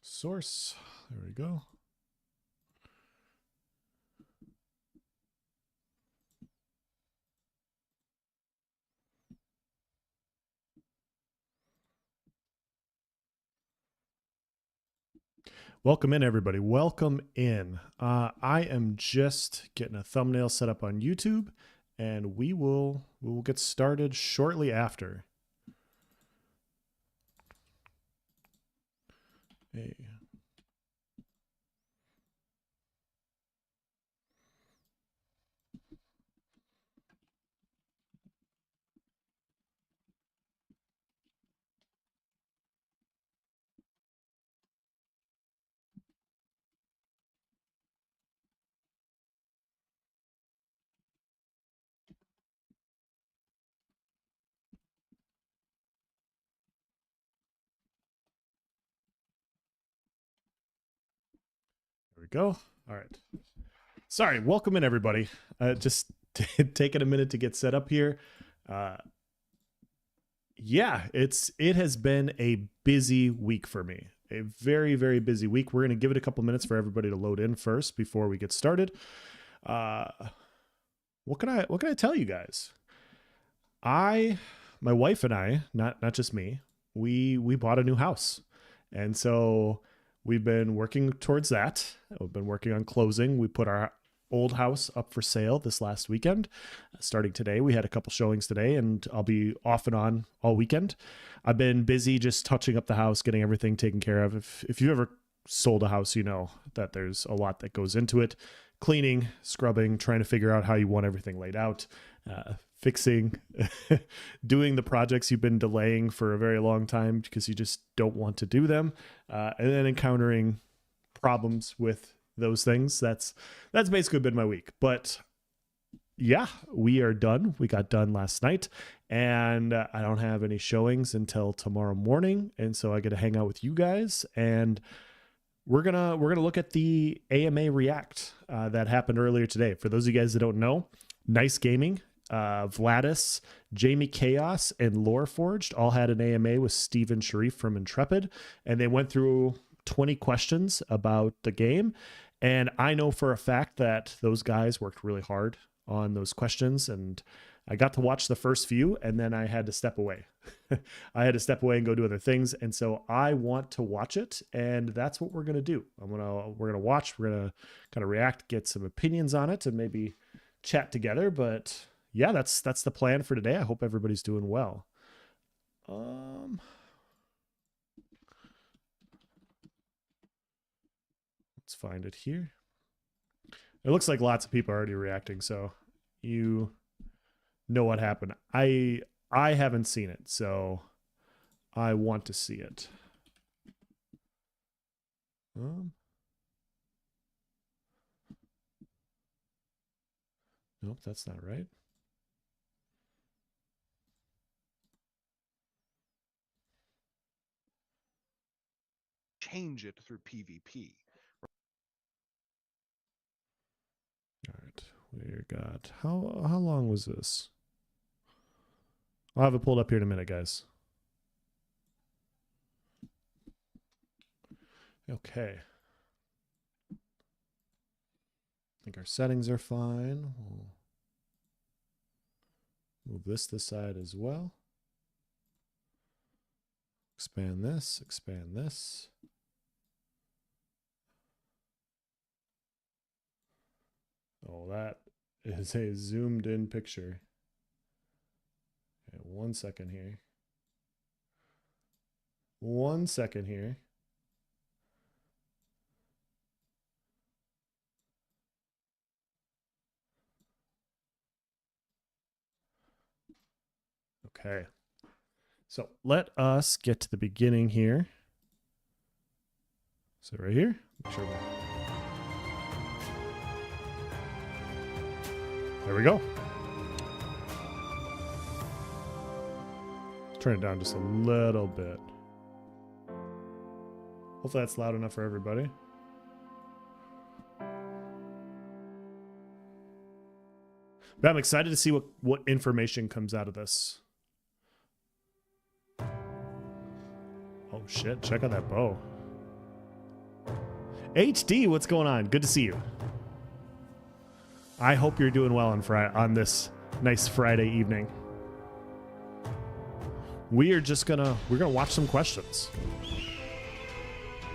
Source. There we go. Welcome in, everybody. Welcome in. I am just getting a thumbnail set up on YouTube, and we will get started shortly after. Hey. There we go. All right. Sorry. Welcome in, everybody. Just taking a minute to get set up here. Yeah, it has been a busy week for me. A very, very busy week. We're going to give it a couple minutes for everybody to load in first before we get started. What can I tell you guys? My wife and I, not just me, we bought a new house. And so we've been working towards that. We've been working on closing. We put our old house up for sale this last weekend. Starting today, we had a couple showings today, and I'll be off and on all weekend. I've been busy just touching up the house, getting everything taken care of. If you ever sold a house, you know that there's a lot that goes into it. Cleaning, scrubbing, trying to figure out how you want everything laid out, fixing, doing the projects you've been delaying for a very long time because you just don't want to do them, and then encountering problems with those things. That's basically been my week. But yeah, we are done. We got done last night, and I don't have any showings until tomorrow morning, and so I get to hang out with you guys, and we're gonna look at the AMA React that happened earlier today. For those of you guys that don't know, Nice Gaming, Vladis, Jamie Chaos, and Loreforged all had an AMA with Steven Sharif from Intrepid, and they went through 20 questions about the game. And I know for a fact that those guys worked really hard on those questions, and I got to watch the first few, and then I had to step away. I had to step away and go do other things, and so I want to watch it, and that's what we're gonna do. We're gonna watch. We're gonna kind of react, get some opinions on it, and maybe chat together. But yeah, that's the plan for today. I hope everybody's doing well. Let's find it here. It looks like lots of people are already reacting, so you know what happened. I haven't seen it, so I want to see it. Nope, that's not right. Change it through PvP. All right, we got how long was this? I'll have it pulled up here in a minute, guys. Okay. I think our settings are fine. We'll move this side as well. Expand this, expand this. Oh, that is a zoomed in picture. Okay, 1 second here. 1 second here. Okay. So let us get to the beginning here. So right here, make sure there we go. Turn it down just a little bit. Hopefully that's loud enough for everybody. But I'm excited to see what information comes out of this. Oh shit, check out that bow. HD, what's going on? Good to see you. I hope you're doing well on this nice Friday evening. We're gonna watch some questions.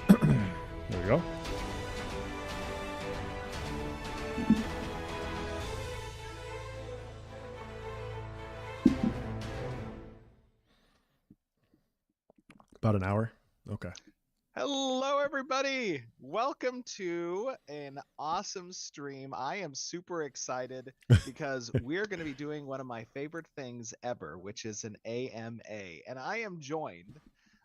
There we go. About an hour. Okay. Hello, everybody. Welcome to an awesome stream. I am super excited because we're going to be doing one of my favorite things ever, which is an AMA. And I am joined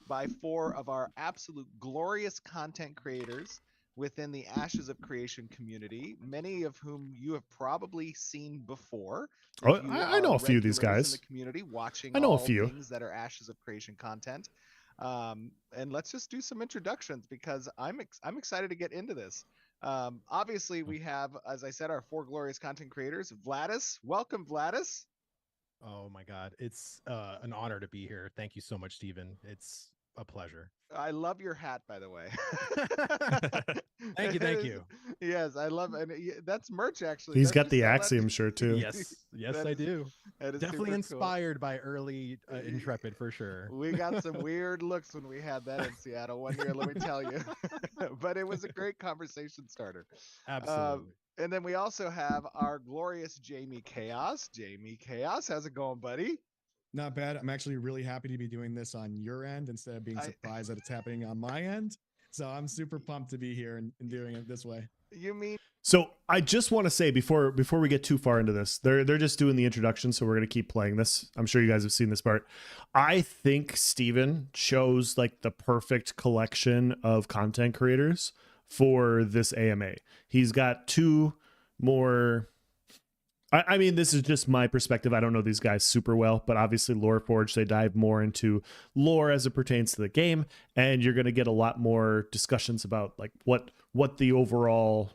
by 4 of our absolute glorious content creators within the Ashes of Creation community, many of whom you have probably seen before. If you I know are a few of these regulars in guys. the community watching I know a all few things that are Ashes of Creation content. And let's just do some introductions because I'm excited to get into this. Obviously, we have, as I said, our 4 glorious content creators. Vladis, welcome, Vladis. Oh my God, it's an honor to be here. Thank you so much, Stephen. It's a pleasure. I love your hat, by the way. Thank you. Yes, I love it. That's merch, actually. He's Don't got you the sell that? Axiom shirt too. Yes, I do. That is Definitely super inspired by early Intrepid for sure. We got some weird looks when we had that in Seattle one year, let me tell you. But it was a great conversation starter. Absolutely. And then we also have our glorious Jamie Chaos. Jamie Chaos, how's it going, buddy? Not bad. I'm actually really happy to be doing this on your end instead of being surprised that it's happening on my end. So I'm super pumped to be here and doing it this way. You mean? So I just want to say before we get too far into this, they're just doing the introduction, so we're gonna keep playing this. I'm sure you guys have seen this part. I think Steven chose like the perfect collection of content creators for this AMA. He's got 2 more. I mean, this is just my perspective. I don't know these guys super well, but obviously Lore Forge, they dive more into lore as it pertains to the game, and you're going to get a lot more discussions about like what the overall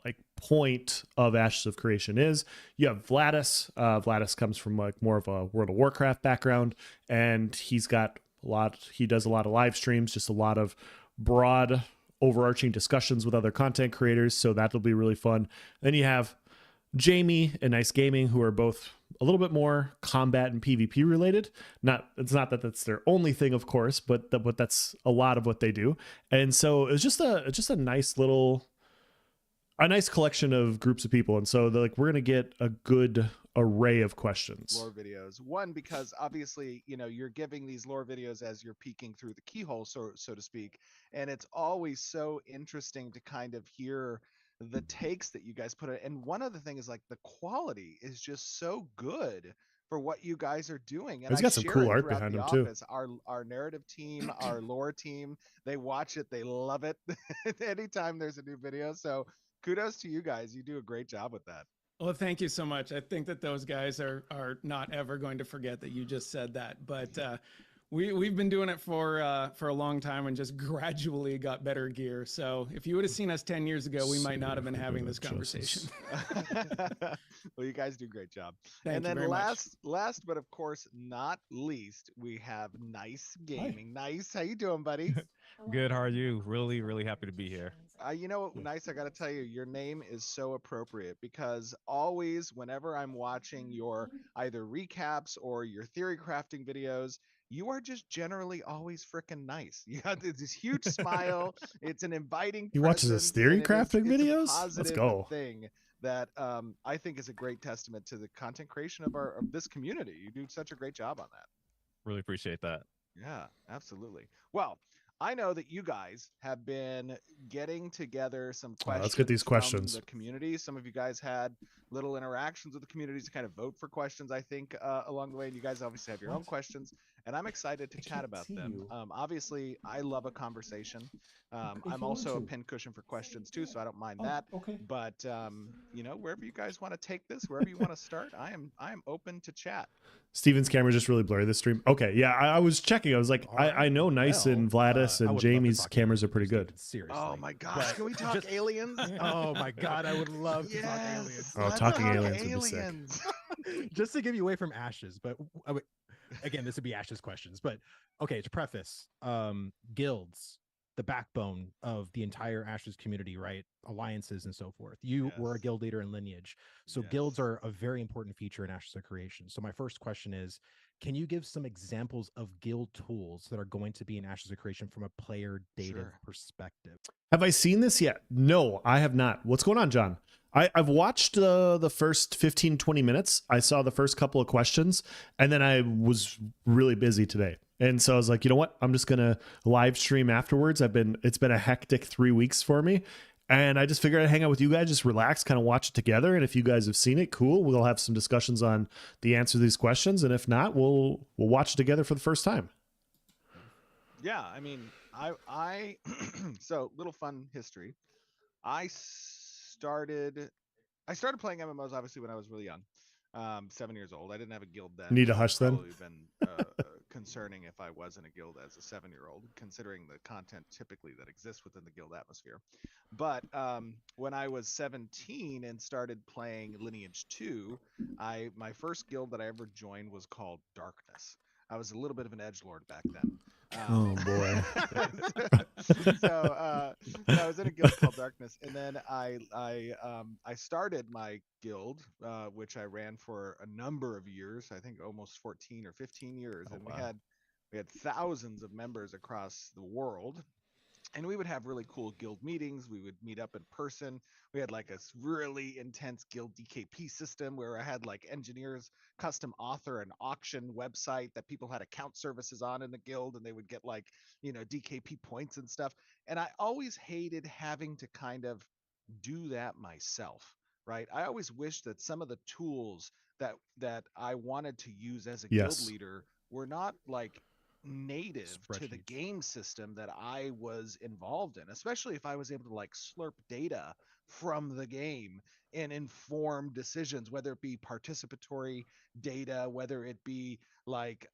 like point of Ashes of Creation is. You have Vladis. Vladis comes from like more of a World of Warcraft background, and he does a lot of live streams, just a lot of broad overarching discussions with other content creators, so that'll be really fun. Then you have Jamie and Nice Gaming, who are both a little bit more combat and PvP related. It's not that that's their only thing, of course, but that's a lot of what they do. And so it's just a nice collection of groups of people. And so we're gonna get a good array of questions. Lore videos. One, because obviously, you're giving these lore videos as you're peeking through the keyhole, so to speak, and it's always so interesting to kind of hear the takes that you guys put in. And one other thing is like the quality is just so good for what you guys are doing. And He's got some cool art behind him too. Our narrative team, our lore team, they watch it, they love it anytime there's a new video. So kudos to you guys. You do a great job with that. Well, thank you so much. I think that those guys are not ever going to forget that you just said that. But we've been doing it for a long time and just gradually got better gear. So if you would have seen us 10 years ago, we might not have been having this conversation. Well, you guys do a great job. Thank and you then very much. last but of course not least, we have Nice Gaming. Hi. Nice, how you doing, buddy? Good. How are you? Really, really happy to be here. Nice, I got to tell you, your name is so appropriate because always whenever I'm watching your either recaps or your theory crafting videos, you are just generally always freaking nice. You got this huge smile. It's an inviting. He watches his theory crafting videos. Let's go. Thing that I think is a great testament to the content creation of this community. You do such a great job on that. Really appreciate that. Yeah, absolutely. Well, I know that you guys have been getting together some questions. Let's get these questions. From the community. Some of you guys had little interactions with the communities to kind of vote for questions, I think, along the way. And you guys obviously have your own questions, and I'm excited to chat about them. Obviously, I love a conversation. I'm also a pincushion for questions too, so I don't mind that. Okay. But wherever you guys want to take this, wherever you want to start, I am open to chat. Steven's camera just really blurry this stream. Okay, yeah, I was checking. I was like, I know Nice and Vladis and Jamie's cameras are pretty good. Seriously. Oh my gosh, can we talk aliens? Oh my God, I would love to talk aliens. Oh, talking aliens would be sick. Just to give you away from Ashes, but again, this would be Ashes questions. But okay, to preface, guilds, the backbone of the entire Ashes community, right? Alliances and so forth. You were a Yes. guild leader in Lineage. So Yes. guilds are a very important feature in Ashes of Creation. So my first question is, can you give some examples of guild tools that are going to be in Ashes of Creation from a player data Sure. perspective? Have I seen this yet? No, I have not. What's going on, John? I've watched the first 15, 20 minutes. I saw the first couple of questions, and then I was really busy today. And so I was like, you know what? I'm just going to live stream afterwards. It's been a hectic 3 weeks for me. And I just figured I'd hang out with you guys, just relax, kind of watch it together. And if you guys have seen it, cool. We'll have some discussions on the answer to these questions. And if not, we'll watch it together for the first time. Yeah, I mean, I so little fun history. I started playing MMOs obviously when I was really young, 7 years old. I didn't have a guild then. Need a which would hush then? probably been concerning if I was in a guild as a 7-year-old, considering the content typically that exists within the guild atmosphere. But when I was 17 and started playing Lineage 2, my first guild that I ever joined was called Darkness. I was a little bit of an edgelord back then. Oh, boy. So I was in a guild called Darkness, and then I started my guild, which I ran for a number of years. I think almost 14 or 15 years, and wow. we had thousands of members across the world. And we would have really cool guild meetings. We would meet up in person. We had like a really intense guild DKP system where I had like engineers custom author an auction website that people had account services on in the guild, and they would get like, DKP points and stuff. And I always hated having to kind of do that myself, right? I always wished that some of the tools that I wanted to use as a guild Yes. leader were not like native to the Spreadsheets. game system that I was involved in, especially if I was able to like slurp data from the game and inform decisions, whether it be participatory data, whether it be like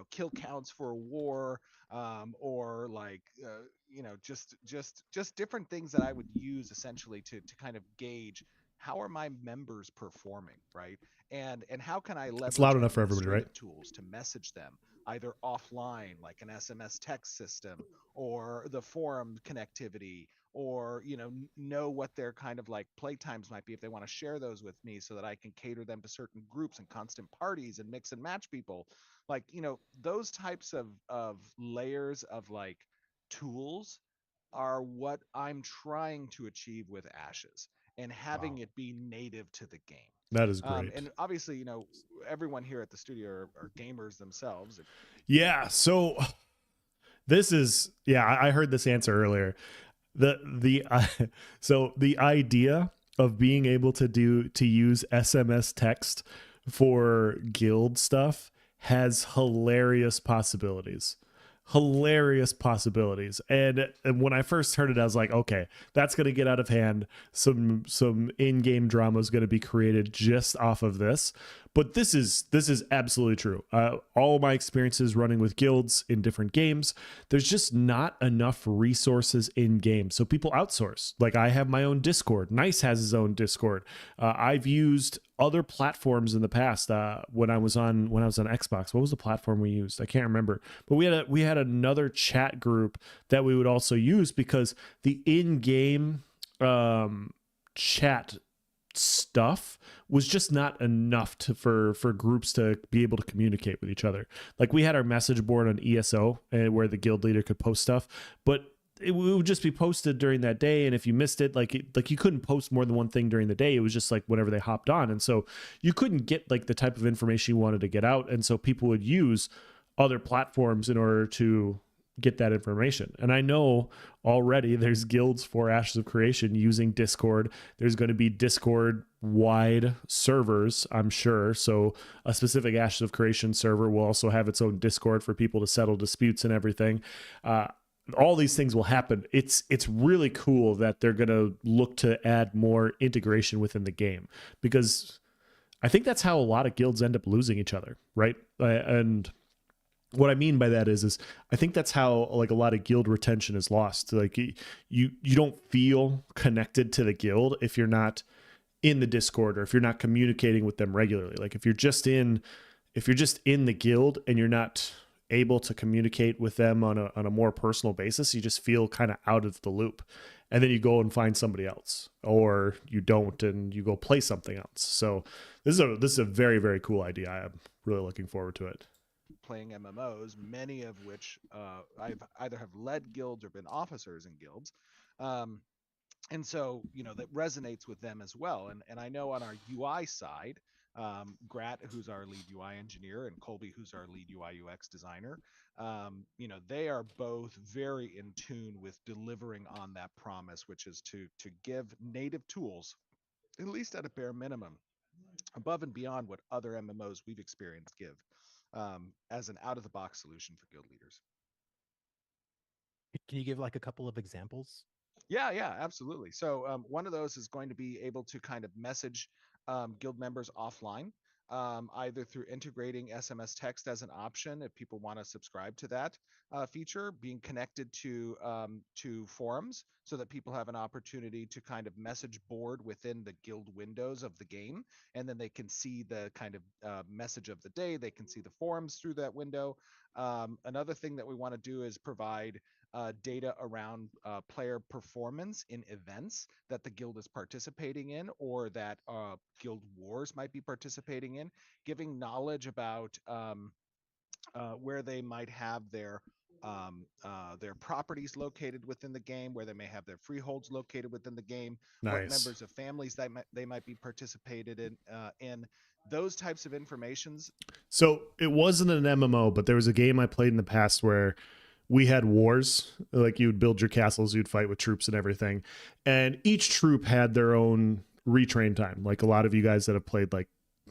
kill counts for a war, or like just different things that I would use essentially to kind of gauge how are my members performing, right? And how can I It's loud leverage enough for everybody, right? administrative tools to message them either offline, like an SMS text system, or the forum connectivity, or know what their kind of like play times might be if they want to share those with me, so that I can cater them to certain groups and constant parties and mix and match people. Like, those types of layers of like tools are what I'm trying to achieve with Ashes, and having Wow. it be native to the game. That is great. And obviously, everyone here at the studio are gamers themselves. Yeah. So this is, I heard this answer earlier. So the idea of being able to use SMS text for guild stuff has hilarious possibilities. And when I first heard it, I was like, okay, that's going to get out of hand. Some in-game drama is going to be created just off of this. But this is absolutely true. All of my experiences running with guilds in different games, there's just not enough resources in game. So people outsource. Like, I have my own Discord. Nice has his own Discord. I've used other platforms in the past. When I was on Xbox, what was the platform we used? I can't remember. But we had another chat group that we would also use, because the in-game chat stuff was just not enough for groups to be able to communicate with each other. Like, we had our message board on ESO, where the guild leader could post stuff, but it would just be posted during that day, and if you missed it, like you couldn't post more than one thing during the day. It was just like whenever they hopped on, and so you couldn't get like the type of information you wanted to get out, and so people would use other platforms in order to get that information. And I know already there's guilds for Ashes of Creation using Discord. There's going to be Discord wide servers, I'm sure. So a specific Ashes of Creation server will also have its own Discord for people to settle disputes and everything. All these things will happen. It's really cool that they're going to look to add more integration within the game, because I think that's how a lot of guilds end up losing each other, right? And what I mean by that is I think that's how like a lot of guild retention is lost. Like, you don't feel connected to the guild if you're not in the Discord, or if you're not communicating with them regularly. Like, if you're just in the guild and you're not able to communicate with them on a more personal basis, you just feel kind of out of the loop. And then you go and find somebody else, or you don't and you go play something else. So this is a very, very cool idea. I'm really looking forward to it. Playing MMOs, many of which I've either have led guilds or been officers in guilds. And so, that resonates with them as well. And I know on our UI side, Grat, who's our lead UI engineer, and Colby, who's our lead UI UX designer, they are both very in tune with delivering on that promise, which is to give native tools, at least at a bare minimum, above and beyond what other MMOs we've experienced give, as an out-of-the-box solution for guild leaders. Can you give like a couple of examples? Yeah, absolutely. So one of those is going to be able to kind of message guild members offline, either through integrating SMS text as an option if people want to subscribe to that feature, being connected to forums so that people have an opportunity to kind of message board within the guild windows of the game, and then they can see the kind of message of the day. They can see the forums through that window. Another thing that we want to do is provide data around player performance in events that the guild is participating in, or that guild wars might be participating in, giving knowledge about where they might have their properties located within the game, where they may have their freeholds located within the game, what Nice. members of families they might be participated in those types of informations. So it wasn't an MMO, but there was a game I played in the past where we had wars. Like, you would build your castles, you'd fight with troops and everything. And each troop had their own retrain time. Like a lot of you guys that have played, like,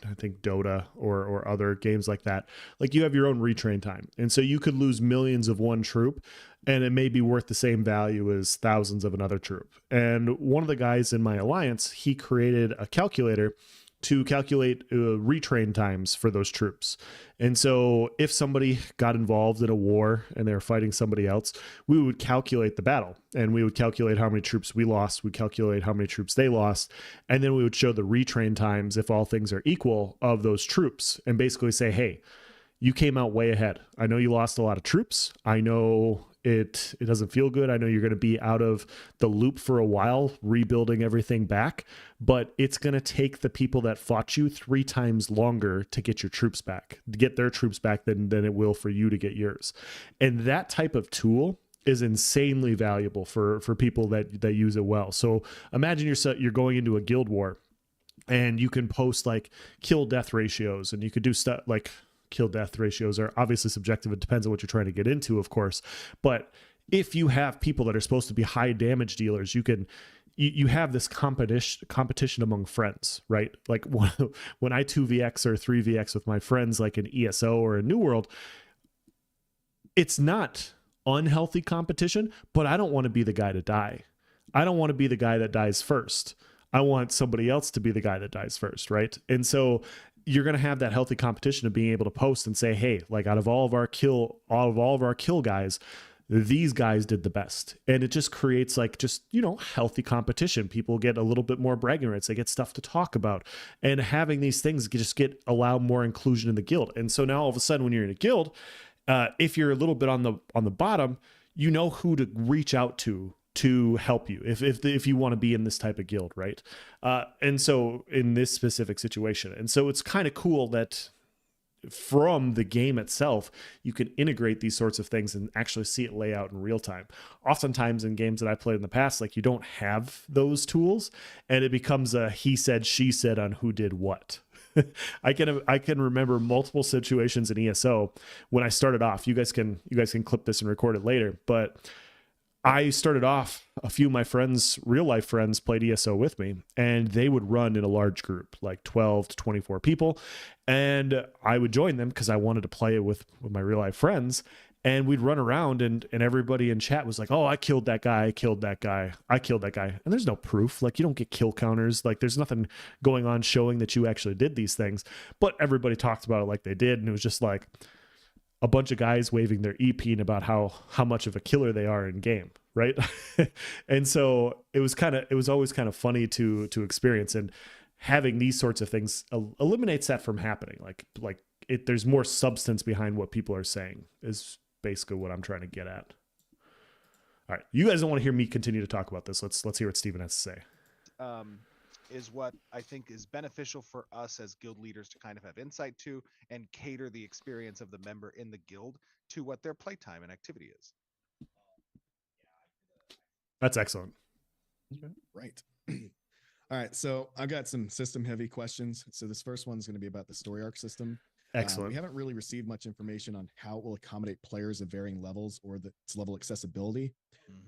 I think Dota or other games like that, like you have your own retrain time. And so you could lose millions of one troop and it may be worth the same value as thousands of another troop. And one of the guys in my alliance, he created a calculator to calculate retrain times for those troops. And so if somebody got involved in a war and they were fighting somebody else, we would calculate the battle and we would calculate how many troops we lost. We'd calculate how many troops they lost. And then we would show the retrain times, if all things are equal, of those troops, and basically say, hey, you came out way ahead. I know you lost a lot of troops. I know it doesn't feel good. I know you're going to be out of the loop for a while, rebuilding everything back, but it's going to take the people that fought you 3 times longer to get your troops back, to get their troops back than it will for you to get yours. And that type of tool is insanely valuable for people that use it well. So imagine you're going into a guild war and you can post like kill death ratios, and you could do stuff like kill death ratios are obviously subjective. It depends on what you're trying to get into, of course. But if you have people that are supposed to be high damage dealers, you have this competition among friends, right? Like when I 2vx or 3vx with my friends, like in ESO or in New World, it's not unhealthy competition, but I don't want to be the guy to die. I don't want to be the guy that dies first. I want somebody else to be the guy that dies first, right? And so you're going to have that healthy competition of being able to post and say, hey, like out of all of our kill guys, these guys did the best. And it just creates like healthy competition. People get a little bit more bragging rights. They get stuff to talk about, and having these things allow more inclusion in the guild. And so now all of a sudden when you're in a guild, if you're a little bit on the bottom, you know who to reach out to help you if you want to be in this type of guild, right? And so in this specific situation, and so it's kind of cool that from the game itself, you can integrate these sorts of things and actually see it lay out in real time. Oftentimes in games that I played in the past, like you don't have those tools, and it becomes a he said, she said on who did what. I can remember multiple situations in ESO when I started off. You guys can clip this and record it later, but I started off, a few of my friends, real life friends, played ESO with me, and they would run in a large group, like 12 to 24 people. And I would join them because I wanted to play it with my real life friends. And we'd run around and everybody in chat was like, oh, I killed that guy. I killed that guy. I killed that guy. And there's no proof. Like, you don't get kill counters. Like, there's nothing going on showing that you actually did these things. But everybody talked about it like they did. And it was just like a bunch of guys waving their EP about how much of a killer they are in game, right? And so it was always kind of funny to experience, and having these sorts of things eliminates that from happening. Like there's more substance behind what people are saying is basically what I'm trying to get at. All right, you guys don't want to hear me continue to talk about this. Let's hear what Steven has to say. Is what I think is beneficial for us as guild leaders to kind of have insight to and cater the experience of the member in the guild to what their playtime and activity is. That's excellent. Right. All right. So I've got some system heavy questions. So this first one is going to be about the story arc system. Excellent. We haven't really received much information on how it will accommodate players of varying levels or its level accessibility.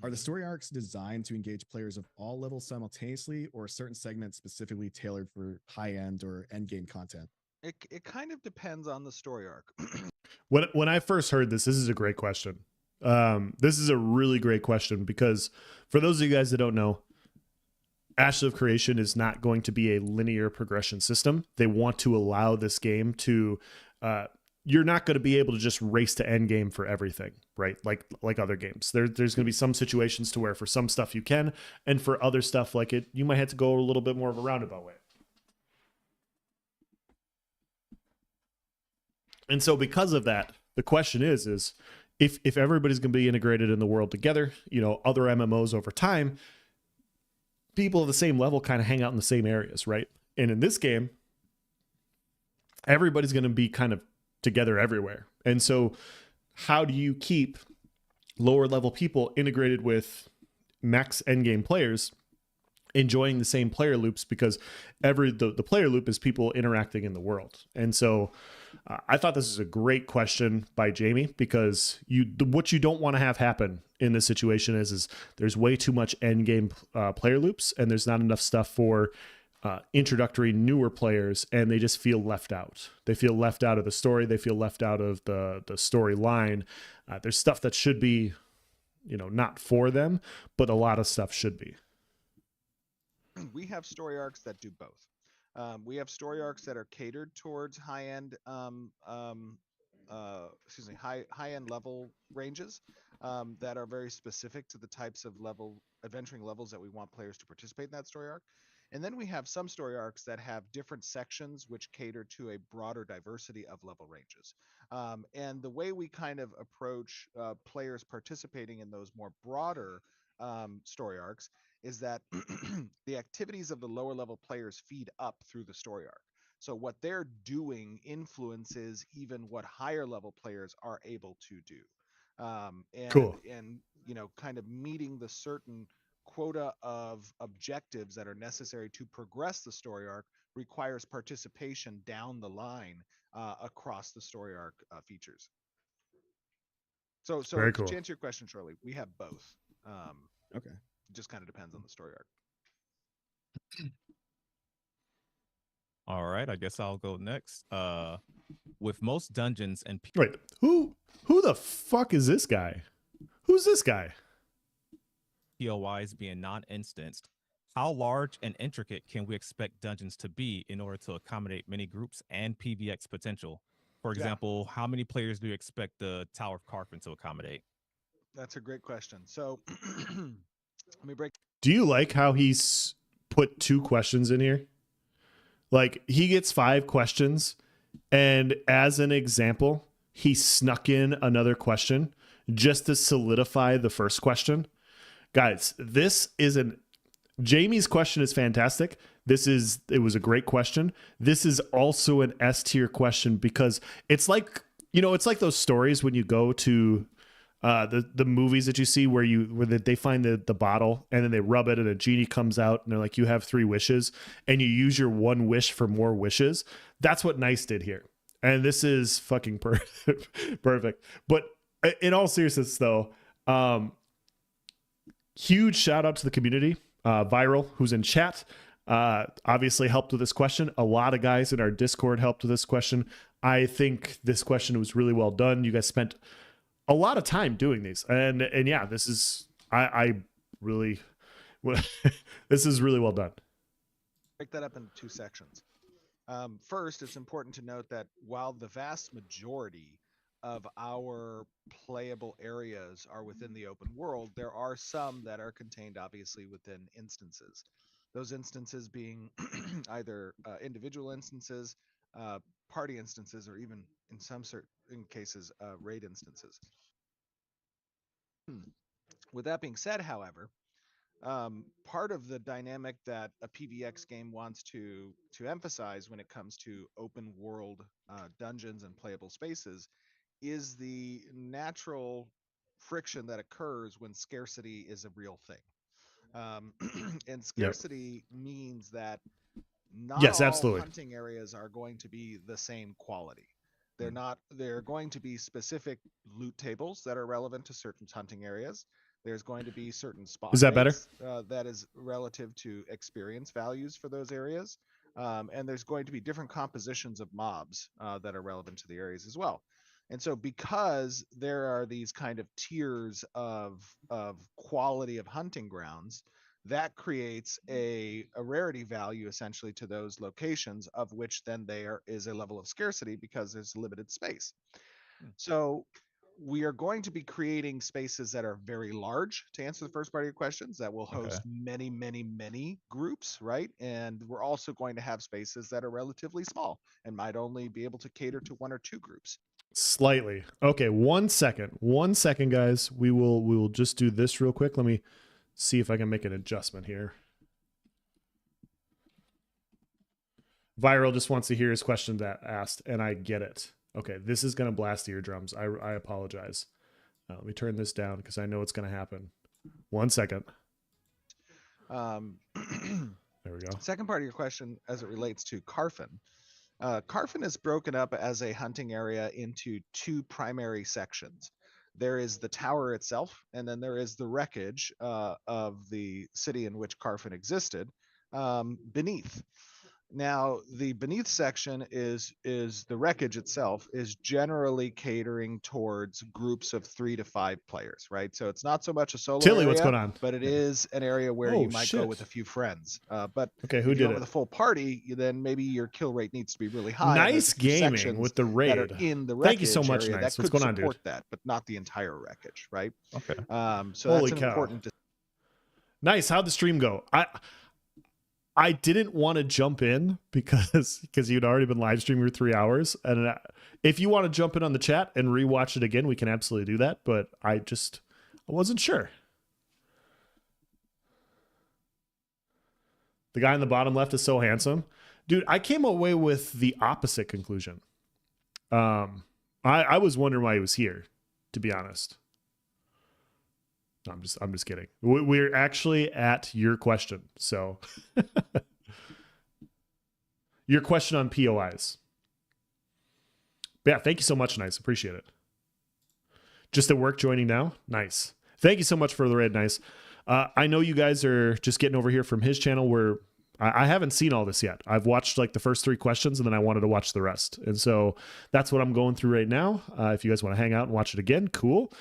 Are the story arcs designed to engage players of all levels simultaneously, or certain segments specifically tailored for high end or end game content? It kind of depends on the story arc. When I first heard this is a great question. This is a really great question because for those of you guys that don't know, Ashes of Creation is not going to be a linear progression system. They want to allow this game to, you're not going to be able to just race to end game for everything, right? Like other games. There's going to be some situations to where for some stuff you can, and for other stuff like it, you might have to go a little bit more of a roundabout way. And so because of that, the question is if everybody's going to be integrated in the world together, other MMOs over time, people of the same level kind of hang out in the same areas, right? And in this game, everybody's going to be kind of together everywhere. And so how do you keep lower level people integrated with max endgame players enjoying the same player loops, because the player loop is people interacting in the world. And so I thought this is a great question by Jamie, because what you don't want to have happen in this situation is there's way too much end game player loops, and there's not enough stuff for introductory newer players, and they just feel left out. They feel left out of the story. They feel left out of the storyline. There's stuff that should be, not for them, but a lot of stuff should be. We have story arcs that do both. We have story arcs that are catered towards high-end, high-end level ranges that are very specific to the types of adventuring levels that we want players to participate in that story arc. And then we have some story arcs that have different sections which cater to a broader diversity of level ranges. And the way we kind of approach players participating in those more broader story arcs is that the activities of the lower level players feed up through the story arc. So what they're doing influences even what higher level players are able to do. Cool. And kind of meeting the certain quota of objectives that are necessary to progress the story arc requires participation down the line across the story arc features. So Very cool. to answer your question, Charlie, we have both. Okay. It just kind of depends on the story arc. All right, I guess I'll go next. With most dungeons and Wait, who the fuck is this guy? Who's this guy? POIs being non-instanced, how large and intricate can we expect dungeons to be in order to accommodate many groups and PvX potential? For example, how many players do you expect the Tower of Carpin to accommodate? That's a great question. So let me break. Do you like how he's put 2 questions in here? Like, he gets 5 questions, and as an example, he snuck in another question just to solidify the first question. Guys, Jamie's question is fantastic. It was a great question. This is also an S tier question, because it's like, it's like those stories when you go to the movies that you see where they find the bottle and then they rub it and a genie comes out and they're like, you have 3 wishes, and you use your 1 wish for more wishes. That's what Nice did here. And this is fucking perfect. But in all seriousness though, huge shout out to the community. Viral, who's in chat, obviously helped with this question. A lot of guys in our Discord helped with this question. I think this question was really well done. You guys spent a lot of time doing these, and yeah, this is I really this is really well done. Break that up into 2 sections. First, it's important to note that while the vast majority of our playable areas are within the open world, there are some that are contained obviously within instances. Those instances being either individual instances, party instances, or even in some certain cases, raid instances. With that being said, however, part of the dynamic that a PvX game wants to emphasize when it comes to open world dungeons and playable spaces is the natural friction that occurs when scarcity is a real thing. And scarcity means that not Yes, all absolutely. hunting areas are going to be the same quality. They're going to be specific loot tables that are relevant to certain hunting areas. There's going to be certain spot Is that better? rates that is relative to experience values for those areas. And there's going to be different compositions of mobs that are relevant to the areas as well. And so because there are these kind of tiers of quality of hunting grounds, that creates a rarity value essentially to those locations, of which then there is a level of scarcity because there's limited space. So we are going to be creating spaces that are very large, to answer the first part of your questions, that will host many groups, right? And we're also going to have spaces that are relatively small and might only be able to cater to 1 or 2 groups. Slightly. Okay, 1 second. 1 second, guys. We will just do this real quick. Let me see if I can make an adjustment here. Viral just wants to hear his question that asked, and I get it. Okay, this is going to blast eardrums. I apologize. Let me turn this down because I know it's going to happen. 1 second. There we go. Second part of your question, as it relates to Carfin. Carfin is broken up as a hunting area into 2 primary sections. There is the tower itself, and then there is the wreckage of the city in which Carfin existed beneath. Now, the beneath section is the wreckage itself is generally catering towards groups of 3 to 5 players, right? So it's not so much a solo Tilly, area, what's going on? but it is an area where Oh, you might go shit. with a few friends. But Okay, who if you did go with it? a full party, then maybe your kill rate needs to be really high. and there's Nice a few gaming sections with the that raid. are in the Thank you so wreckage much, area Nice. that What's could going on, support dude? that, but not the entire wreckage, right? Okay. So Holy that's an cow. important Nice. How'd the stream go? I didn't want to jump in because you'd already been live streaming for 3 hours. And if you want to jump in on the chat and rewatch it again, we can absolutely do that. But I wasn't sure. The guy in the bottom left is so handsome. Dude, I came away with the opposite conclusion. I was wondering why he was here, to be honest. No, I'm just kidding. We're actually at your question. So your question on POIs. But yeah, thank you so much. Nice. Appreciate it. Just at work joining now. Nice. Thank you so much for the raid. Nice. I know you guys are just getting over here from his channel where I haven't seen all this yet. I've watched like the first 3 questions and then I wanted to watch the rest. And so that's what I'm going through right now. If you guys want to hang out and watch it again, cool.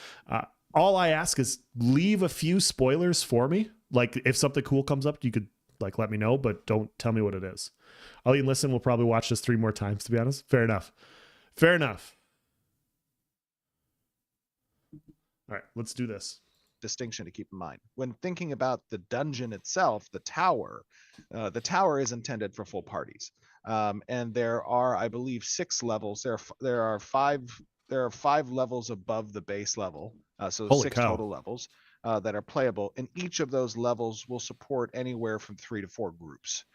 All I ask is leave a few spoilers for me. Like if something cool comes up, you could like let me know, but don't tell me what it is. I'll even listen. We'll probably watch this 3 more times, to be honest. Fair enough. Fair enough. All right, let's do this. distinction to keep in mind when thinking about the dungeon itself. The tower is intended for full parties, and there are, I believe, 6 levels. There are 5 levels above the base level, so Holy 6 cow. total levels that are playable, and each of those levels will support anywhere from 3 to 4 groups,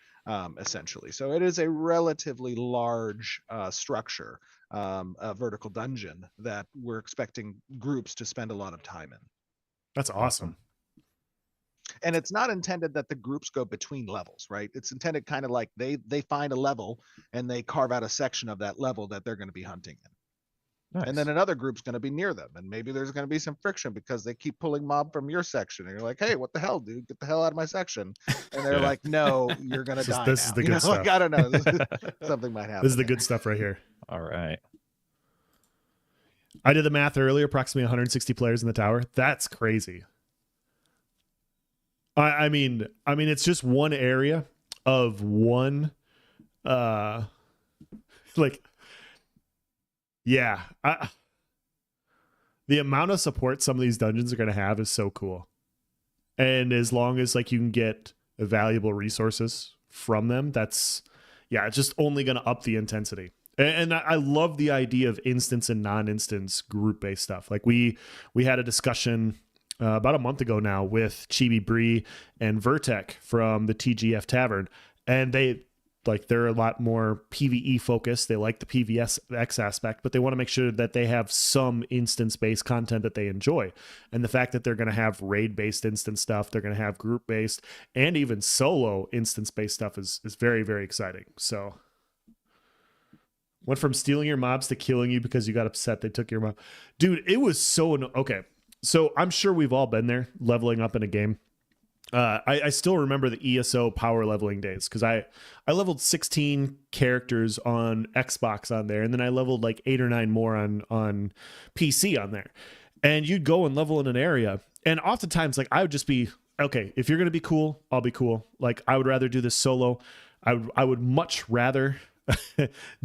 essentially. So it is a relatively large structure, a vertical dungeon that we're expecting groups to spend a lot of time in. That's awesome. And it's not intended that the groups go between levels, right? It's intended kind of like they find a level and they carve out a section of that level that they're going to be hunting in. Nice. And then another group's going to be near them, and maybe there's going to be some friction because they keep pulling mob from your section, and you're like, hey, what the hell, dude, get the hell out of my section. And they're Yeah. like, no, you're going to die. This is now. the You good know, stuff. like, I don't know. Something might happen. This is the there. good stuff right here. All right. I did the math earlier, approximately 160 players in the tower. That's crazy. I mean, it's just one area of one, like, yeah. The amount of support some of these dungeons are going to have is so cool. And as long as like you can get valuable resources from them, yeah, it's just only going to up the intensity. And I love the idea of instance and non-instance group-based stuff. Like we had a discussion about a month ago now with Chibi Bree and Vertec from the TGF Tavern, and they're a lot more PvE focused. They like the PvX aspect, but they want to make sure that they have some instance-based content that they enjoy. And the fact that they're going to have raid-based instance stuff, they're going to have group-based, and even solo instance-based stuff is very, very exciting. So went from stealing your mobs to killing you because you got upset they took your mob. Dude, it was so okay. So I'm sure we've all been there, leveling up in a game. I still remember the ESO power leveling days because I leveled 16 characters on Xbox on there, and then I leveled like 8 or 9 more on PC on there. And you'd go and level in an area, and oftentimes like I would just be, okay, if you're gonna be cool, I'll be cool. Like I would rather do this solo. I would much rather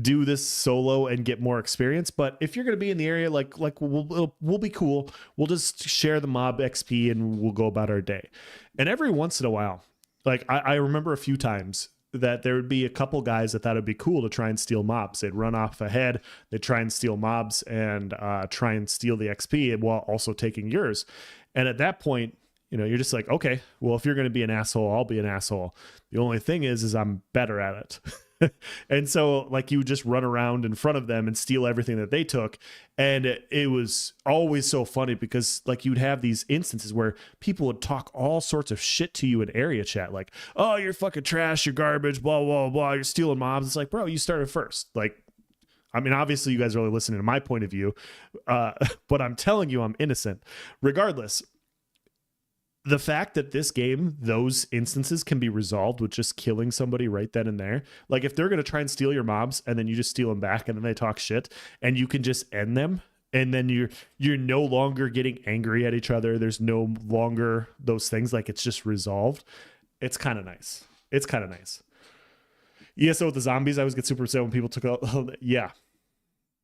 do this solo and get more experience. But if you're going to be in the area, like we'll be cool. We'll just share the mob XP and we'll go about our day. And every once in a while, like I remember a few times that there would be a couple guys that thought it'd be cool to try and steal mobs. They'd run off ahead. They'd try and steal mobs and try and steal the XP while also taking yours. And at that point, you know, you're just like, okay, well, if you're going to be an asshole, I'll be an asshole. The only thing is I'm better at it. And so like you would just run around in front of them and steal everything that they took. And it was always so funny because like you'd have these instances where people would talk all sorts of shit to you in area chat. Like, oh, you're fucking trash. You're garbage, blah, blah, blah. You're stealing mobs. It's like, bro, you started first. Like, I mean, obviously you guys are only listening to my point of view, but I'm telling you, I'm innocent. Regardless, the fact that this game, those instances can be resolved with just killing somebody right then and there. Like if they're going to try and steal your mobs and then you just steal them back and then they talk shit and you can just end them. And then you're no longer getting angry at each other. There's no longer those things. Like it's just resolved. It's kind of nice. It's kind of nice. ESO with the zombies, I always get super upset when people took out. Yeah.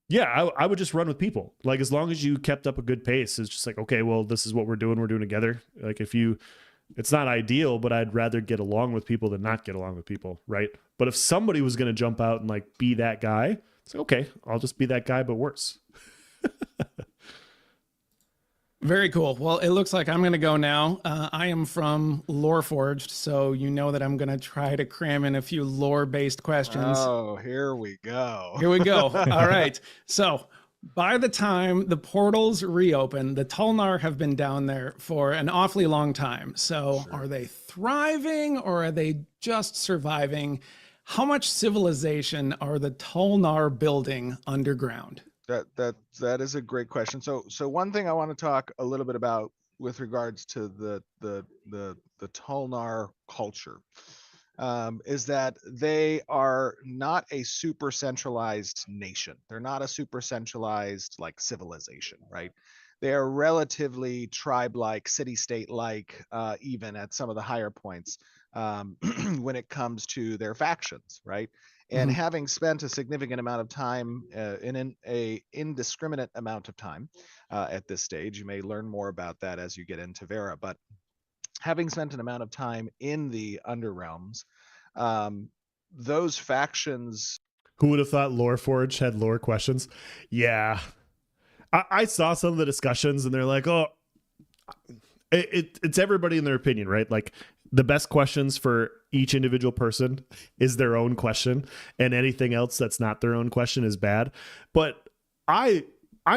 Yeah, I would just run with people. Like as long as you kept up a good pace, it's just like, okay, well, this is what we're doing together. Like it's not ideal, but I'd rather get along with people than not get along with people, right? But if somebody was going to jump out and like be that guy, it's like, okay, I'll just be that guy, but worse. Very cool. Well, it looks like I'm going to go now. I am from Loreforged, so you know that I'm going to try to cram in a few lore-based questions. Oh, here we go. Here we go. All right. So by the time the portals reopen, the Tulnar have been down there for an awfully long time. So Are they thriving or are they just surviving? How much civilization are the Tulnar building underground? That is a great question. So one thing I want to talk a little bit about with regards to the Tulnar culture is that they are not a super centralized nation. They're not a super centralized like civilization, right? They are relatively tribe-like, city-state-like, even at some of the higher points when it comes to their factions, right? And having spent a significant amount of time in an indiscriminate amount of time at this stage, you may learn more about that as you get into Vera, but having spent an amount of time in the Underrealms, those factions. Who would have thought Loreforge had lore questions? Yeah. I saw some of the discussions and they're like, oh, it's everybody in their opinion, right? Like the best questions for each individual person is their own question, and anything else that's not their own question is bad. But I'm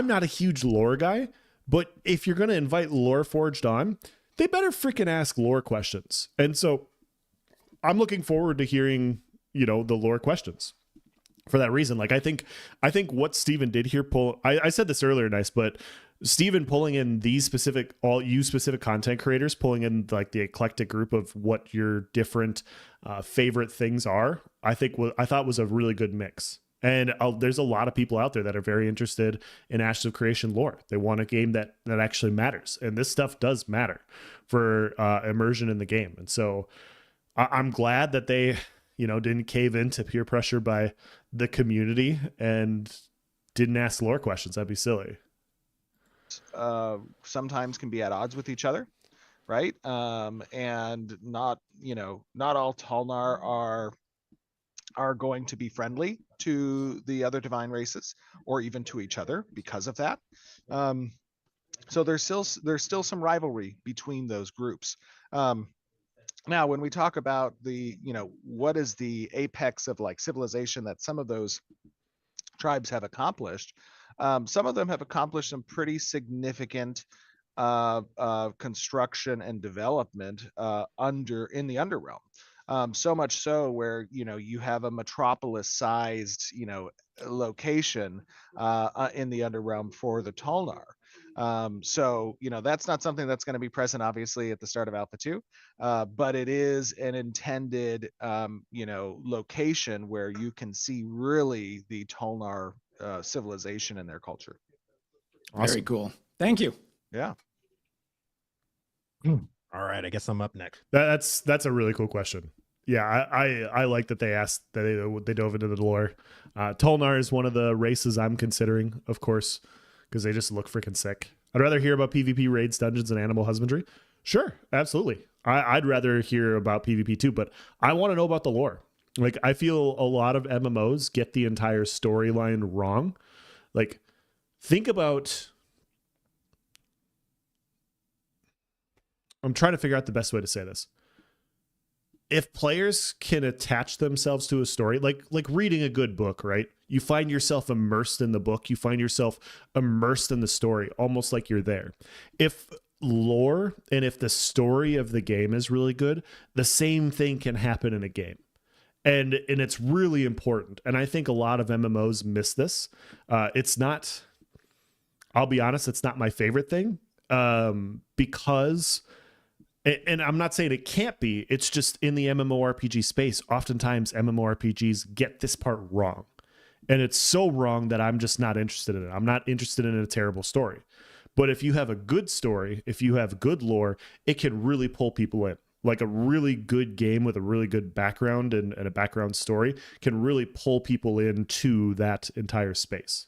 not a huge lore guy, but if you're going to invite Loreforged on, they better freaking ask lore questions. And so I'm looking forward to hearing, the lore questions for that reason. Like I think what Steven did here, I said this earlier, Nice, but Steven pulling in these specific content creators, pulling in like the eclectic group of what your different favorite things are, I thought was a really good mix. And there's a lot of people out there that are very interested in Ashes of Creation lore. They want a game that actually matters. And this stuff does matter for immersion in the game. And so I'm glad that they, didn't cave into peer pressure by the community and didn't ask lore questions. That'd be silly. Sometimes can be at odds with each other, right? And not all Tulnar are going to be friendly to the other divine races or even to each other because of that. So there's still some rivalry between those groups. Now, when we talk about what is the apex of like civilization that some of those tribes have accomplished, some of them have accomplished some pretty significant construction and development in the underrealm. So much so where you have a metropolis-sized location in the underrealm for the Tolnar. So that's not something that's going to be present obviously at the start of Alpha 2, but it is an intended location where you can see really the Tolnar civilization and their culture. Very cool. Thank you. Yeah. All right, I guess I'm up next. That's a really cool question. Yeah, I like that they asked that they dove into the lore. Tolnar is one of the races I'm considering, of course, because they just look freaking sick. I'd rather hear about PvP raids, dungeons, and animal husbandry. Sure, absolutely. I'd rather hear about PvP too, but I want to know about the lore. Like, I feel a lot of MMOs get the entire storyline wrong. Like, think about... I'm trying to figure out the best way to say this. If players can attach themselves to a story, like reading a good book, right? You find yourself immersed in the book. You find yourself immersed in the story, almost like you're there. If lore and if the story of the game is really good, the same thing can happen in a game. And it's really important. And I think a lot of MMOs miss this. It's not, I'll be honest, it's not my favorite thing because... And I'm not saying it can't be. It's just in the MMORPG space, oftentimes MMORPGs get this part wrong. And it's so wrong that I'm just not interested in it. I'm not interested in a terrible story. But if you have a good story, if you have good lore, it can really pull people in. Like a really good game with a really good background and a background story can really pull people into that entire space.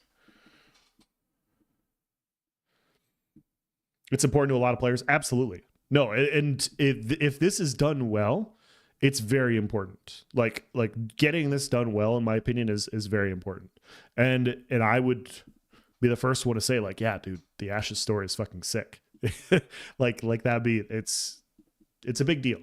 It's important to a lot of players. Absolutely. No, and if this is done well, it's very important. Like getting this done well, in my opinion, is very important. And I would be the first one to say, like, yeah, dude, the Ashes story is fucking sick. like that'd be it's a big deal.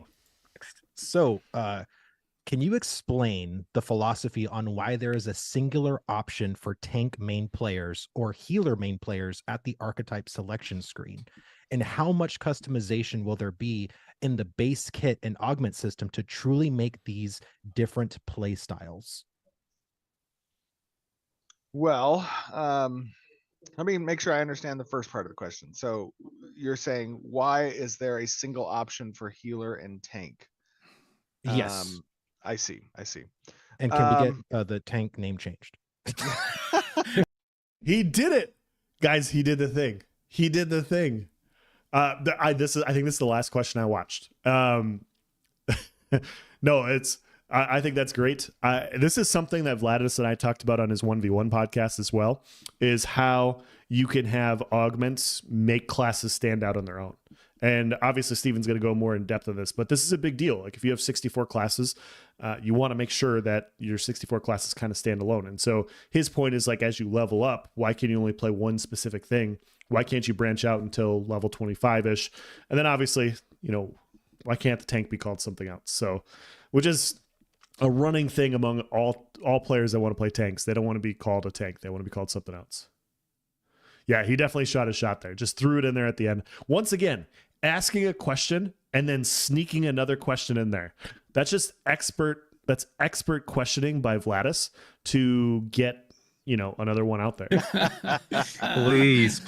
So, can you explain the philosophy on why there is a singular option for tank main players or healer main players at the archetype selection screen? And how much customization will there be in the base kit and augment system to truly make these different play styles? Well, let me make sure I understand the first part of the question. So you're saying, why is there a single option for healer and tank? Yes. I see. And can we get the tank name changed? He did it, guys. He did the thing. I think this is the last question I watched. No, I think that's great. This is something that Vladis and I talked about on his 1v1 podcast as well, is how you can have augments make classes stand out on their own. And obviously Steven's going to go more in depth on this, but this is a big deal. Like if you have 64 classes, you want to make sure that your 64 classes kind of stand alone. And so his point is like, as you level up, why can you only play one specific thing? Why can't you branch out until level 25-ish? And then obviously, why can't the tank be called something else? So, which is a running thing among all players that want to play tanks. They don't want to be called a tank. They want to be called something else. Yeah, he definitely shot a shot there. Just threw it in there at the end. Once again, asking a question and then sneaking another question in there. That's just expert questioning by Vladis to get, another one out there. Please.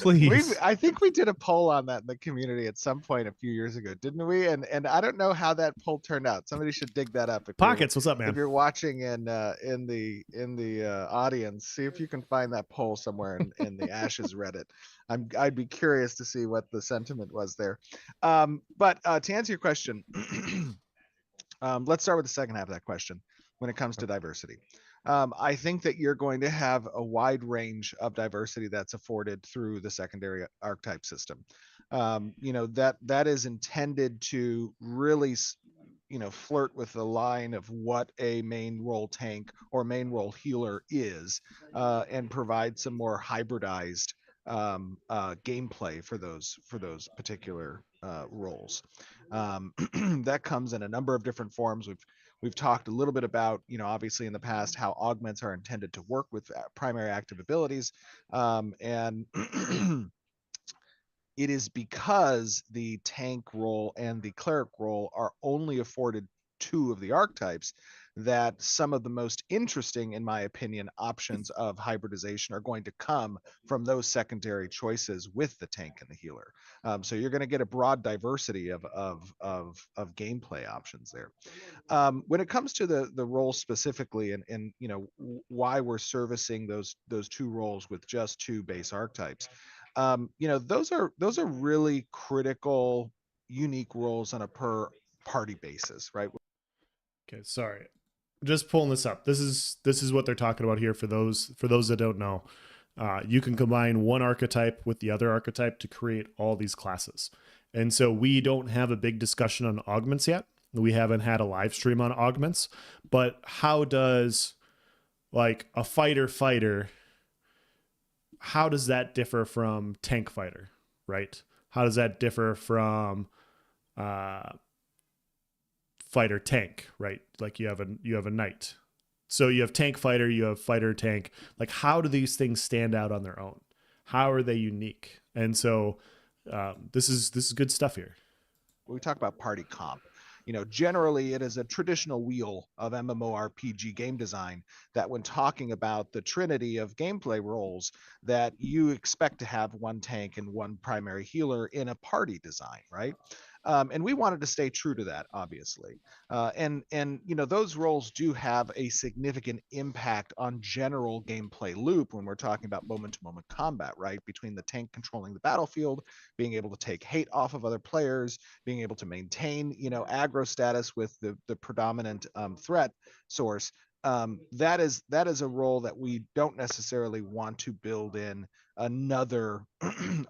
I think we did a poll on that in the community at some point a few years ago, didn't we? And I don't know how that poll turned out. Somebody should dig that up. Pockets, what's up, man? If you're watching in the audience, see if you can find that poll somewhere in the Ashes Reddit. I'd be curious to see what the sentiment was there. But to answer your question, let's start with the second half of that question. When it comes to diversity, I think that you're going to have a wide range of diversity that's afforded through the secondary archetype system. That is intended to really flirt with the line of what a main role tank or main role healer is, and provide some more hybridized gameplay for those particular roles. That comes in a number of different forms. We've talked a little bit about, obviously in the past, how augments are intended to work with primary active abilities, and it is because the tank role and the cleric role are only afforded two of the archetypes that some of the most interesting, in my opinion, options of hybridization are going to come from those secondary choices with the tank and the healer. So you're going to get a broad diversity of gameplay options there. When it comes to the role specifically, and why we're servicing those two roles with just two base archetypes, those are really critical, unique roles on a per party basis, right? Okay, sorry. Just pulling this up. This is what they're talking about here for those that don't know. You can combine one archetype with the other archetype to create all these classes. And so we don't have a big discussion on augments yet. We haven't had a live stream on augments, but how does like a fighter, how does that differ from tank fighter, right? How does that differ from fighter tank, right? Like you have a knight. So you have tank fighter, you have fighter tank. Like how do these things stand out on their own? How are they unique? And so this is good stuff here. When we talk about party comp, generally it is a traditional wheel of MMORPG game design that when talking about the trinity of gameplay roles, that you expect to have one tank and one primary healer in a party design, right? And we wanted to stay true to that, obviously. And those roles do have a significant impact on general gameplay loop when we're talking about moment-to-moment combat, right? Between the tank controlling the battlefield, being able to take hate off of other players, being able to maintain, aggro status with the predominant threat source. That is a role that we don't necessarily want to build in another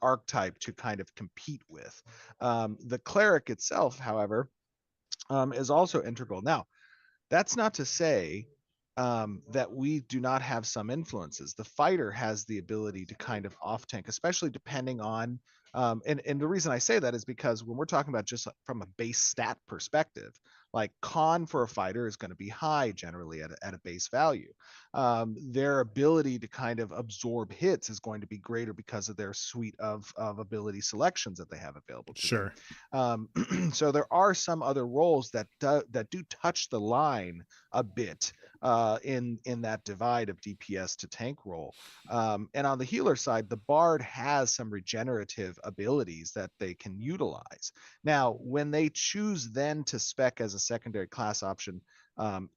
archetype to kind of compete with. The cleric itself, however, is also integral. Now, that's not to say that we do not have some influences. The fighter has the ability to kind of off tank, especially depending on, and the reason I say that is because when we're talking about just from a base stat perspective, like con for a fighter is going to be high generally at a base value. Their ability to kind of absorb hits is going to be greater because of their suite of ability selections that they have available to Sure. them. So there are some other roles that do touch the line a bit in that divide of DPS to tank role. And on the healer side, the bard has some regenerative abilities that they can utilize. Now, when they choose then to spec as a secondary class option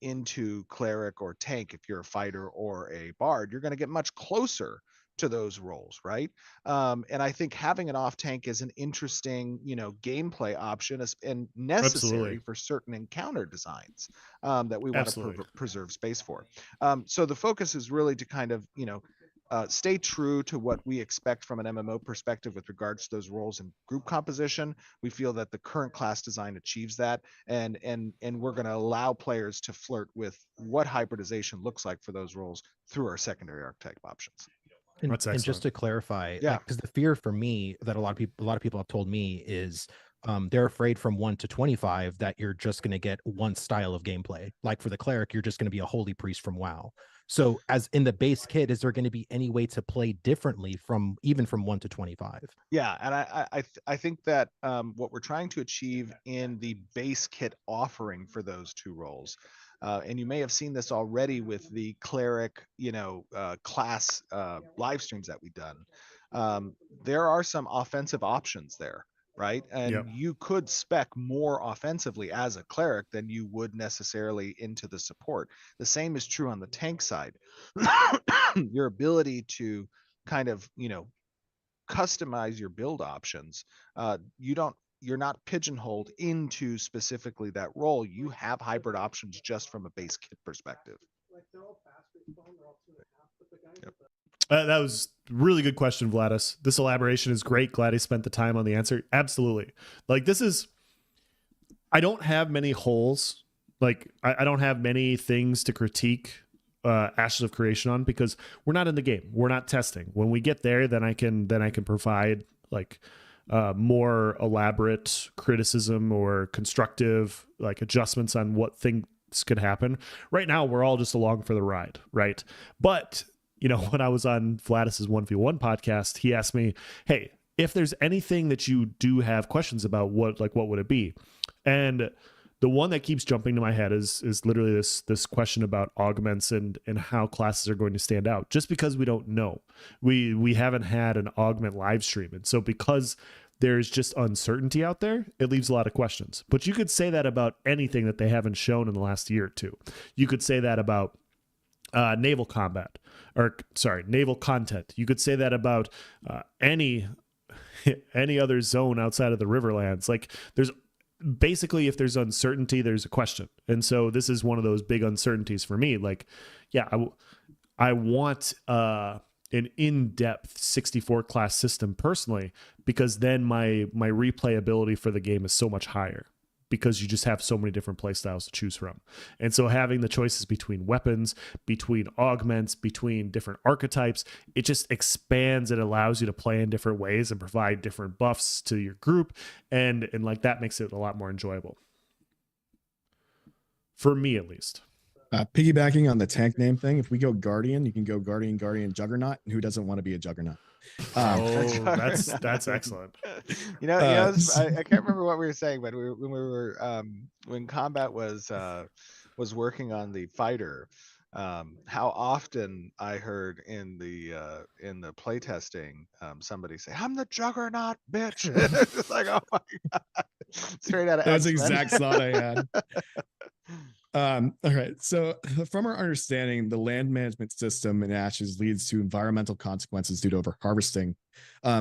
into cleric or tank, if you're a fighter or a bard, you're going to get much closer to those roles, right? And I think having an off tank is an interesting, gameplay option and necessary Absolutely. for certain encounter designs that we want Absolutely. to preserve space for. So the focus is really to kind of, stay true to what we expect from an MMO perspective with regards to those roles and group composition. We feel that the current class design achieves that, and we're going to allow players to flirt with what hybridization looks like for those roles through our secondary archetype options. That's And just excellent. to clarify, Yeah. because the fear for me that a lot of people have told me is they're afraid from 1 to 25 that you're just going to get one style of gameplay. Like for the cleric, you're just going to be a holy priest from WoW. So as in the base kit, is there going to be any way to play differently from 1 to 25? Yeah, and I think that what we're trying to achieve in the base kit offering for those two roles, and you may have seen this already with the cleric, class live streams that we've done. There are some offensive options there, right? And Yep. you could spec more offensively as a cleric than you would necessarily into the support. The same is true on the tank side. Your ability to kind of, customize your build options. You're not pigeonholed into specifically that role. You have hybrid options just from a base kit perspective. Yep. That was a really good question, Vladis. This elaboration is great. Glad he spent the time on the answer. Absolutely. Like this is, I don't have many holes. Like I don't have many things to critique Ashes of Creation on, because we're not in the game. We're not testing. When we get there, then I can provide like more elaborate criticism or constructive like adjustments on what things could happen. Right now, we're all just along for the ride, right? But you know, when I was on Vladis's 1v1 podcast, he asked me, "Hey, if there's anything that you do have questions about, what would it be?" And the one that keeps jumping to my head is literally this question about augments and how classes are going to stand out. Just because we don't know, we haven't had an augment live stream, and so because there's just uncertainty out there, it leaves a lot of questions. But you could say that about anything that they haven't shown in the last year or two. You could say that about naval combat, or sorry, naval content. You could say that about any other zone outside of the Riverlands. Like there's basically, if there's uncertainty, there's a question. And so this is one of those big uncertainties for me. Like, yeah, I want an in-depth 64 class system personally, because then my replayability for the game is so much higher, because you just have so many different play styles to choose from. And so having the choices between weapons, between augments, between different archetypes, it just expands and allows you to play in different ways and provide different buffs to your group. And like that makes it a lot more enjoyable. For me, at least. Piggybacking on the tank name thing, if we go Guardian, you can go Guardian, Juggernaut. And who doesn't want to be a Juggernaut? That's excellent. I can't remember what we were saying, but when Combat was working on the fighter, how often I heard in the playtesting somebody say, "I'm the Juggernaut, bitch." It's like, oh my god, straight out of That's the X-Men. exact thought I had. All right. So from our understanding, the land management system in Ashes leads to environmental consequences due to overharvesting.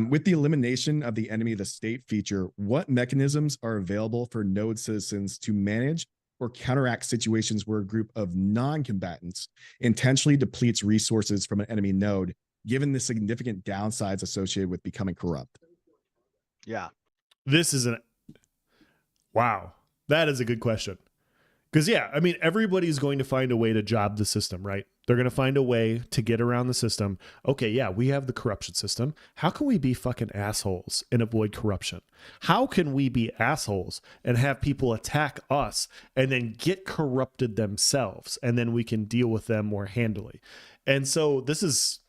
With the elimination of the enemy of the state feature, what mechanisms are available for node citizens to manage or counteract situations where a group of non-combatants intentionally depletes resources from an enemy node, given the significant downsides associated with becoming corrupt? Yeah. Wow. That is a good question. Because, yeah, I mean, everybody's going to find a way to job the system, right? They're going to find a way to get around the system. Okay, yeah, we have the corruption system. How can we be fucking assholes and avoid corruption? How can we be assholes and have people attack us and then get corrupted themselves, and then we can deal with them more handily? And so this is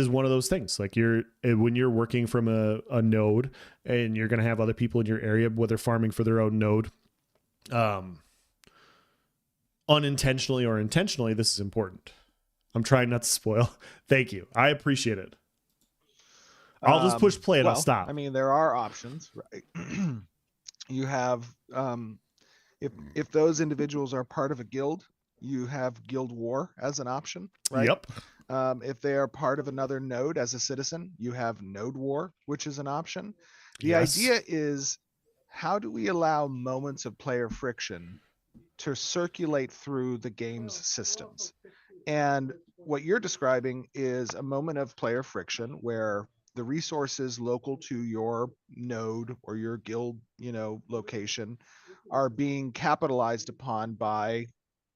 one of those things. Like when you're working from a node and you're going to have other people in your area, whether farming for their own node, unintentionally or intentionally, this is important. I'm trying not to spoil. Thank you. I appreciate it. I'll just push play and I'll stop. I mean, there are options, right? You have, if those individuals are part of a guild, you have guild war as an option, right? Yep. If they are part of another node as a citizen, you have node war, which is an option. The Yes. idea is, how do we allow moments of player friction to circulate through the game's systems? And what you're describing is a moment of player friction where the resources local to your node or your guild, location are being capitalized upon by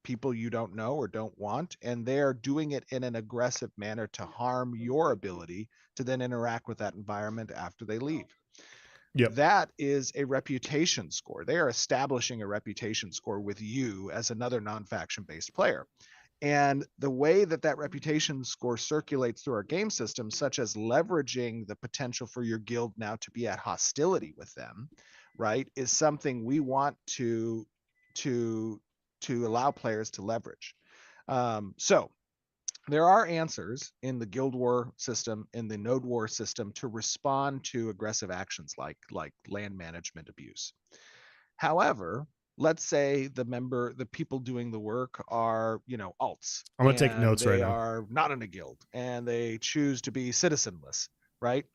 people you don't know or don't want, and they're doing it in an aggressive manner to harm your ability to then interact with that environment after they leave. Yep. That is a reputation score. They are establishing a reputation score with you as another non-faction based player. And the way that reputation score circulates through our game system, such as leveraging the potential for your guild now to be at hostility with them, right, is something we want to allow players to leverage. So there are answers in the guild war system, in the node war system, to respond to aggressive actions like land management abuse. However, let's say the people doing the work are, alts. I'm going to take notes right now. They are not in a guild and they choose to be citizenless, right?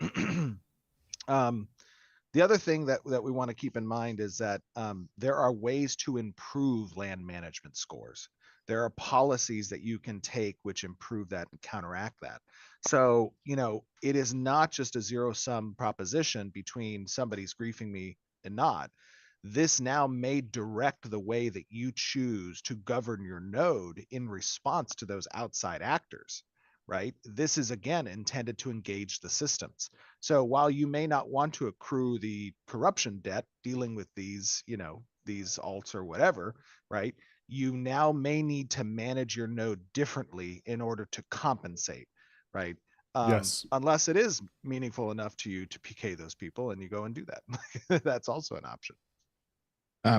The other thing that we want to keep in mind is that there are ways to improve land management scores. There are policies that you can take which improve that and counteract that. So, it is not just a zero-sum proposition between somebody's griefing me and not. this now may direct the way that you choose to govern your node in response to those outside actors, right? This is again intended to engage the systems. So while you may not want to accrue the corruption debt dealing with these, these alts or whatever, right? You now may need to manage your node differently in order to compensate, right? Yes. Unless it is meaningful enough to you to PK those people and you go and do that. That's also an option.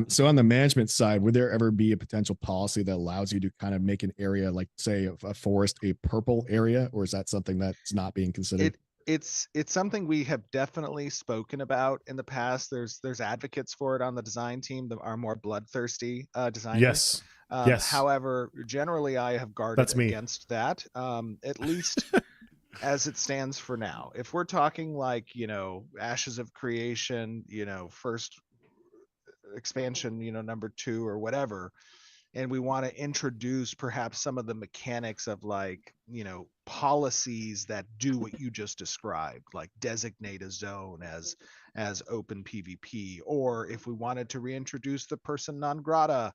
So on the management side, would there ever be a potential policy that allows you to kind of make an area, like say a forest, a purple area, or is that something that's not being considered? It's something we have definitely spoken about in the past. There's advocates for it on the design team that are more bloodthirsty designers. Yes. Yes. However, generally I have guarded That's me. against that, at least as it stands for now. If we're talking like, Ashes of Creation, first expansion, number 2 or whatever, and we want to introduce perhaps some of the mechanics of like, policies that do what you just described, like designate a zone as open PvP, or if we wanted to reintroduce the person non grata,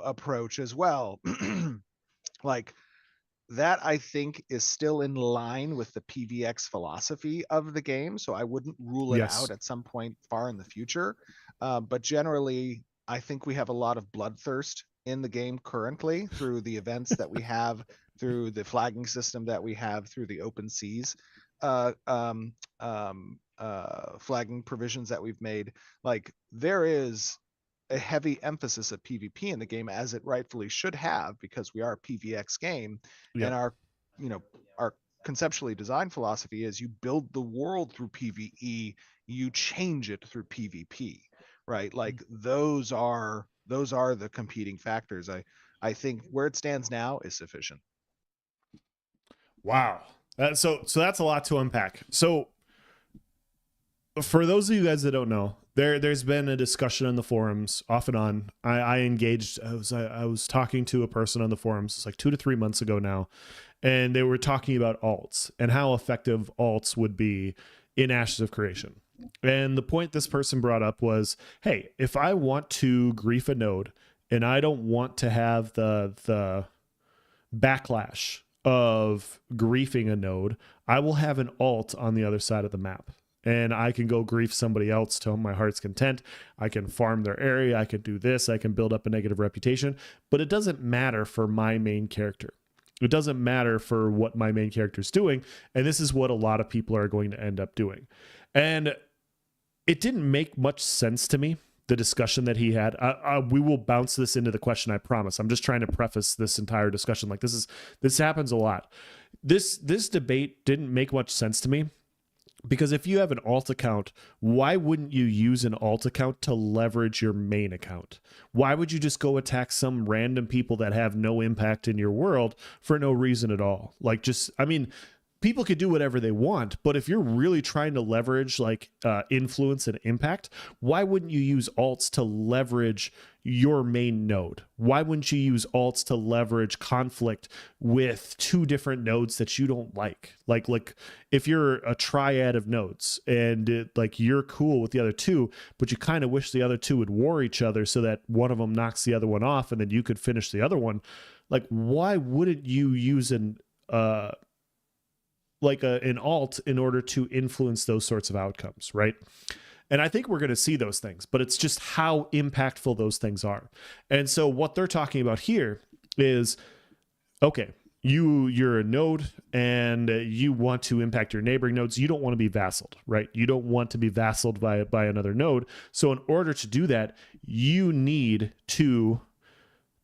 approach as well, like that I think is still in line with the PVX philosophy of the game. So I wouldn't rule it Yes. out at some point far in the future. But generally, I think we have a lot of bloodthirst in the game currently through the events that we have, through the flagging system that we have, through the open seas flagging provisions that we've made. Like there is a heavy emphasis of PvP in the game, as it rightfully should have, because we are a PVX game. Yep. And our conceptually designed philosophy is you build the world through PvE, you change it through PvP, right? Like those are the competing factors. I think where it stands now is sufficient. Wow. So that's a lot to unpack. So for those of you guys that don't know, there's been a discussion on the forums off and on. I engaged. I was talking to a person on the forums. It's like 2 to 3 months ago now, and they were talking about alts and how effective alts would be in Ashes of Creation. And the point this person brought up was, hey, if I want to grief a node and I don't want to have the backlash of griefing a node, I will have an alt on the other side of the map. And I can go grief somebody else to my heart's content. I can farm their area. I can do this. I can build up a negative reputation. But it doesn't matter for my main character. It doesn't matter for what my main character is doing. And this is what a lot of people are going to end up doing. And it didn't make much sense to me, the discussion that he had. We will bounce this into the question, I promise. I'm just trying to preface this entire discussion. Like this happens a lot. This debate didn't make much sense to me. Because if you have an alt account, why wouldn't you use an alt account to leverage your main account? Why would you just go attack some random people that have no impact in your world for no reason at all? Like people could do whatever they want, but if you're really trying to leverage like influence and impact, why wouldn't you use alts to leverage your main node? Why wouldn't you use alts to leverage conflict with 2 different nodes that you don't like? Like if you're a triad of nodes and like you're cool with the other 2, but you kind of wish the other 2 would war each other so that one of them knocks the other one off and then you could finish the other one. Like why wouldn't you use an alt in order to influence those sorts of outcomes, right? And I think we're going to see those things, but it's just how impactful those things are. And so what they're talking about here is, okay, you're a node and you want to impact your neighboring nodes. You don't want to be vassaled, right? You don't want to be vassaled by another node. So in order to do that, you need to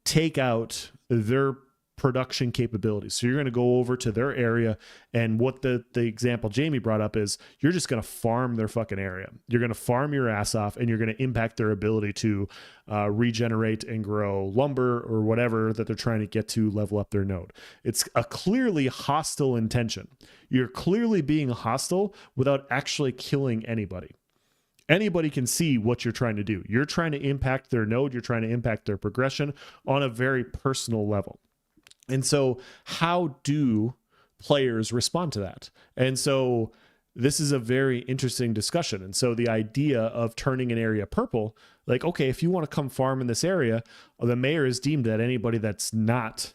take out their production capabilities. So you're going to go over to their area, and what the example Jamie brought up is you're just going to farm their fucking area. You're going to farm your ass off, and you're going to impact their ability to regenerate and grow lumber or whatever that they're trying to get to level up their node. It's a clearly hostile intention. You're clearly being hostile without actually killing anybody. Anybody can see what you're trying to do. You're trying to impact their node. You're trying to impact their progression on a very personal level. And so how do players respond to that? And so this is a very interesting discussion. And so the idea of turning an area purple, Like, okay, if you want to come farm in this area, the mayor has deemed that anybody that's not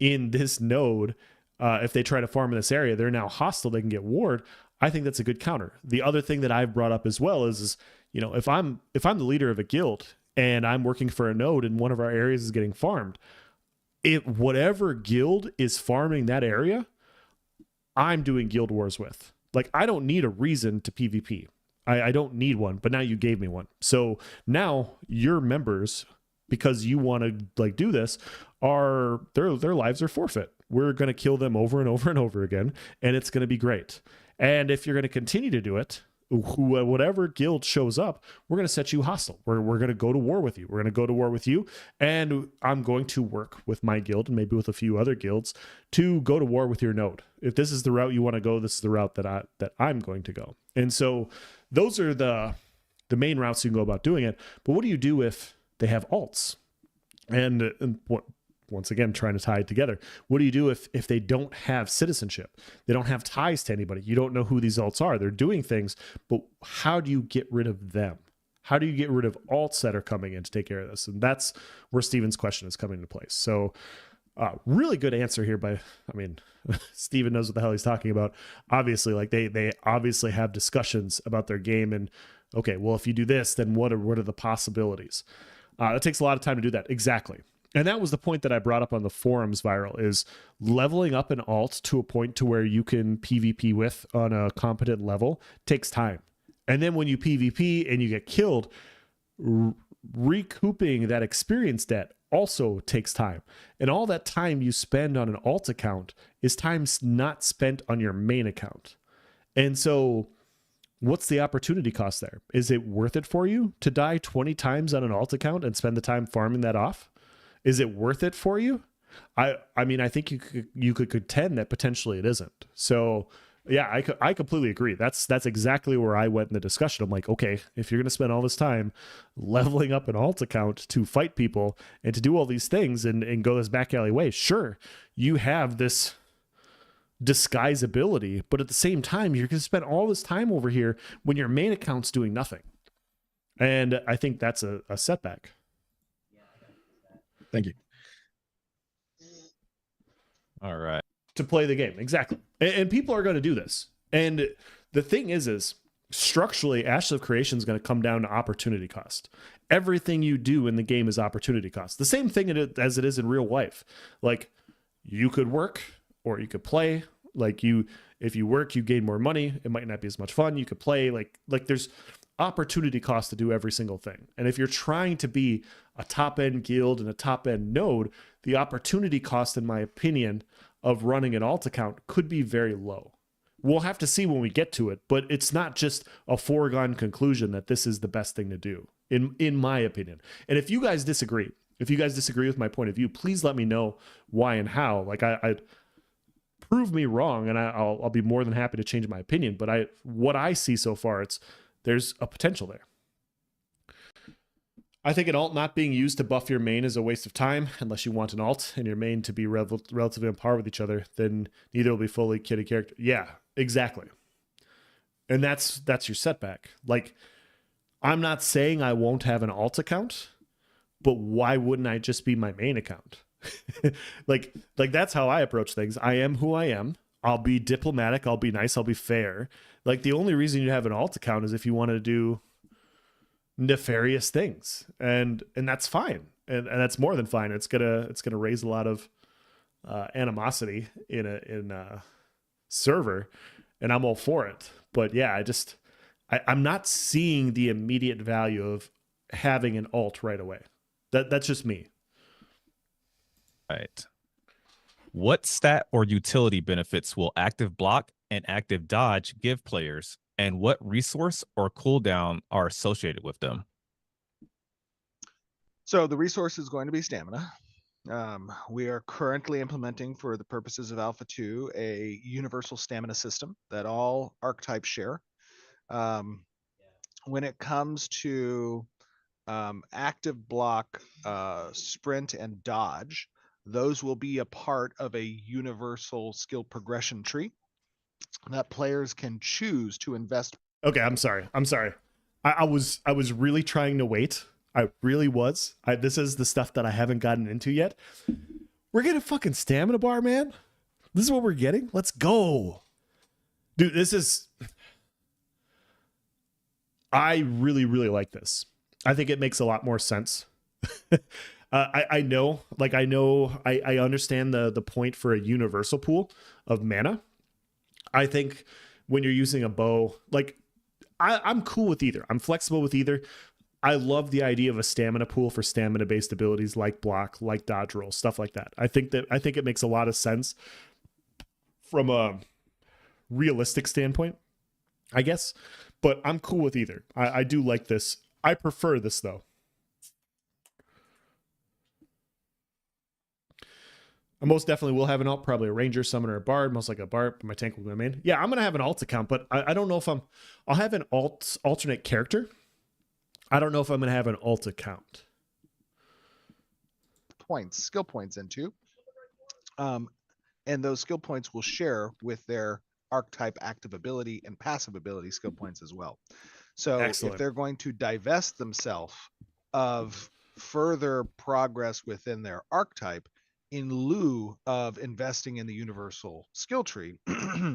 in this node, if they try to farm in this area, they're now hostile. They can get ward. I think that's a good counter. The other thing that I've brought up as well is you know, if I'm the leader of a guild and I'm working for a node and one of our areas is getting farmed, whatever guild is farming that area, I'm doing guild wars with. Like, I don't need a reason to PvP. I don't need one, but now you gave me one. So now your members, because you want to like do this, their lives are forfeit. We're going to kill them over and over and over again, and it's going to be great. And if you're going to continue to do it, whatever guild shows up, we're going to set you hostile. We're going to go to war with you. We're going to go to war with you. And I'm going to work with my guild and maybe with a few other guilds to go to war with your node. If this is the route you want to go, this is the route that I'm going to go. And so those are the main routes you can go about doing it. But what do you do if they have alts? And what, once again, trying to tie it together. What do you do if they don't have citizenship? They don't have ties to anybody. You don't know who these alts are. They're doing things, but how do you get rid of them? How do you get rid of alts that are coming in to take care of this? And that's where Steven's question is coming into place. So really good answer here Steven knows what the hell he's talking about. Obviously, like they obviously have discussions about their game and, okay, well, if you do this, then what are the possibilities? It takes a lot of time to do that. Exactly. And that was the point that I brought up on the forums viral, is leveling up an alt to a point to where you can PvP with on a competent level takes time. And then when you PvP and you get killed, recouping that experience debt also takes time. And all that time you spend on an alt account is time not spent on your main account. And so what's the opportunity cost there? Is it worth it for you to die 20 times on an alt account and spend the time farming that off? Is it worth it for you? I think you could contend that potentially it isn't. So yeah, I completely agree. That's exactly where I went in the discussion. I'm like, okay, if you're going to spend all this time leveling up an alt account to fight people and to do all these things and go this back alley way, sure, you have this disguise ability, but at the same time, you're going to spend all this time over here when your main account's doing nothing. And I think that's a setback. Thank you. All right. To play the game. Exactly. And people are going to do this. And the thing is structurally, Ashes of Creation is going to come down to opportunity cost. Everything you do in the game is opportunity cost. The same thing as it is in real life. Like, you could work or you could play. Like, if you work, you gain more money. It might not be as much fun. You could play. Like there's opportunity cost to do every single thing. And if you're trying to be a top-end guild and a top-end node, the opportunity cost, in my opinion, of running an alt account could be very low. We'll have to see when we get to it, but it's not just a foregone conclusion that this is the best thing to do, in my opinion. And if you guys disagree with my point of view, please let me know why and how. Like, I prove me wrong, and I'll be more than happy to change my opinion. But what I see so far, there's a potential there. I think an alt not being used to buff your main is a waste of time. Unless you want an alt and your main to be relatively on par with each other, then neither will be fully kitted character. Yeah, exactly. And that's your setback. Like, I'm not saying I won't have an alt account, but why wouldn't I just be my main account? like that's how I approach things. I am who I am. I'll be diplomatic. I'll be nice. I'll be fair. Like, the only reason you have an alt account is if you want to do nefarious things, and that's fine, and that's more than fine. It's gonna raise a lot of animosity in a server, and I'm all for it. But yeah, I'm not seeing the immediate value of having an alt right away. That's just me. Right. What stat or utility benefits will active block and active dodge give players, and what resource or cooldown are associated with them? So the resource is going to be stamina. We are currently implementing, for the purposes of Alpha 2, a universal stamina system that all archetypes share. When it comes to active block, sprint, and dodge, those will be a part of a universal skill progression tree that players can choose to invest. Okay, I'm sorry. I was really trying to wait I really was. This is the stuff that I haven't gotten into yet. We're getting a fucking stamina bar, man. This is what we're getting. Let's go. Dude, I really, really like this. I think it makes a lot more sense. I understand the point for a universal pool of mana. I think when you're using a bow, like I'm cool with either. I'm flexible with either. I love the idea of a stamina pool for stamina based abilities like block, like dodge roll, stuff like that. I think it makes a lot of sense from a realistic standpoint, I guess. But I'm cool with either. I do like this. I prefer this though. I most definitely will have an alt, probably a ranger, summoner, a bard, most like a bard. My tank will be my main. Yeah, I'm gonna have an alt account, but I don't know if I'll have an alternate character. I don't know if I'm gonna have an alt account. Skill points into. And those skill points will share with their archetype active ability and passive ability skill points as well. So Excellent. If they're going to divest themselves of further progress within their archetype in lieu of investing in the universal skill tree,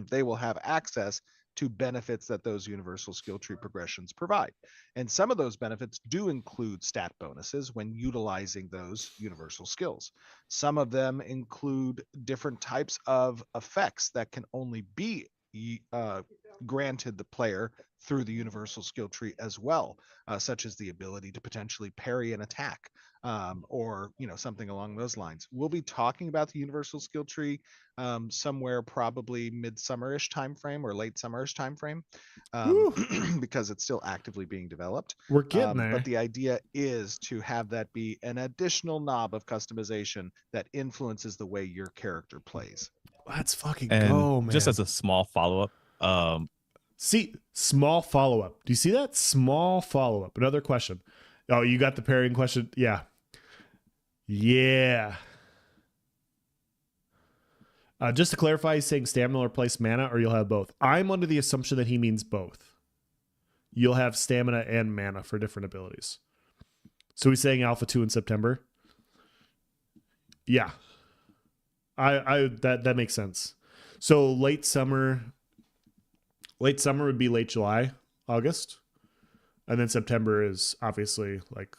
they will have access to benefits that those universal skill tree progressions provide. And some of those benefits do include stat bonuses when utilizing those universal skills. Some of them include different types of effects that can only be granted the player through the universal skill tree as well, such as the ability to potentially parry an attack, or something along those lines. We'll be talking about the universal skill tree somewhere probably mid-summerish timeframe or late summerish timeframe, because it's still actively being developed. We're getting there. But the idea is to have that be an additional knob of customization that influences the way your character plays. Let's fucking And go, man. just as a small follow-up, see, small follow-up. Do you see that? Small follow-up. Another question. Oh, you got the pairing question? Yeah. Yeah. Just to clarify, he's saying stamina or place mana, or you'll have both. I'm under the assumption that he means both. You'll have stamina and mana for different abilities. So he's saying Alpha 2 in September. Yeah. That makes sense. So late summer would be late July, August. And then September is obviously like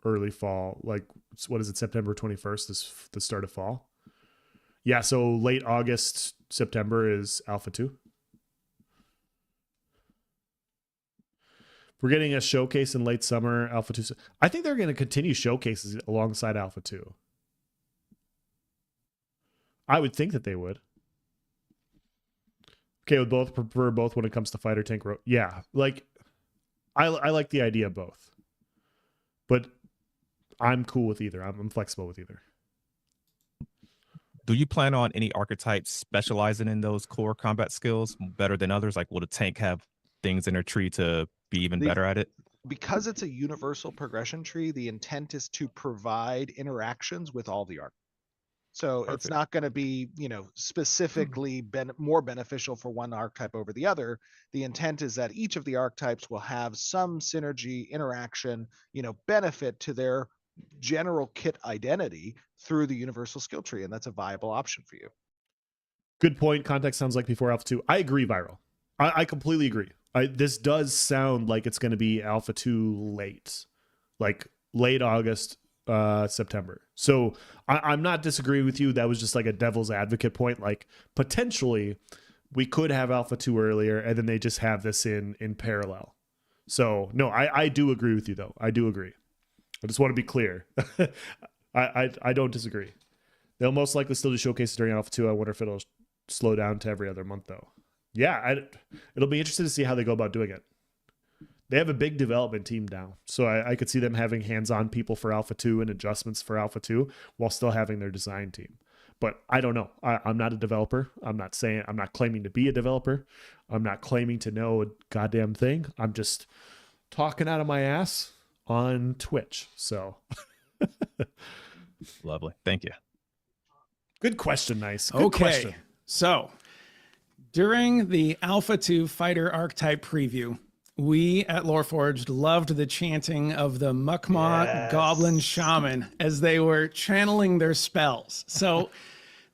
early fall. Like, what is it? September 21st is the start of fall. Yeah, so late August, September is Alpha 2. We're getting a showcase in late summer, Alpha 2. I think they're going to continue showcases alongside Alpha 2. I would think that they would. Okay, with both, prefer both when it comes to fighter tank. Yeah, like I like the idea of both, but I'm cool with either. I'm flexible with either. do you plan on any archetypes specializing in those core combat skills better than others? Like, will the tank have things in their tree to be even better at it? Because it's a universal progression tree, the intent is to provide interactions with all the archetypes. So it's not going to be, specifically more beneficial for one archetype over the other. The intent is that each of the archetypes will have some synergy, interaction, benefit to their general kit identity through the universal skill tree. And that's a viable option for you. Good point. Context sounds like before Alpha 2. I agree, Viral. I completely agree. This does sound like it's going to be Alpha 2 late. Like late August, September. So I'm not disagreeing with you. That was just like a devil's advocate point. Like potentially we could have Alpha 2 earlier and then they just have this in parallel. So no, I do agree with you though. I do agree. I just want to be clear. I don't disagree. They'll most likely still do showcases during Alpha 2. I wonder if it'll slow down to every other month though. Yeah, it'll be interesting to see how they go about doing it. They have a big development team now, so I could see them having hands-on people for Alpha 2 and adjustments for Alpha 2 while still having their design team. But I don't know. I'm not a developer. I'm not claiming to be a developer. I'm not claiming to know a goddamn thing. I'm just talking out of my ass on Twitch. So Lovely. Thank you. good question. Nice. Good Okay. question. So during the Alpha 2 fighter archetype preview, We at Loreforged loved the chanting of the Mukma Yes. Goblin Shaman as they were channeling their spells. So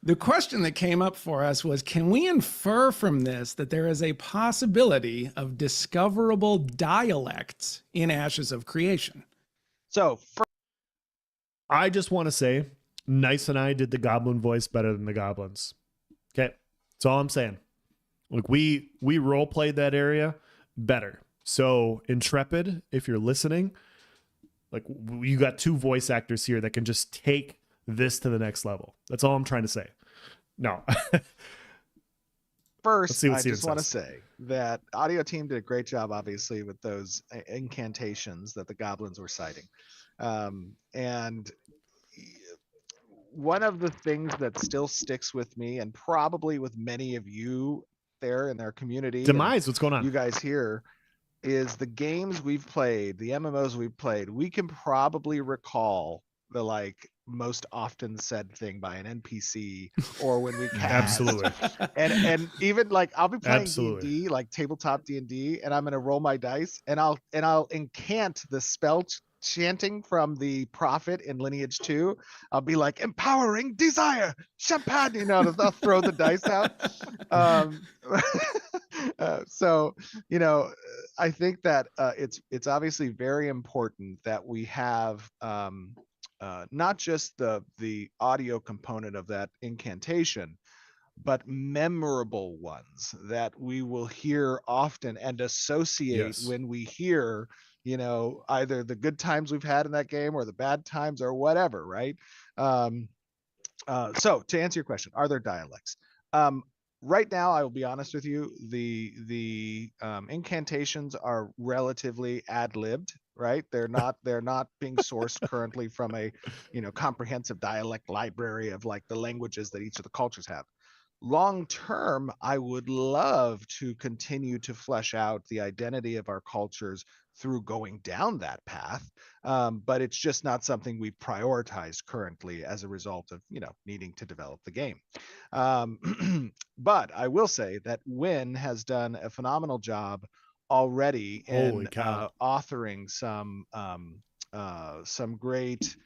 the question that came up for us was, can we infer from this that there is a possibility of discoverable dialects in Ashes of Creation? So I just want to say, Nice and I did the goblin voice better than the goblins. Okay, that's all I'm saying. Like we role played that area better. So Intrepid, if you're listening, like you got 2 voice actors here that can just take this to the next level. That's all I'm trying to say. No. first, see what I Steven just want to says. say that audio team did a great job, obviously, with those incantations that the goblins were citing. And one of the things that still sticks with me, and probably with many of you there in their community, and Demise, what's going on? you guys here, is the games we've played, the MMOs we've played, we can probably recall the like most often said thing by an NPC or when we cast. Absolutely. And even like I'll be playing Absolutely. D&D, like tabletop D&D, and I'm gonna roll my dice and I'll incant the spell chanting from the prophet in Lineage 2. I'll be like, empowering desire, champagne, you know, I'll throw the dice out. So, you know, I think that it's obviously very important that we have not just the audio component of that incantation, but memorable ones that we will hear often and associate Yes. when we hear, you know, either the good times we've had in that game or the bad times or whatever, right? So to answer your question, are there dialects? Right now, I will be honest with you, the incantations are relatively ad-libbed, right? They're not being sourced currently from a, you know, comprehensive dialect library of like the languages that each of the cultures have. Long term, I would love to continue to flesh out the identity of our cultures through going down that path, but it's just not something we prioritize currently as a result of, you know, needing to develop the game. But I will say that Win has done a phenomenal job already Holy in cow. authoring some great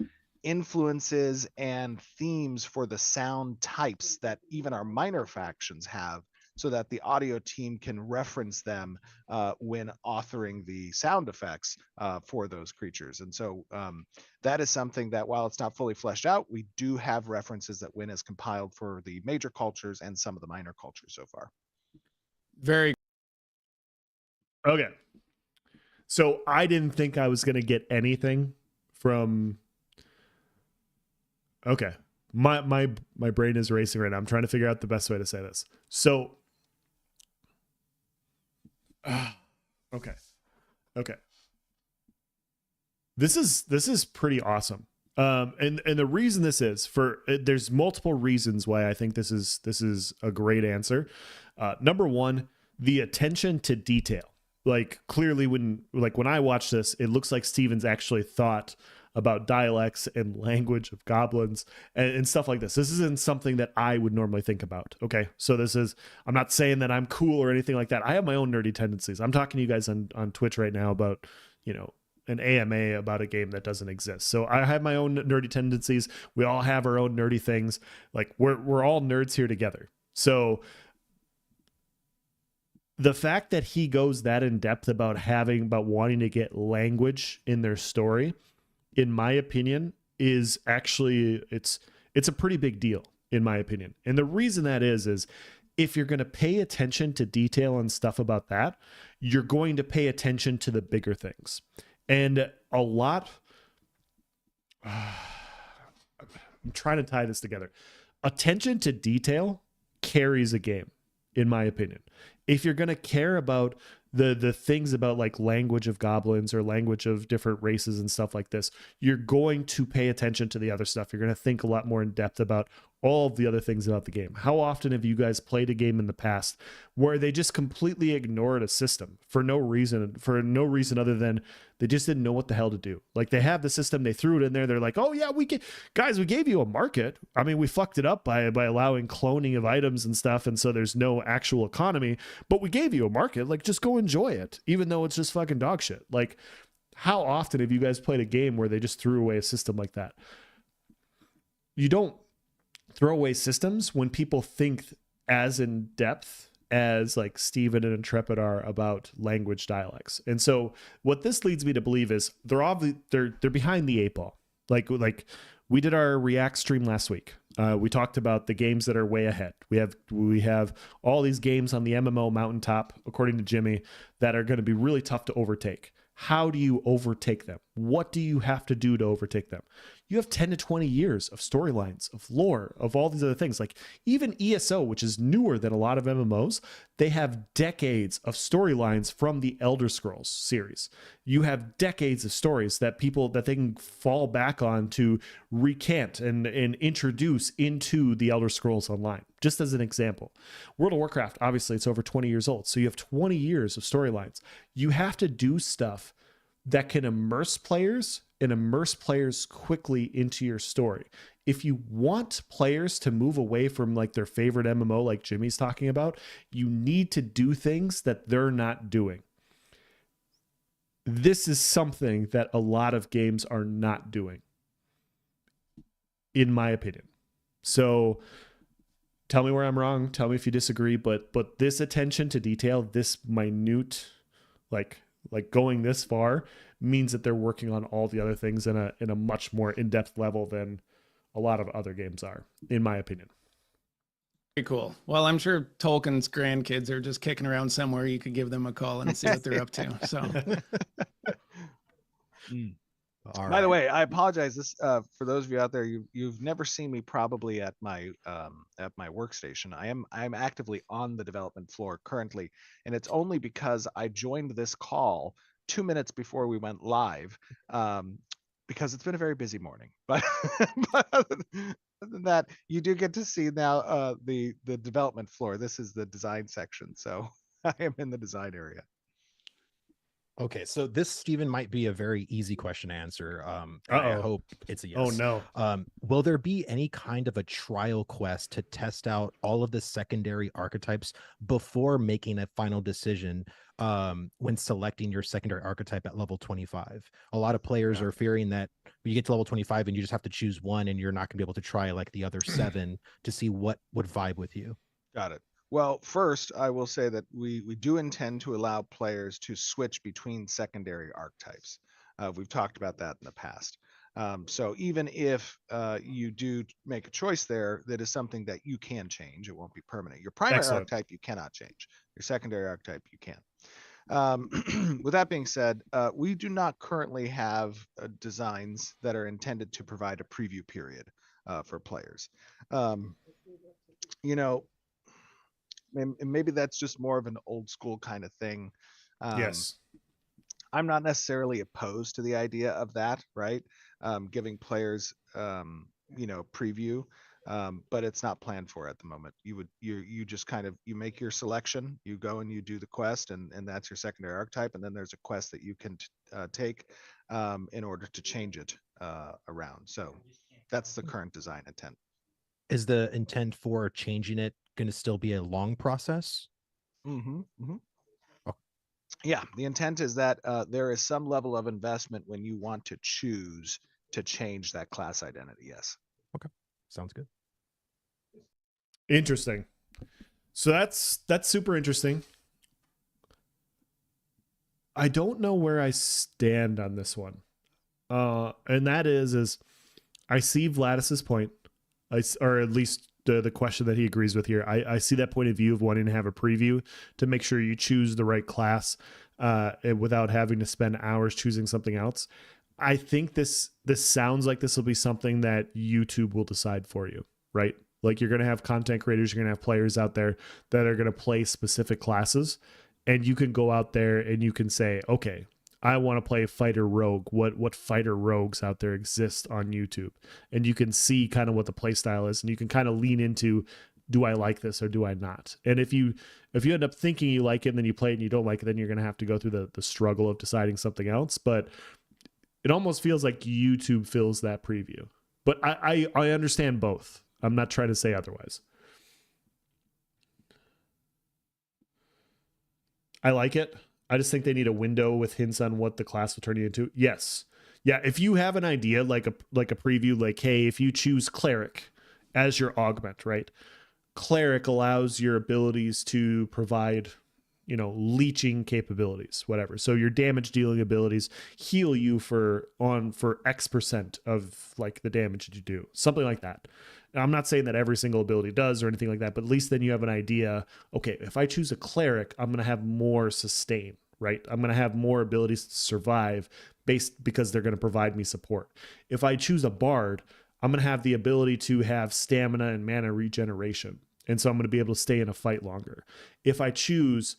influences and themes for the sound types that even our minor factions have, so that the audio team can reference them when authoring the sound effects for those creatures. And so that is something that, while it's not fully fleshed out, we do have references that Win has compiled for the major cultures and some of the minor cultures so far. Very Okay. So I didn't think I was going to get anything from. Okay. My brain is racing right now. I'm trying to figure out the best way to say this. So okay. This is pretty awesome. And the reason this is there's multiple reasons why I think this is a great answer. Number one, the attention to detail. Like clearly when I watch this, it looks like Steven's actually thought about dialects and language of goblins and stuff like this. This isn't something that I would normally think about. Okay. So I'm not saying that I'm cool or anything like that. I have my own nerdy tendencies. I'm talking to you guys on Twitch right now about, you know, an AMA about a game that doesn't exist. So I have my own nerdy tendencies. We all have our own nerdy things. Like we're all nerds here together. So the fact that he goes that in depth about wanting to get language in their story, in my opinion, is actually it's a pretty big deal, in my opinion. And the reason that is if you're going to pay attention to detail and stuff about that, you're going to pay attention to the bigger things. And a lot, I'm trying to tie this together. Attention to detail carries a game, in my opinion. If you're going to care about the things about like language of goblins or language of different races and stuff like this, you're going to pay attention to the other stuff. You're going to think a lot more in depth about all of the other things about the game. How often have you guys played a game in the past where they just completely ignored a system for no reason other than they just didn't know what the hell to do? Like, they have the system, they threw it in there, they're like, oh yeah, we gave you a market. I mean, we fucked it up by allowing cloning of items and stuff, and so there's no actual economy, but we gave you a market. Like, just go enjoy it, even though it's just fucking dog shit. Like, how often have you guys played a game where they just threw away a system like that? You don't throw away systems when people think as in depth as like Steven and Intrepid are about language dialects. And so what this leads me to believe is they're behind the eight ball. Like we did our React stream last week. We talked about the games that are way ahead. We have all these games on the MMO mountaintop, according to Jimmy, that are going to be really tough to overtake. How do you overtake them? What do you have to do to overtake them? You have 10 to 20 years of storylines, of lore, of all these other things. Like even ESO, which is newer than a lot of MMOs, they have decades of storylines from the Elder Scrolls series. You have decades of stories that they can fall back on to recant and introduce into the Elder Scrolls Online, just as an example. World of Warcraft, obviously, it's over 20 years old. So you have 20 years of storylines. You have to do stuff that can immerse players quickly into your story. If you want players to move away from like their favorite MMO, like Jimmy's talking about, you need to do things that they're not doing. This is something that a lot of games are not doing, in my opinion. So tell me where I'm wrong. Tell me if you disagree, but this attention to detail, this minute, like going this far, means that they're working on all the other things in a much more in-depth level than a lot of other games are, in my opinion. Pretty cool. Well, I'm sure Tolkien's grandkids are just kicking around somewhere. You could give them a call and see what they're up to. So, By the way, I apologize. This for those of you out there, you've never seen me probably at my workstation. I'm actively on the development floor currently, and it's only because I joined this call 2 minutes before we went live, because it's been a very busy morning. But, but other than that, you do get to see now the development floor. This is the design section, so I am in the design area. Okay, so this, Stephen, might be a very easy question to answer. I hope it's a yes. Oh, no. Will there be any kind of a trial quest to test out all of the secondary archetypes before making a final decision when selecting your secondary archetype at level 25? A lot of players are fearing that you get to level 25 and you just have to choose one and you're not going to be able to try like the other 7 to see what would vibe with you. Got it. Well, first, I will say that we do intend to allow players to switch between secondary archetypes. We've talked about that in the past. So even if you do make a choice there, that is something that you can change. It won't be permanent. Your primary archetype, you cannot change. Your secondary archetype, you can. With that being said, we do not currently have designs that are intended to provide a preview period for players. You know, and maybe that's just more of an old school kind of thing. Yes. I'm not necessarily opposed to the idea of that, right? Giving players, preview, but it's not planned for at the moment. You just kind of, you make your selection, you go and you do the quest, and that's your secondary archetype. And then there's a quest that you can take in order to change it around. So that's the current design intent. Is the intent for changing it going to still be a long process? Yeah, the intent is that there is some level of investment when you want to choose to change that class identity. Yes. Okay, sounds good. Interesting. So that's super interesting. I don't know where I stand on this one, and that is I see Vladis's point, or at least the question that he agrees with here. I see that point of view of wanting to have a preview to make sure you choose the right class without having to spend hours choosing something else. I think this sounds like this will be something that YouTube will decide for you, right? Like, you're going to have content creators, you're going to have players out there that are going to play specific classes, and you can go out there and you can say, okay, I want to play fighter rogue. What fighter rogues out there exist on YouTube? And you can see kind of what the play style is, and you can kind of lean into, do I like this or do I not? And if you end up thinking you like it and then you play it and you don't like it, then you're going to have to go through the struggle of deciding something else. But it almost feels like YouTube fills that preview. But I understand both. I'm not trying to say otherwise. I like it. I just think they need a window with hints on what the class will turn you into. Yes. Yeah, if you have an idea, like a preview, like, hey, if you choose cleric as your augment, right? Cleric allows your abilities to provide, leeching capabilities, whatever. So your damage dealing abilities heal you for X% of like the damage that you do, something like that. Now, I'm not saying that every single ability does or anything like that, but at least then you have an idea. Okay, if I choose a cleric, I'm going to have more sustain, right? I'm going to have more abilities to survive because they're going to provide me support. If I choose a bard, I'm going to have the ability to have stamina and mana regeneration. And so I'm going to be able to stay in a fight longer. If I choose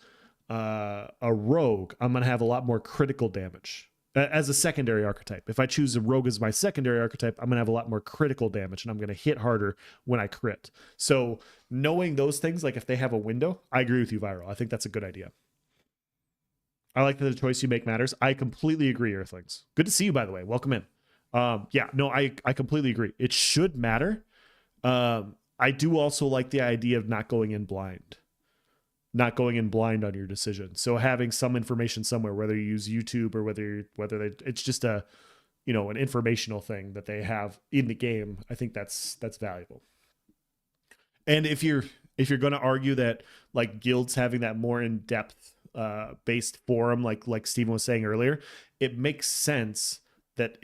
a rogue, I'm going to have a lot more critical damage as a secondary archetype. If I choose a rogue as my secondary archetype, I'm going to have a lot more critical damage and I'm going to hit harder when I crit. So knowing those things, like if they have a window, I agree with you, Viral. I think that's a good idea. I like that the choice you make matters. I completely agree, Earthlings. Good to see you, by the way. Welcome in. I completely agree. It should matter. I do also like the idea of not going in blind on your decision. So having some information somewhere, whether you use YouTube or it's just an informational thing that they have in the game. I think that's valuable. And if you're going to argue that like guilds having that more in-depth based forum, like Steven was saying earlier, it makes sense that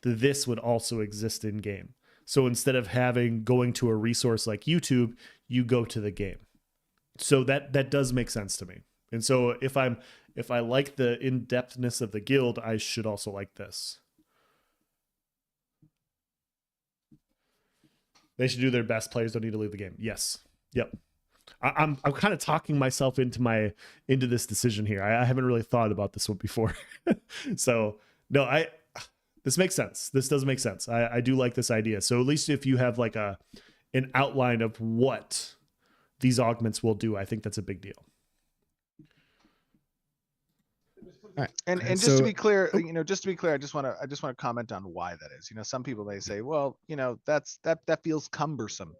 this would also exist in game. So instead of going to a resource like YouTube, you go to the game. So that does make sense to me. And so if I like the in-depthness of the guild, I should also like this. They should do their best. Players don't need to leave the game. Yes. Yep. I'm kind of talking myself into this decision here. I haven't really thought about this one before. So no, this makes sense. This does make sense. I do like this idea. So at least if you have like an outline of what these augments will do, I think that's a big deal. All right. And just to be clear, I just want to comment on why that is. Some people may say, well, that feels cumbersome.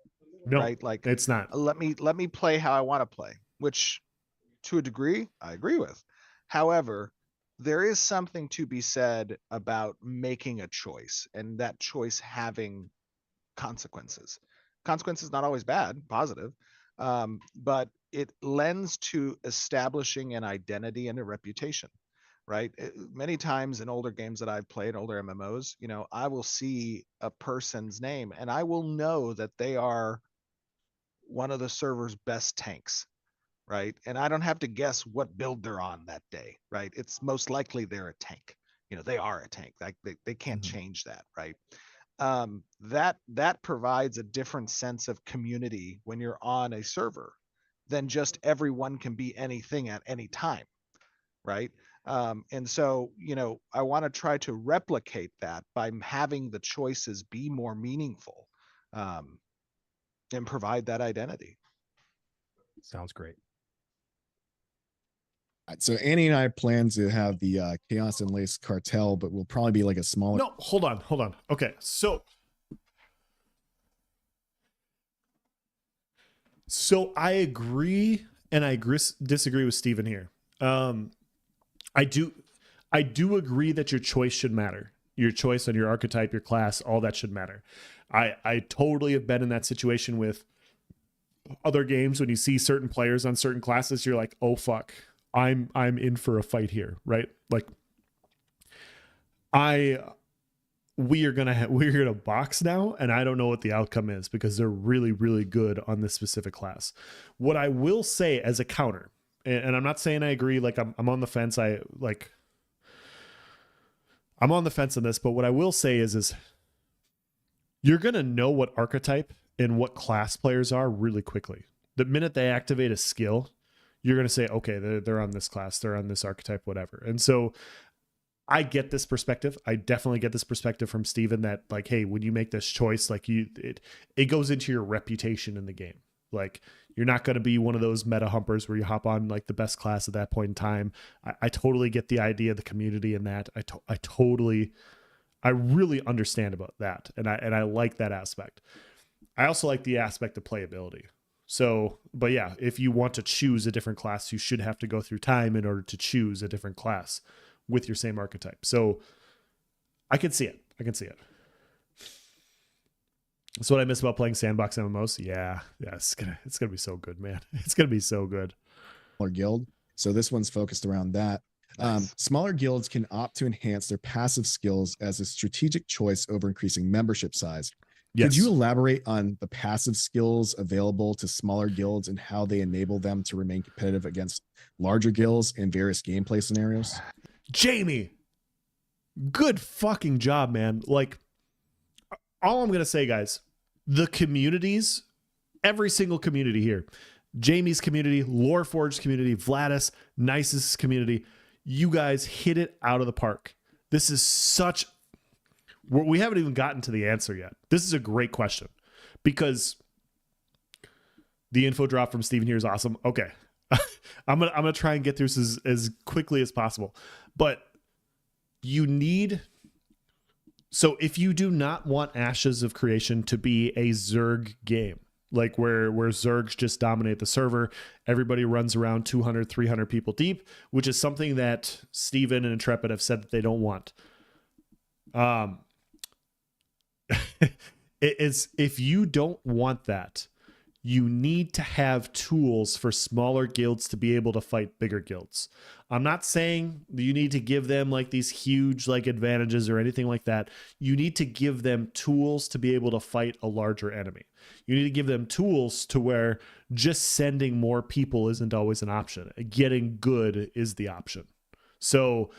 No, right? Like it's not. Let me play how I want to play, which to a degree I agree with. However, there is something to be said about making a choice and that choice having consequences. Consequences not always bad, positive, but it lends to establishing an identity and a reputation, right? Many times in older games that I've played, older MMOs, I will see a person's name and I will know that they are one of the server's best tanks, right? And I don't have to guess what build they're on that day, right? It's most likely they're a tank. They are a tank. Like they can't change that, right? That provides a different sense of community when you're on a server than just everyone can be anything at any time, right? And so, I want to try to replicate that by having the choices be more meaningful and provide that identity. Sounds great. So Annie and I plan to have the Chaos and Lace Cartel, but we'll probably be like a smaller. No, hold on. Okay, so I agree, and I disagree with Steven here. I do agree that your choice should matter. Your choice on your archetype, your class, all that should matter. I totally have been in that situation with other games when you see certain players on certain classes, you're like, oh fuck. I'm in for a fight here, right? Like we're gonna box now, and I don't know what the outcome is because they're really, really good on this specific class. What I will say as a counter, and I'm not saying I agree, like I'm on the fence. I'm on the fence on this, but what I will say is you're gonna know what archetype and what class players are really quickly. The minute they activate a skill, you're going to say, okay, they're on this class, they're on this archetype, whatever. And so I get this perspective. I definitely get this perspective from Steven that like, hey, when you make this choice, like it goes into your reputation in the game. Like you're not going to be one of those meta humpers where you hop on like the best class at that point in time. I totally get the idea of the community in that. I really understand about that. And I like that aspect. I also like the aspect of playability. So, but yeah, if you want to choose a different class, you should have to go through time in order to choose a different class with your same archetype. So I can see it. That's what I miss about playing sandbox MMOs. Yeah, it's gonna be so good, man. It's gonna be so good. Smaller guild. So this one's focused around that. Nice. Smaller guilds can opt to enhance their passive skills as a strategic choice over increasing membership size. Yes. Could you elaborate on the passive skills available to smaller guilds and how they enable them to remain competitive against larger guilds in various gameplay scenarios? Jamie, good fucking job, man. Like, all I'm going to say, guys, the communities, every single community here, Jamie's community, Loreforge's community, Vladis, Nice's community, you guys hit it out of the park. This is such... We haven't even gotten to the answer yet. This is a great question because the info drop from Steven here is awesome. Okay. I'm gonna try and get through this as quickly as possible. But you need... So if you do not want Ashes of Creation to be a Zerg game, like where Zergs just dominate the server, everybody runs around 200, 300 people deep, which is something that Steven and Intrepid have said that they don't want. If you don't want that, you need to have tools for smaller guilds to be able to fight bigger guilds. I'm not saying you need to give them like these huge like advantages or anything like that. You need to give them tools to be able to fight a larger enemy. You need to give them tools to where just sending more people isn't always an option. Getting good is the option. So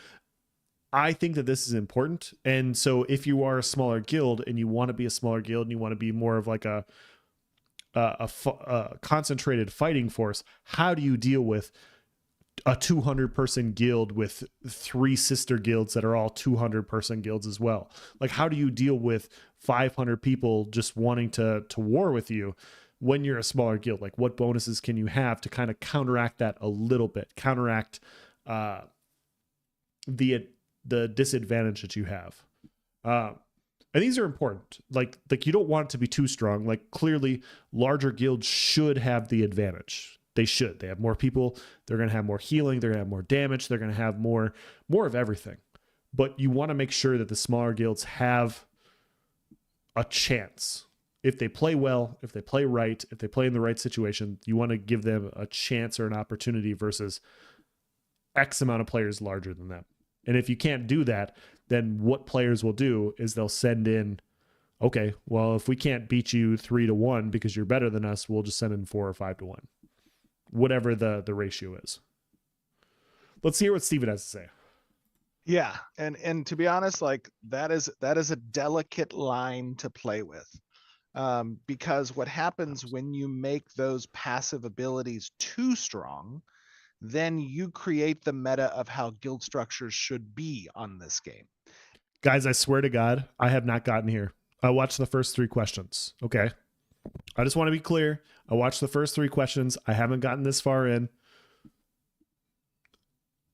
I think that this is important. And so if you are a smaller guild and you want to be a smaller guild and you want to be more of like a concentrated fighting force, how do you deal with a 200 person guild with 3 sister guilds that are all 200 person guilds as well? Like, how do you deal with 500 people just wanting to war with you when you're a smaller guild? Like, what bonuses can you have to kind of counteract that a little bit, counteract the disadvantage that you have? And these are important. Like you don't want it to be too strong. Like, clearly larger guilds should have the advantage. They should. They have more people. They're going to have more healing. They're going to have more damage. They're going to have more of everything. But you want to make sure that the smaller guilds have a chance. If they play well, if they play right, if they play in the right situation, you want to give them a chance or an opportunity versus X amount of players larger than them. And if you can't do that, then what players will do is they'll send in, okay, well, if we can't beat you 3-1 because you're better than us, we'll just send in 4 or 5-1, whatever the ratio is. Let's hear what Steven has to say. Yeah, and to be honest, like that is a delicate line to play with, because what happens when you make those passive abilities too strong, then you create the meta of how guild structures should be on this game. Guys, I swear to God, I have not gotten here. I watched the first 3 questions. Okay. I just want to be clear. I watched the first 3 questions. I haven't gotten this far in.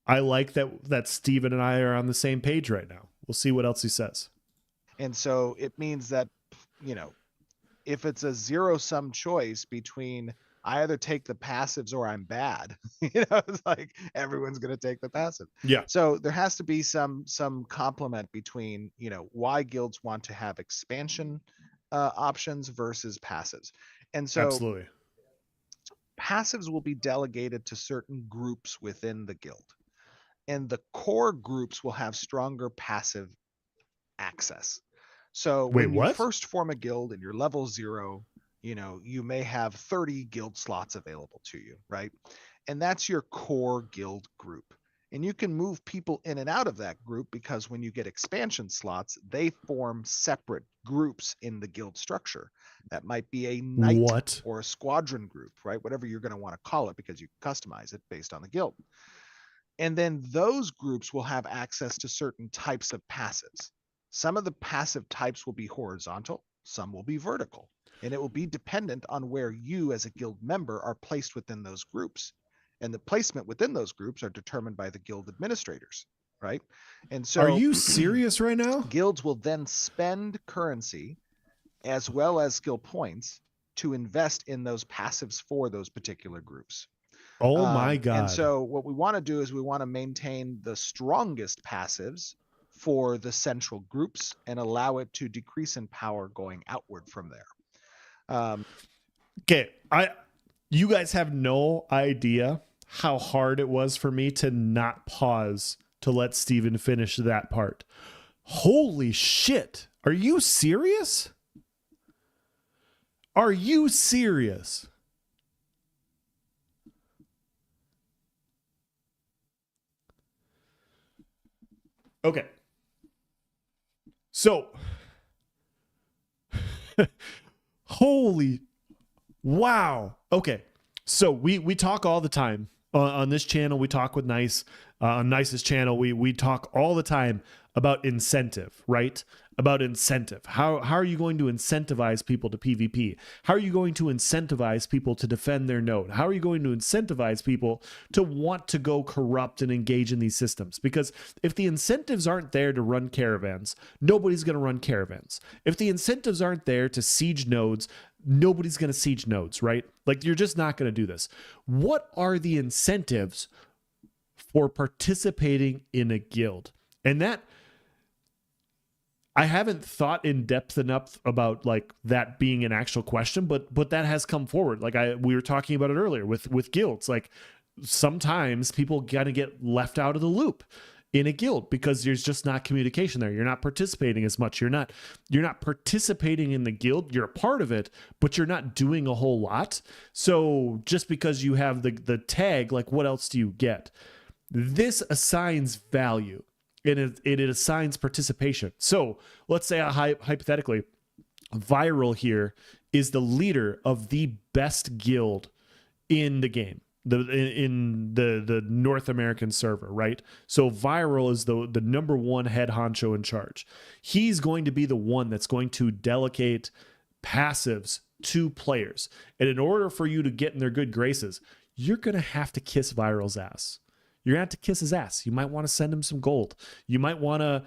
I like that Steven and I are on the same page right now. We'll see what else he says. And so it means that, you know, if it's a zero-sum choice between I either take the passives or I'm bad, you know, it's like everyone's going to take the passive. Yeah. So there has to be some complement between, you know, why guilds want to have expansion options versus passives. And so Absolutely. Passives will be delegated to certain groups within the guild. And the core groups will have stronger passive access. So Wait, when you what? first form a guild and you're level 0, you know, you may have 30 guild slots available to you, right? And that's your core guild group. And you can move people in and out of that group because when you get expansion slots, they form separate groups in the guild structure. That might be a knight or a squadron group, right? Whatever you're going to want to call it, because you customize it based on the guild. And then those groups will have access to certain types of passives. Some of the passive types will be horizontal, some will be vertical, and it will be dependent on where you as a guild member are placed within those groups. And the placement within those groups are determined by the guild administrators, right? And so Are you serious right now? guilds will then spend currency as well as skill points to invest in those passives for those particular groups. Oh my And God. so what we want to do is we want to maintain the strongest passives for the central groups and allow it to decrease in power going outward from there. Okay, you guys have no idea how hard it was for me to not pause to let Steven finish that part. Holy shit. Are you serious? Are you serious? Okay. So, holy wow. Okay. So we talk all the time on this channel. We talk with Nice on Nice's channel. We talk all the time about incentive, right? About incentive. How are you going to incentivize people to PvP? How are you going to incentivize people to defend their node? How are you going to incentivize people to want to go corrupt and engage in these systems? Because if the incentives aren't there to run caravans, nobody's going to run caravans. If the incentives aren't there to siege nodes, nobody's going to siege nodes, right? Like, you're just not going to do this. What are the incentives for participating in a guild? And that, I haven't thought in depth enough about like that being an actual question, but that has come forward. Like we were talking about it earlier with guilds. Like sometimes people gotta get left out of the loop in a guild because there's just not communication there. You're not participating as much. You're not participating in the guild. You're a part of it, but you're not doing a whole lot. So just because you have the tag, like what else do you get? This assigns value. It assigns participation. So let's say hypothetically, Viral here is the leader of the best guild in the game, in the North American server, right? So Viral is the number one head honcho in charge. He's going to be the one that's going to delegate passives to players. And in order for you to get in their good races, you're going to have to kiss Viral's ass. You're gonna have to kiss his ass. You might want to send him some gold. You might want to,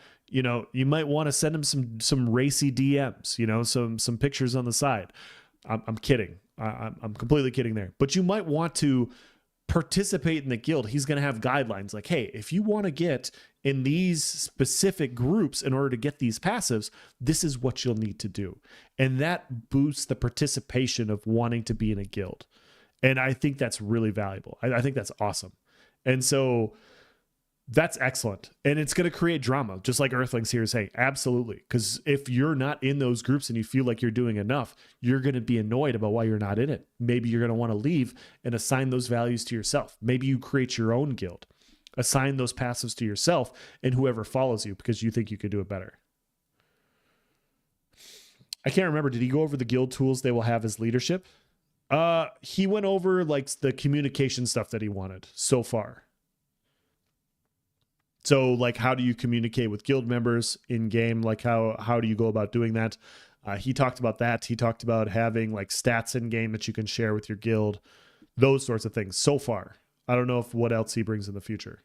send him some racy DMs, some pictures on the side. I'm kidding. I'm completely kidding there. But you might want to participate in the guild. He's going to have guidelines like, hey, if you want to get in these specific groups in order to get these passives, this is what you'll need to do. And that boosts the participation of wanting to be in a guild. And I think that's really valuable. I think that's awesome. And so that's excellent. And it's going to create drama, just like Earthlings here is saying. Absolutely. Because if you're not in those groups and you feel like you're doing enough, you're going to be annoyed about why you're not in it. Maybe you're going to want to leave and assign those values to yourself. Maybe you create your own guild. Assign those passives to yourself and whoever follows you because you think you could do it better. I can't remember. Did he go over the guild tools they will have as leadership? He went over like the communication stuff that he wanted so far. So like, how do you communicate with guild members in game? Like how do you go about doing that? He talked about that. He talked about having like stats in game that you can share with your guild, those sorts of things so far. I don't know if what else he brings in the future.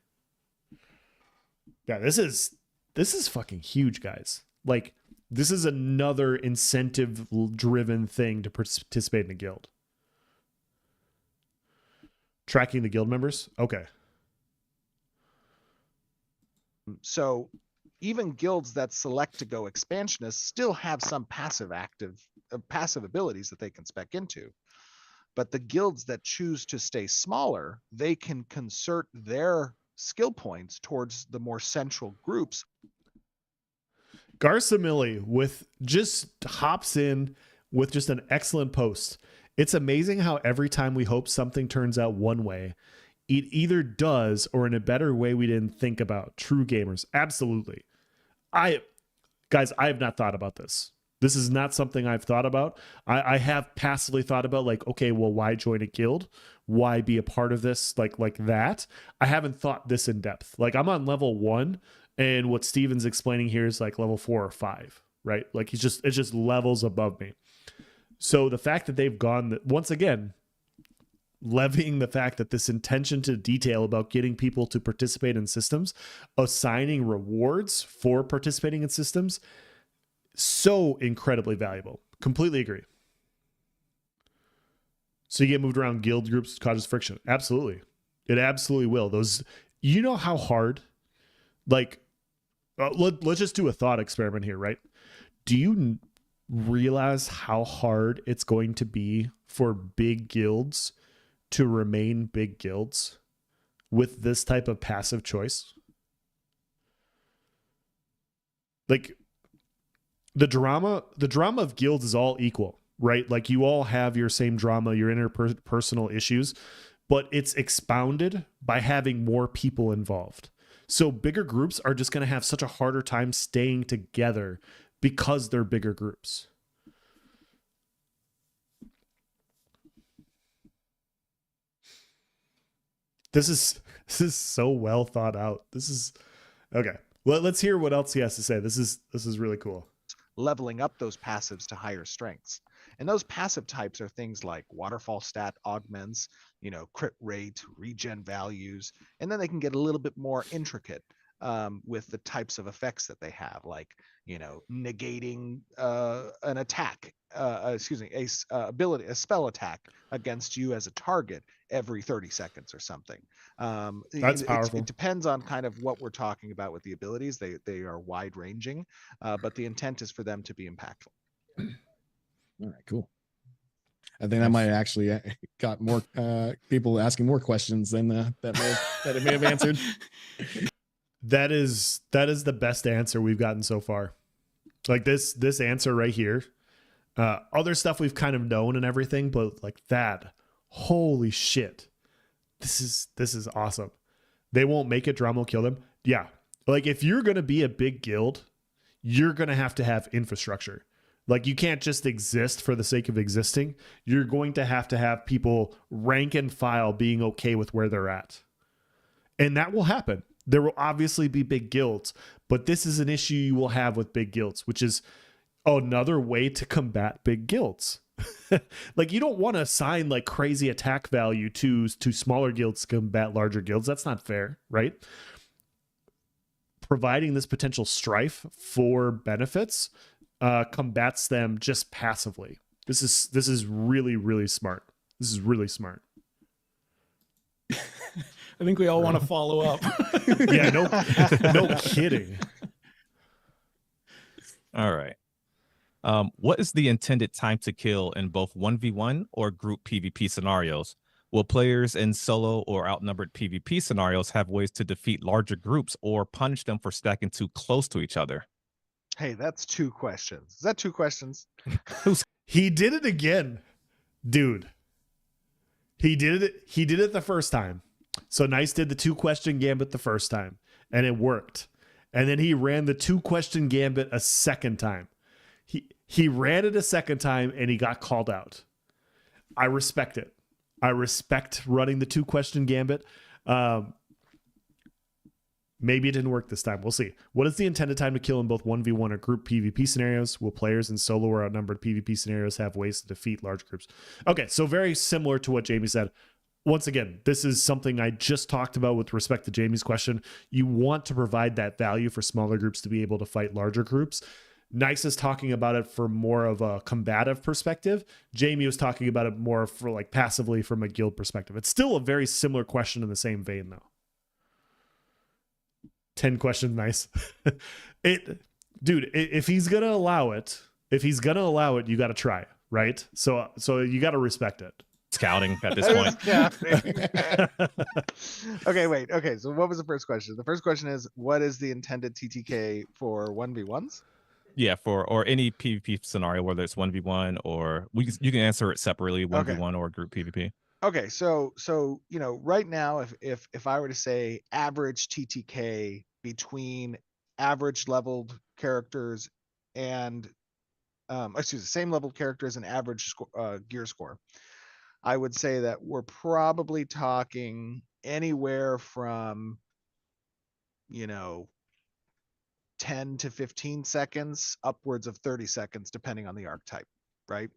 Yeah, this is fucking huge, guys. Like, this is another incentive driven thing to participate in a guild. Tracking the guild members? Okay. So even guilds that select to go expansionist still have some passive abilities that they can spec into. But the guilds that choose to stay smaller, they can concert their skill points towards the more central groups. Garsamilli just hops in with just an excellent post. It's amazing how every time we hope something turns out one way, it either does or in a better way we didn't think about. True gamers. Absolutely. I have not thought about this. This is not something I've thought about. I have passively thought about like, okay, well, why join a guild? Why be a part of this? Like that. I haven't thought this in depth. Like I'm on level 1, and what Steven's explaining here is like level 4 or 5, right? Like it's just levels above me. So the fact that they've gone, once again, levying the fact that this attention to detail about getting people to participate in systems, assigning rewards for participating in systems, so incredibly valuable. Completely agree. So you get moved around guild groups, causes friction. Absolutely. It absolutely will. Those, you know how hard, like, let's just do a thought experiment here, right? Do you realize how hard it's going to be for big guilds to remain big guilds with this type of passive choice? Like, the drama of guilds is all equal, right? Like you all have your same drama, your interpersonal issues, but it's expounded by having more people involved. So bigger groups are just going to have such a harder time staying together because they're bigger groups. This is so well thought out. This is okay. Well, let's hear what else he has to say. This is really cool. Leveling up those passives to higher strengths. And those passive types are things like waterfall stat augments, crit rate, regen values, and then they can get a little bit more intricate with the types of effects that they have, like, negating an attack, ability, a spell attack against you as a target every 30 seconds or something. That's powerful. It depends on kind of what we're talking about with the abilities. They are wide ranging, but the intent is for them to be impactful. All right, cool. I think that might actually got more people asking more questions than that it may have answered. That is the best answer we've gotten so far. Like this answer right here. Other stuff we've kind of known and everything, but like that, holy shit. This is awesome. They won't make it, drama will kill them. Yeah. Like if you're going to be a big guild, you're going to have infrastructure. Like you can't just exist for the sake of existing. You're going to have people rank and file being okay with where they're at. And that will happen. There will obviously be big guilds, but this is an issue you will have with big guilds, which is another way to combat big guilds. Like you don't want to assign like crazy attack value to smaller guilds to combat larger guilds. That's not fair, right? Providing this potential strife for benefits combats them just passively. This is really, really smart. This is really smart. I think we all want to follow up. Yeah, no kidding. All right. What is the intended time to kill in both 1v1 or group PvP scenarios? Will players in solo or outnumbered PvP scenarios have ways to defeat larger groups or punish them for stacking too close to each other? Hey, that's 2 questions. Is that 2 questions? He did it again, dude. He did it the first time. So Nice did the 2-question gambit the first time, and it worked. And then he ran the 2-question gambit a second time. He ran it a second time, and he got called out. I respect it. I respect running the 2-question gambit. Maybe it didn't work this time. We'll see. What is the intended time to kill in both 1v1 or group PvP scenarios? Will players in solo or outnumbered PvP scenarios have ways to defeat large groups? Okay, so very similar to what Jamie said. Once again, this is something I just talked about with respect to Jamie's question. You want to provide that value for smaller groups to be able to fight larger groups. Nice is talking about it for more of a combative perspective. Jamie was talking about it more for like passively from a guild perspective. It's still a very similar question in the same vein though. 10 questions, Nice. Dude, if he's going to allow it, you got to try it, right? So you got to respect it. Scouting at this point. Okay, wait. Okay, so what was the first question? The first question is, what is the intended TTK for 1v1s? Yeah, or any PvP scenario, whether it's 1v1 or you can answer it separately, 1v1 or group PvP. Okay, so right now, if I were to say average TTK between average leveled characters and same level character as an average gear score, I would say that we're probably talking anywhere from, 10 to 15 seconds, upwards of 30 seconds, depending on the archetype, right?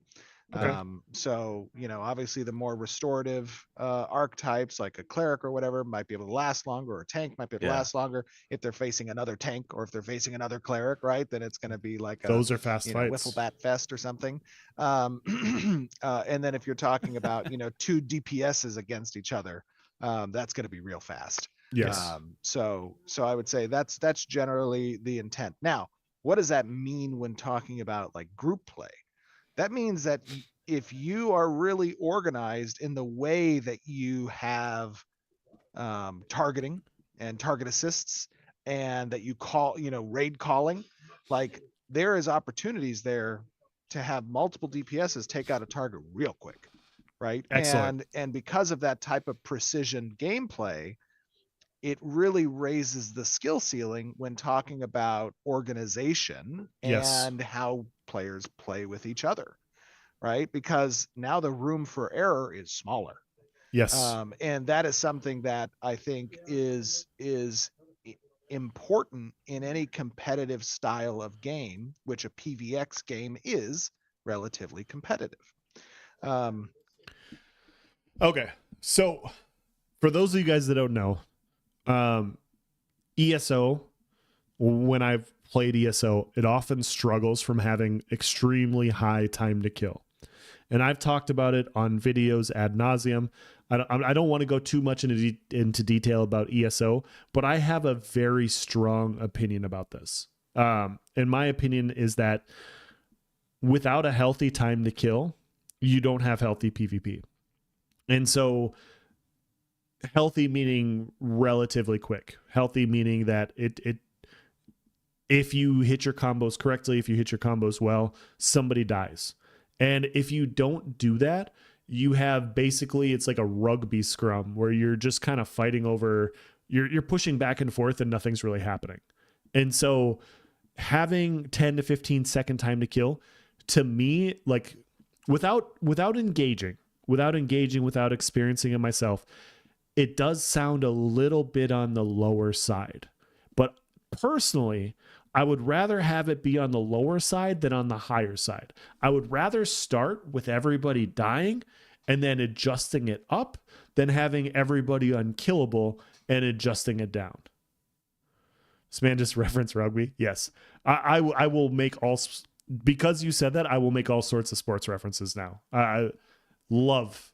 Okay. So, obviously the more restorative archetypes like a cleric or whatever might be able to last longer, or a tank might be able to last longer. If they're facing another tank or if they're facing another cleric, right, then it's going to be like Those are fast fights. wiffle bat fest or something. And then if you're talking about, two DPSs against each other, that's going to be real fast. Yes. So I would say that's generally the intent. Now, what does that mean when talking about like group play? That means that if you are really organized in the way that you have targeting and target assists, and that you call, raid calling, like there is opportunities there to have multiple DPSs take out a target real quick, right? Excellent. And because of that type of precision gameplay, it really raises the skill ceiling when talking about organization Yes. and how players play with each other, right? Because now the room for error is smaller. Yes. And that is something that I think is important in any competitive style of game, which a PvX game is relatively competitive. Okay. So for those of you guys that don't know, ESO, when I've played ESO, it often struggles from having extremely high time to kill. And I've talked about it on videos ad nauseum. I don't want to go too much into detail about ESO, but I have a very strong opinion about this. And my opinion is that without a healthy time to kill, you don't have healthy PvP. And so healthy meaning relatively quick. Healthy meaning that if you hit your combos correctly, if you hit your combos well, somebody dies. And if you don't do that, you have basically, it's like a rugby scrum where you're just kind of fighting over, you're pushing back and forth and nothing's really happening. And so having 10 to 15 second time to kill, to me, like without engaging, without experiencing it myself, it does sound a little bit on the lower side. But personally, I would rather have it be on the lower side than on the higher side. I would rather start with everybody dying and then adjusting it up than having everybody unkillable and adjusting it down. This man just referenced rugby. Yes. I will make all, because you said that, I will make all sorts of sports references now. I love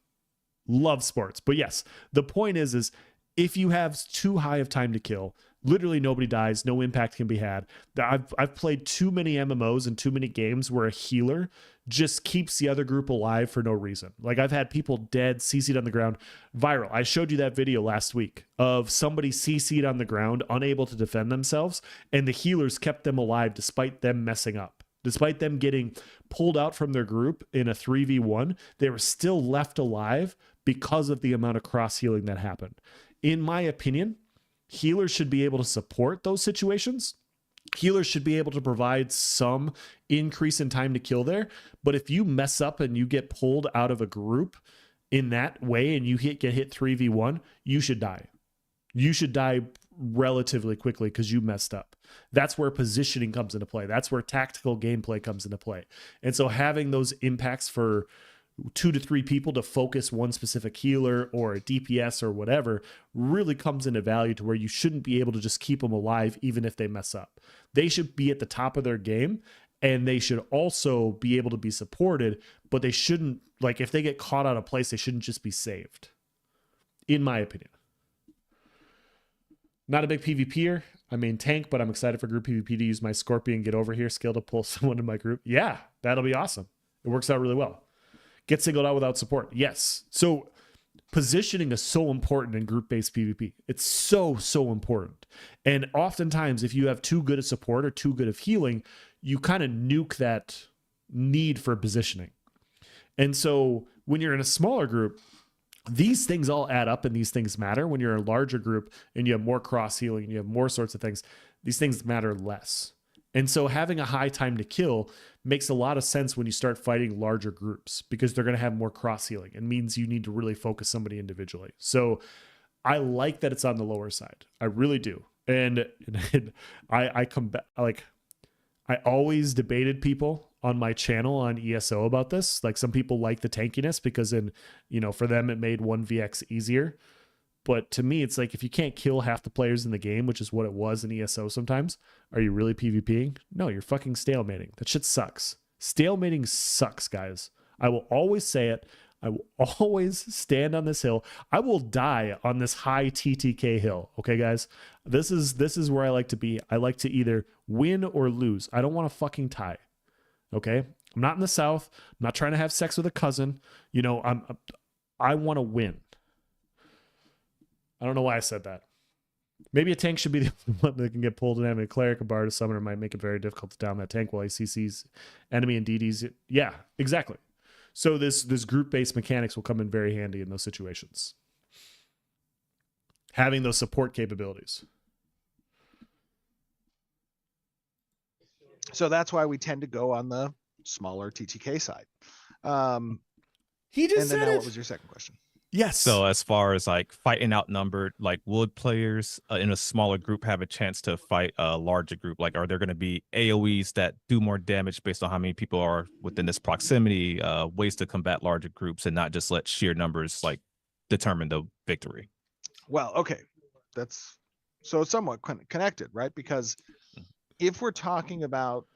sports. But yes, the point is if you have too high of time to kill, literally nobody dies, no impact can be had. I've played too many MMOs and too many games where a healer just keeps the other group alive for no reason. Like I've had people dead, CC'd on the ground. Viral. I showed you that video last week of somebody CC'd on the ground, unable to defend themselves, and the healers kept them alive despite them messing up. Despite them getting pulled out from their group in a 3v1, they were still left alive because of the amount of cross healing that happened. In my opinion, healers should be able to support those situations. Healers should be able to provide some increase in time to kill there. But if you mess up and you get pulled out of a group in that way and you get hit 3v1, you should die. You should die relatively quickly because you messed up. That's where positioning comes into play. That's where tactical gameplay comes into play. And so having those impacts for 2 to 3 people to focus one specific healer or a DPS or whatever really comes into value to where you shouldn't be able to just keep them alive even if they mess up. They should be at the top of their game, and they should also be able to be supported, but they shouldn't, like if they get caught out of place, they shouldn't just be saved, in my opinion. Not a big PvPer. I mean, tank, but I'm excited for group PvP to use my Scorpion get over here skill to pull someone in my group. Yeah, that'll be awesome. It works out really well. Get singled out without support. Yes. So positioning is so important in group-based PvP. It's so important. And oftentimes, if you have too good a support or too good of healing, you kind of nuke that need for positioning. And so when you're in a smaller group, these things all add up and these things matter. When you're in a larger group and you have more cross healing and you have more sorts of things, these things matter less. And so having a high time to kill makes a lot of sense when you start fighting larger groups, because they're going to have more cross healing. It means you need to really focus somebody individually. So I like that it's on the lower side. I really do. And I come back, like, I always debated people on my channel on ESO about this. Like, some people like the tankiness because for them it made 1vx easier. But to me, it's like, if you can't kill half the players in the game, which is what it was in ESO sometimes, are you really PvPing? No, you're fucking stalemating. That shit sucks. Stalemating sucks, guys. I will always say it. I will always stand on this hill. I will die on this high TTK hill. Okay, guys? This is where I like to be. I like to either win or lose. I don't want to fucking tie. Okay? I'm not in the South. I'm not trying to have sex with a cousin. I want to win. I don't know why I said that. Maybe a tank should be the only one that can get pulled in. Having a cleric, a bard, a summoner might make it very difficult to down that tank while he CCs enemy and DDs. Yeah, exactly. So this group-based mechanics will come in very handy in those situations. Having those support capabilities. So that's why we tend to go on the smaller TTK side. He just and then said now, it. what was your second question? Yes. So as far as like fighting outnumbered, like would players in a smaller group have a chance to fight a larger group? Like, are there going to be AoEs that do more damage based on how many people are within this proximity? Ways to combat larger groups and not just let sheer numbers like determine the victory? Well, okay, that's so somewhat connected, right? Because if we're talking about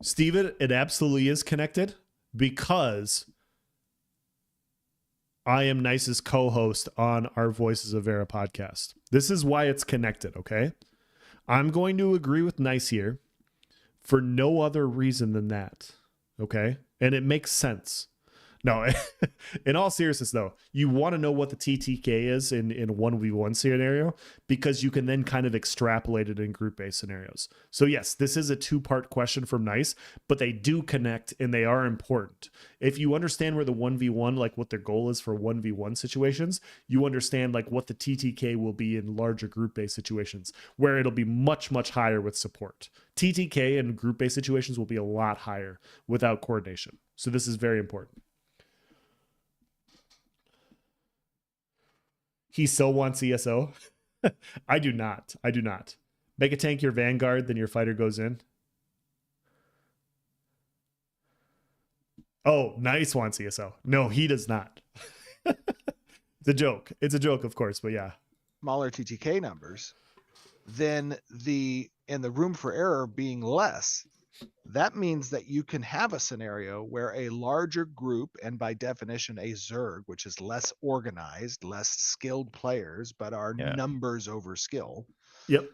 Steven, it absolutely is connected, because I am Nice's co-host on our Voices of Vera podcast. This is why it's connected, okay? I'm going to agree with Nice here for no other reason than that, okay? And it makes sense. No, in all seriousness, though, you want to know what the TTK is in a 1v1 scenario, because you can then kind of extrapolate it in group-based scenarios. So yes, this is a two-part question from Nice, but they do connect and they are important. If you understand where the 1v1, like what their goal is for 1v1 situations, you understand like what the TTK will be in larger group-based situations, where it'll be much, much higher with support. TTK in group-based situations will be a lot higher without coordination. So this is very important. He so wants ESO. I do not. Make a tank your vanguard, then your fighter goes in. Oh, Nice wants ESO. No, he does not. It's a joke. It's a joke, of course, but yeah. smaller TTK numbers, then the room for error being less, that means that you can have a scenario where a larger group, and by definition a Zerg, which is less organized, less skilled players, but are numbers over skill. Yep.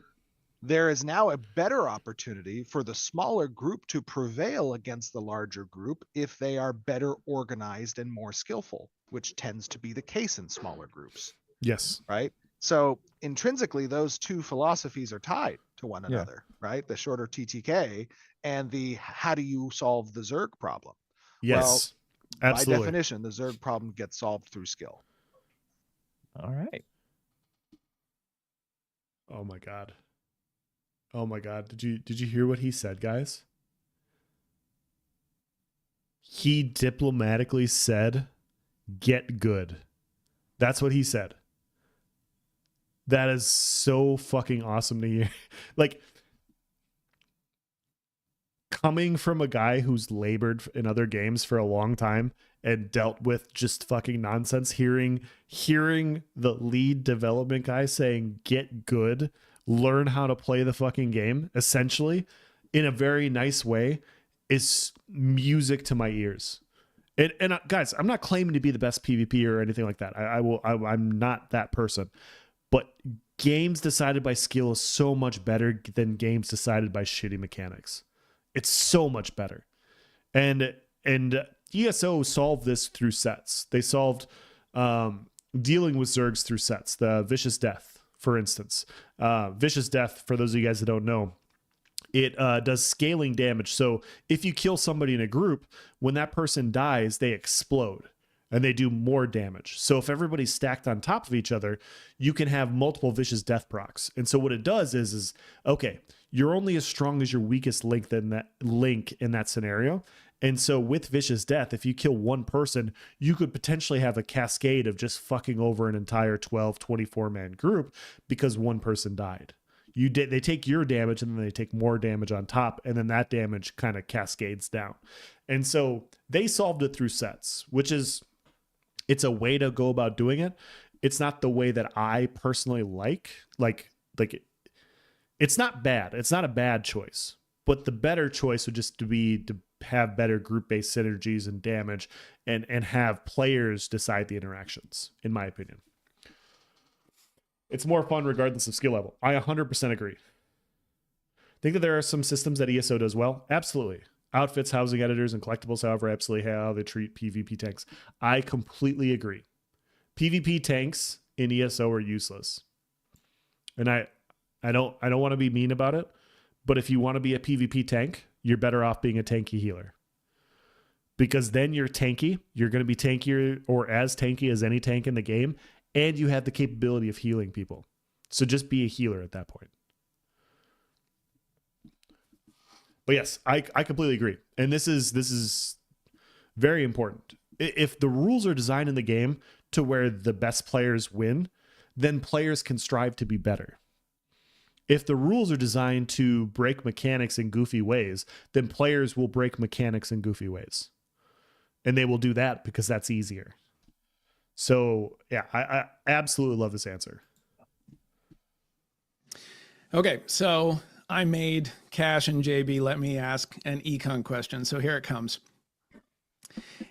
There is now a better opportunity for the smaller group to prevail against the larger group if they are better organized and more skillful, which tends to be the case in smaller groups. Yes. Right? So intrinsically, those two philosophies are tied to one another, right? The shorter TTK and the how do you solve the Zerg problem? Yes, well, absolutely. By definition, the Zerg problem gets solved through skill. All right. Oh my god. Did you hear what he said, guys? He diplomatically said, "Get good." That's what he said. That is so fucking awesome to hear. Like, coming from a guy who's labored in other games for a long time and dealt with just fucking nonsense, hearing the lead development guy saying, "Get good, learn how to play the fucking game," essentially, in a very nice way, is music to my ears. And guys, I'm not claiming to be the best PvP or anything like that. I'm not that person. But games decided by skill is so much better than games decided by shitty mechanics. It's so much better. And ESO solved this through sets. They solved dealing with Zergs through sets. The Vicious Death, for instance. Vicious Death, for those of you guys that don't know, it does scaling damage. So if you kill somebody in a group, when that person dies, they explode. And they do more damage. So if everybody's stacked on top of each other, you can have multiple Vicious Death procs. And so what it does is okay, you're only as strong as your weakest link in that scenario. And so with Vicious Death, if you kill one person, you could potentially have a cascade of just fucking over an entire 12, 24-man group because one person died. They take your damage and then they take more damage on top, and then that damage kind of cascades down. And so they solved it through sets, which is, it's a way to go about doing it. It's not the way that I personally like it's not bad. It's not a bad choice, but the better choice would just be to have better group-based synergies and damage and have players decide the interactions, in my opinion. It's more fun regardless of skill level. I 100% agree. Think that there are some systems that ESO does well? Absolutely. Outfits, housing editors, and collectibles, however, absolutely how they treat PvP tanks. I completely agree. PvP tanks in ESO are useless. And I don't want to be mean about it, but if you want to be a PvP tank, you're better off being a tanky healer. Because then you're tanky, you're going to be tankier or as tanky as any tank in the game, and you have the capability of healing people. So just be a healer at that point. But yes, I completely agree. And this is very important. If the rules are designed in the game to where the best players win, then players can strive to be better. If the rules are designed to break mechanics in goofy ways, then players will break mechanics in goofy ways. And they will do that because that's easier. So, yeah, I absolutely love this answer. Okay, so I made Cash and JB let me ask an econ question. So here it comes.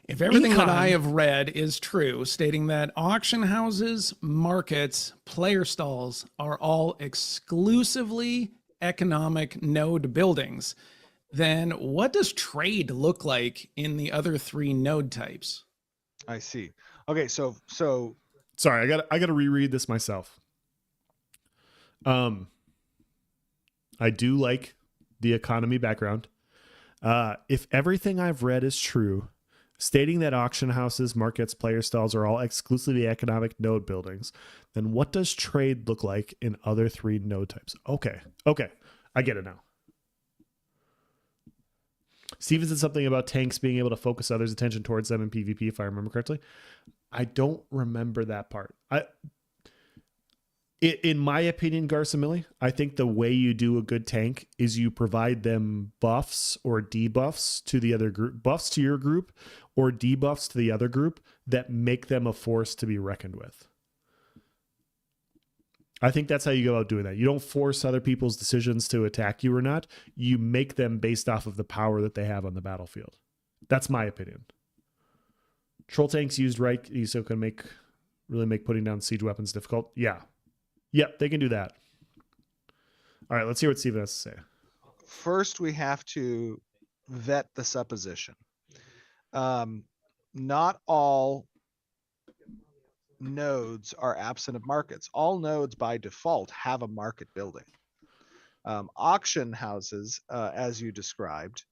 If everything that I have read is true, stating that auction houses, markets, player stalls are all exclusively economic node buildings, then what does trade look like in the other three node types? I see. Okay, so sorry, I got to reread this myself. I do like the economy background. If everything I've read is true, stating that auction houses, markets, player stalls are all exclusively economic node buildings, then what does trade look like in other three node types? Okay, I get it now. Steven said something about tanks being able to focus others' attention towards them in PvP, if I remember correctly. I don't remember that part. In my opinion, Garsamilli, I think the way you do a good tank is you provide them buffs or debuffs to the other group, buffs to your group or debuffs to the other group that make them a force to be reckoned with. I think that's how you go about doing that. You don't force other people's decisions to attack you or not. You make them based off of the power that they have on the battlefield. That's my opinion. Troll tanks used right, so can really make putting down siege weapons difficult. Yeah. Yep, they can do that. All right, let's hear what Steven has to say. First, we have to vet the supposition. Not all nodes are absent of markets. All nodes by default have a market building. Auction houses, as you described,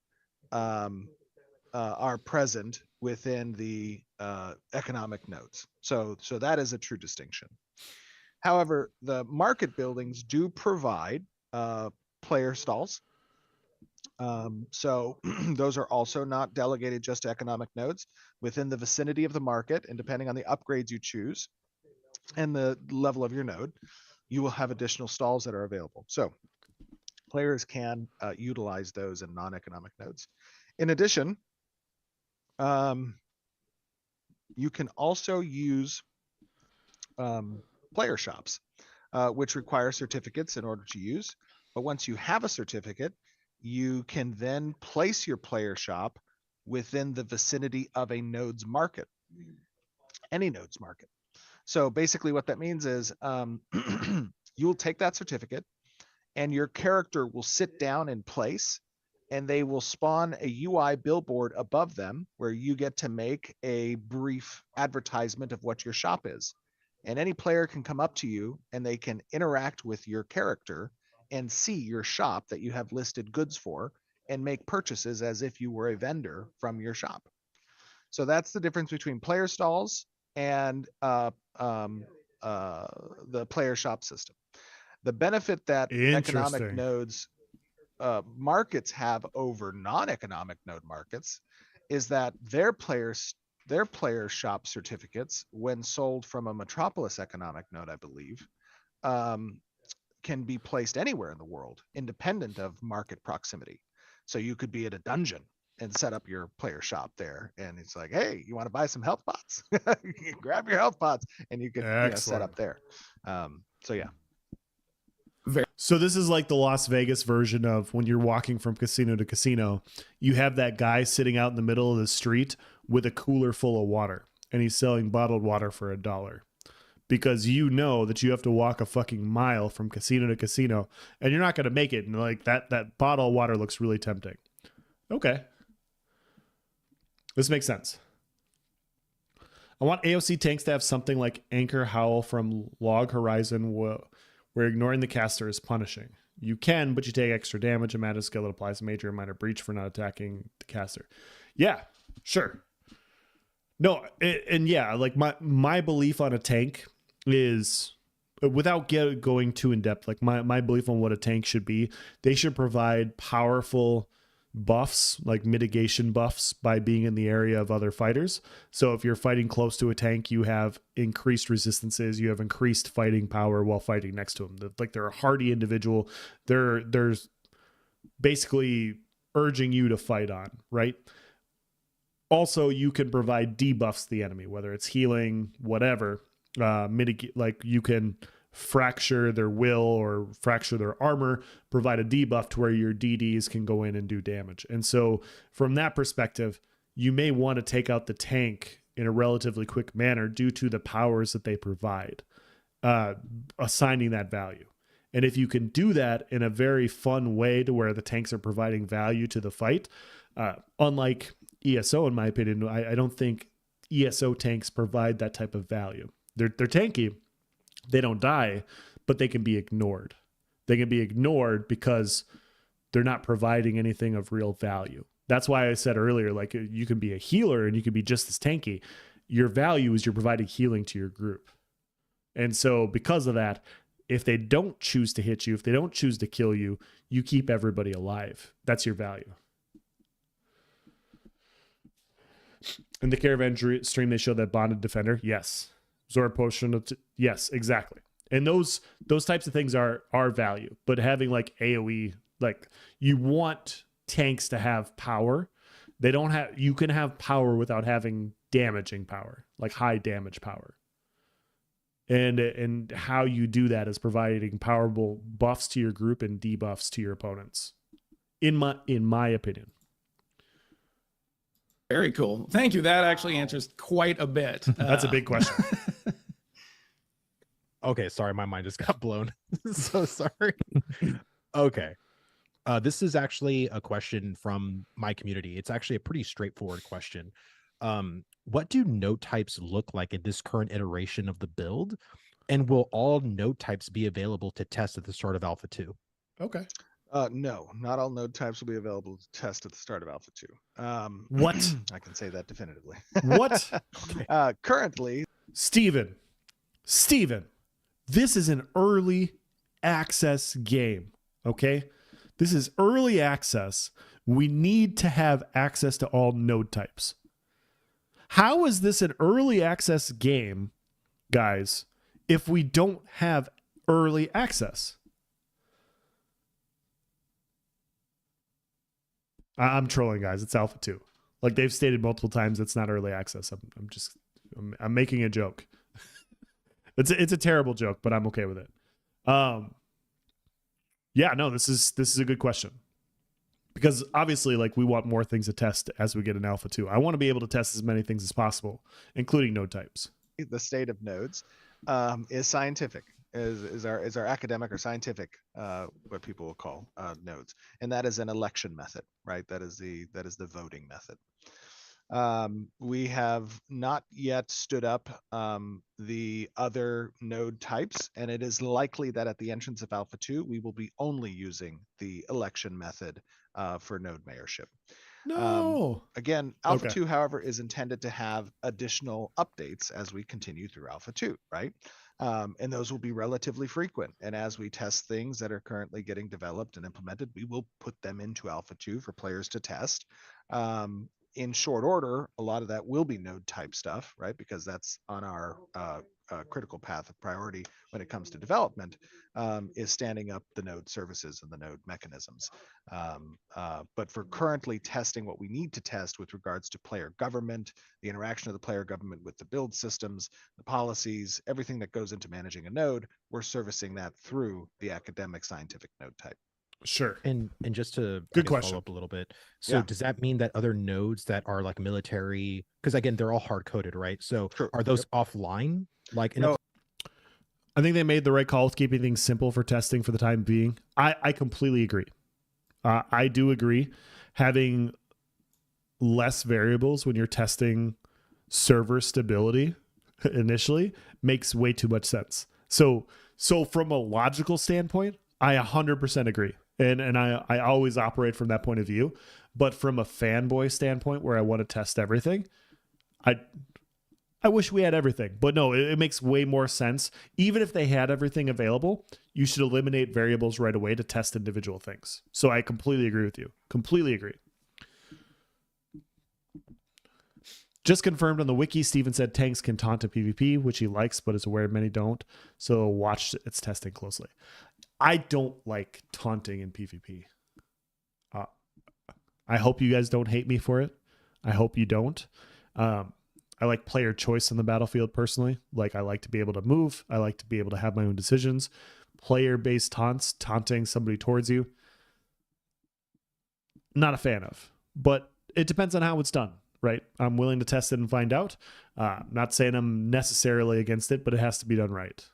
are present within the economic nodes. So that is a true distinction. However, the market buildings do provide player stalls. So those are also not delegated just to economic nodes. Within the vicinity of the market, and depending on the upgrades you choose and the level of your node, you will have additional stalls that are available. So players can utilize those in non-economic nodes. In addition, you can also use player shops, which require certificates in order to use. But once you have a certificate, you can then place your player shop within the vicinity of a node's market, any node's market. So basically what that means is you'll take that certificate and your character will sit down in place and they will spawn a UI billboard above them where you get to make a brief advertisement of what your shop is. And any player can come up to you and they can interact with your character and see your shop that you have listed goods for and make purchases as if you were a vendor from your shop. So that's the difference between player stalls and the player shop system. The benefit that economic nodes markets have over non-economic node markets is that their player shop certificates, when sold from a metropolis economic node, I believe, can be placed anywhere in the world, independent of market proximity. So you could be at a dungeon and set up your player shop there, and it's like, hey, you want to buy some health pots? Grab your health pots, and you could set up there. So yeah. So this is like the Las Vegas version of when you're walking from casino to casino, you have that guy sitting out in the middle of the street with a cooler full of water, and he's selling bottled water for $1 because you know that you have to walk a fucking mile from casino to casino and you're not going to make it. And like that bottle of water looks really tempting. Okay. This makes sense. I want AOC tanks to have something like Anchor Howl from Log Horizon where ignoring the caster is punishing. You can, but you take extra damage. A matter skill that applies major and minor breach for not attacking the caster. Yeah, sure. No, and yeah, like my belief on a tank is, without going too in depth, like my belief on what a tank should be, they should provide powerful buffs, like mitigation buffs, by being in the area of other fighters. So if you're fighting close to a tank, you have increased resistances, you have increased fighting power while fighting next to them. Like they're a hardy individual. There's basically urging you to fight on, right? Also, you can provide debuffs to the enemy, whether it's healing, whatever. Mitigate, like you can fracture their will or fracture their armor, provide a debuff to where your DDs can go in and do damage. And so from that perspective, you may want to take out the tank in a relatively quick manner due to the powers that they provide, assigning that value. And if you can do that in a very fun way to where the tanks are providing value to the fight, unlike ESO, in my opinion, I don't think ESO tanks provide that type of value. They're tanky. They don't die, but they can be ignored. They can be ignored because they're not providing anything of real value. That's why I said earlier, like you can be a healer and you can be just as tanky. Your value is you're providing healing to your group. And so because of that, if they don't choose to hit you, if they don't choose to kill you, you keep everybody alive. That's your value. In the Caravan stream, they show that Bonded Defender. Yes. Zord Potion. Yes, exactly. And those types of things are value. But having like AoE, like you want tanks to have power. They don't have. You can have power without having damaging power, like high damage power. And how you do that is providing powerful buffs to your group and debuffs to your opponents. In my opinion. Very cool. Thank you. That actually answers quite a bit. That's a big question. Okay, sorry, my mind just got blown. So sorry. Okay. This is actually a question from my community. It's actually a pretty straightforward question. What do node types look like in this current iteration of the build? And will all node types be available to test at the start of Alpha 2? Okay. No, not all node types will be available to test at the start of Alpha 2. What? I can say that definitively. What? Okay. Currently, Steven, this is an early access game, okay? This is early access. We need to have access to all node types. How is this an early access game, guys, if we don't have early access? I'm trolling, guys. It's Alpha 2. Like they've stated multiple times, it's not early access. I'm making a joke. It's a terrible joke, but I'm okay with it. Yeah, no, this is a good question. Because obviously, like we want more things to test as we get an Alpha 2. I want to be able to test as many things as possible, including node types. the state of nodes is scientific. Is our academic or scientific what people will call nodes, and that is an election method, right? That is the voting method. We have not yet stood up the other node types, and it is likely that at the entrance of Alpha 2, we will be only using the election method for node mayorship. No. Again, Alpha Okay. 2, however, is intended to have additional updates as we continue through Alpha 2, right? And those will be relatively frequent. And as we test things that are currently getting developed and implemented, we will put them into Alpha 2 for players to test. In short order, a lot of that will be node type stuff, right? Because that's on our critical path of priority when it comes to development, is standing up the node services and the node mechanisms. But for currently testing what we need to test with regards to player government, the interaction of the player government with the build systems, the policies, everything that goes into managing a node, we're servicing that through the academic scientific node type. Sure. And just to Good I guess, question. follow up a little bit. So Yeah. does that mean that other nodes that are like military, because again, they're all hard coded, right? So Sure. are those offline? Like in No. I think they made the right call with keeping things simple for testing for the time being. I completely agree. I do agree. Having less variables when you're testing server stability initially makes way too much sense. So from a logical standpoint, I 100% agree. And I always operate from that point of view. But from a fanboy standpoint where I want to test everything, I wish we had everything. But no, it makes way more sense. Even if they had everything available, you should eliminate variables right away to test individual things. So I completely agree with you. Completely agree. Just confirmed on the wiki, Steven said tanks can taunt in PvP, which he likes, but is aware many don't. So watch its testing closely. I don't like taunting in PvP. I hope you guys don't hate me for it. I hope you don't. I like player choice on the battlefield personally. Like, I like to be able to move. I like to be able to have my own decisions. Player-based taunts, taunting somebody towards you, not a fan of. But it depends on how it's done, right? I'm willing to test it and find out. Not saying I'm necessarily against it, but it has to be done right.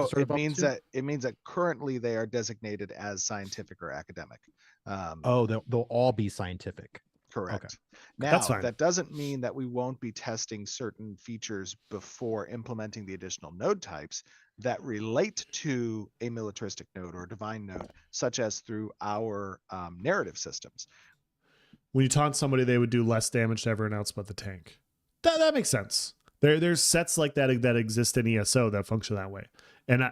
sort of It means opportunity? that currently they are designated as scientific or academic. Oh, they'll all be scientific. Correct. That's Now, fine. that doesn't mean that we won't be testing certain features before implementing the additional node types that relate to a militaristic node or a divine node, such as through our narrative systems. When you taunt somebody, they would do less damage to everyone else but the tank. That makes sense. There's sets like that exist in ESO that function that way. And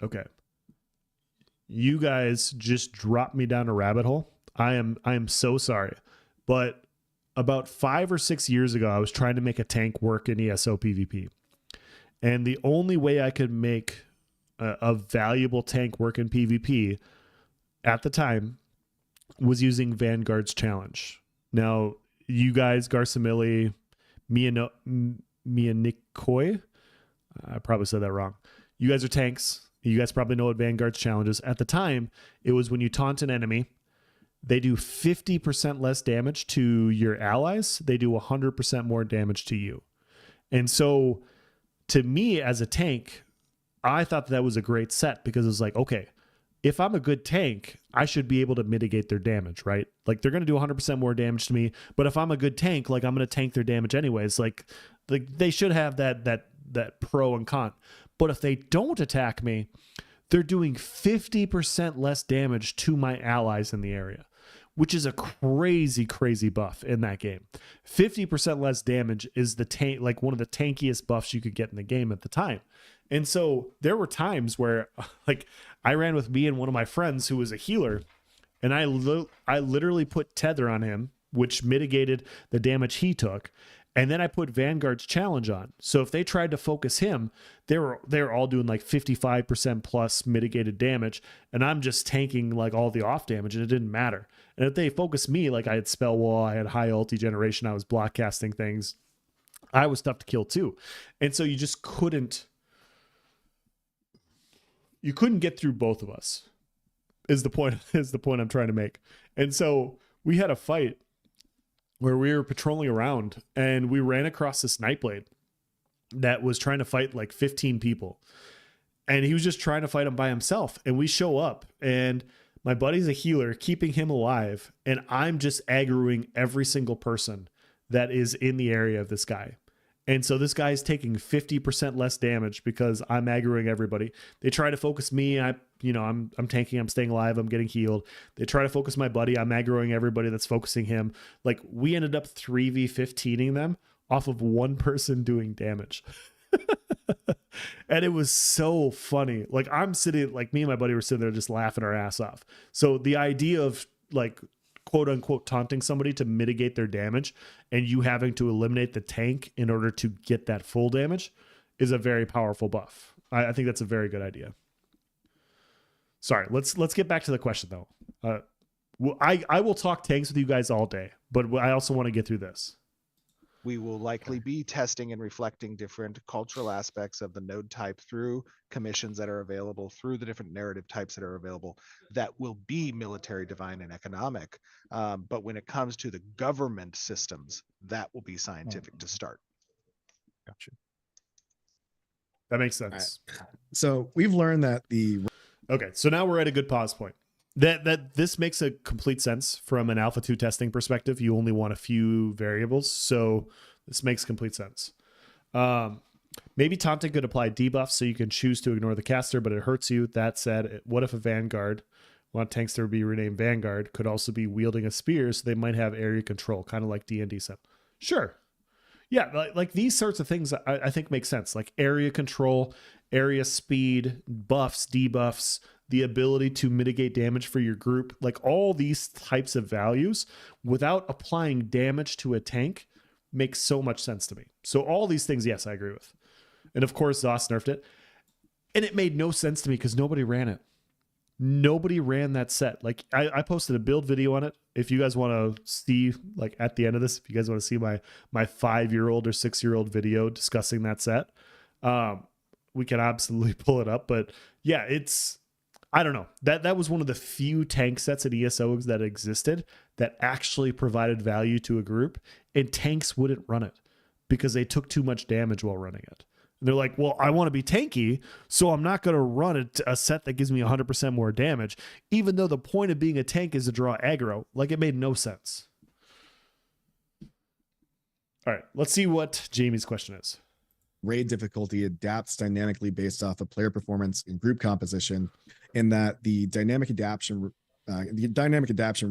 okay. You guys just dropped me down a rabbit hole. I am so sorry. But about 5 or 6 years ago, I was trying to make a tank work in ESO PvP. And the only way I could make a valuable tank work in PvP at the time was using Vanguard's challenge. Now, you guys, Garsamili, Mianikoi, I probably said that wrong. You guys are tanks. You guys probably know what Vanguard's challenge is. At the time, it was when you taunt an enemy, they do 50% less damage to your allies. They do 100% more damage to you. And so, to me as a tank, I thought that was a great set because it was like, okay, if I'm a good tank, I should be able to mitigate their damage, right? Like, they're going to do 100% more damage to me, but if I'm a good tank, like, I'm going to tank their damage anyways. Like they should have that pro and con. But if they don't attack me, they're doing 50% less damage to my allies in the area, which is a crazy, crazy buff in that game. 50% less damage is the tank, like one of the tankiest buffs you could get in the game at the time. And so there were times where, like, I ran with me and one of my friends who was a healer, and I literally put tether on him, which mitigated the damage he took. And then I put Vanguard's challenge on. So if they tried to focus him, they were all doing like 55% plus mitigated damage, and I'm just tanking like all the off damage, and it didn't matter. And if they focused me, like I had spell wall, I had high ulti generation, I was block casting things, I was tough to kill too. And so you just couldn't get through both of us. Is the point I'm trying to make. And so we had a fight where we were patrolling around and we ran across this Nightblade that was trying to fight like 15 people. And he was just trying to fight him by himself. And we show up and my buddy's a healer, keeping him alive. And I'm just aggroing every single person that is in the area of this guy. And so this guy's taking 50% less damage because I'm aggroing everybody. They try to focus me. I I'm tanking, I'm staying alive, I'm getting healed. They try to focus my buddy, I'm aggroing everybody that's focusing him. Like, we ended up 3v15ing them off of one person doing damage. And it was so funny. Like, I'm sitting, like, me and my buddy were sitting there just laughing our ass off. So the idea of, like, quote unquote taunting somebody to mitigate their damage and you having to eliminate the tank in order to get that full damage is a very powerful buff. I think that's a very good idea. Sorry, let's get back to the question though. I will talk tanks with you guys all day, but I also want to get through this. We will likely be testing and reflecting different cultural aspects of the node type through commissions that are available, through the different narrative types that are available, that will be military, divine, and economic. But when it comes to the government systems, that will be scientific to start. Gotcha. That makes sense. So we've learned that Okay, so now we're at a good pause point. That this makes a complete sense from an alpha 2 testing perspective. You only want a few variables, so this makes complete sense. Maybe taunting could apply debuffs so you can choose to ignore the caster, but it hurts you. That said, what if a Vanguard, want tanks to be renamed Vanguard, could also be wielding a spear, so they might have area control, kind of like D&D said? Sure. Yeah, like these sorts of things I think make sense. Like area control, area speed, buffs, debuffs, the ability to mitigate damage for your group, like all these types of values without applying damage to a tank makes so much sense to me. So all these things, yes, I agree with. And of course, Zoss nerfed it. And it made no sense to me because nobody ran it. Nobody ran that set. Like I posted a build video on it. If you guys want to see, like at the end of this, if you guys want to see my 5-year-old or 6-year-old video discussing that set, we can absolutely pull it up. But yeah, I don't know. That was one of the few tank sets at ESOs that existed that actually provided value to a group, and tanks wouldn't run it because they took too much damage while running it. And they're like, well, I want to be tanky, so I'm not going to run a set that gives me 100% more damage, even though the point of being a tank is to draw aggro. Like, it made no sense. All right, let's see what Jamie's question is. raid difficulty adapts dynamically based off of player performance and group composition, in that the dynamic adaptation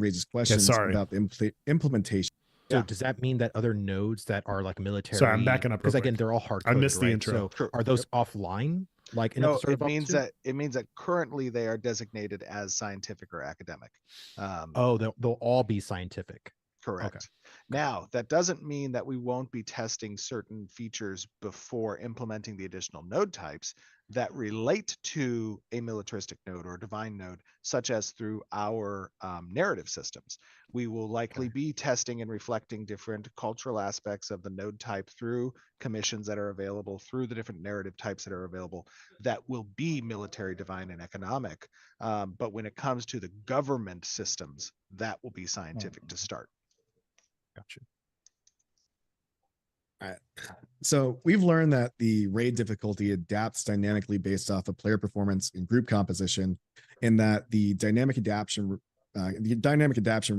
raises questions about the implementation. So does that mean that other nodes that are like military? Sorry, I'm backing up because again, they're all hard. I missed the right? intro. So are those offline? Like no, it means that currently they are designated as scientific or academic. They'll all be scientific. Correct. Okay. Now, that doesn't mean that we won't be testing certain features before implementing the additional node types that relate to a militaristic node or a divine node, such as through our narrative systems. We will likely be testing and reflecting different cultural aspects of the node type through commissions that are available, through the different narrative types that are available, that will be military, divine, and economic. But when it comes to the government systems, that will be scientific to start. Gotcha. All right. So we've learned that the raid difficulty adapts dynamically based off of player performance and group composition, and that the dynamic adaptation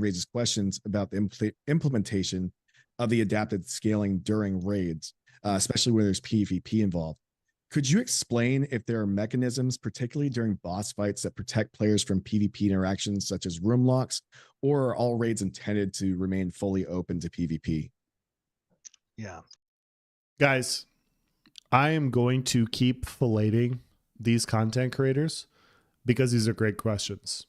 raises questions about the implementation of the adapted scaling during raids, especially when there's PvP involved. Could you explain if there are mechanisms, particularly during boss fights, that protect players from PvP interactions such as room locks, or are all raids intended to remain fully open to PvP? Yeah. Guys, I am going to keep filleting these content creators because these are great questions.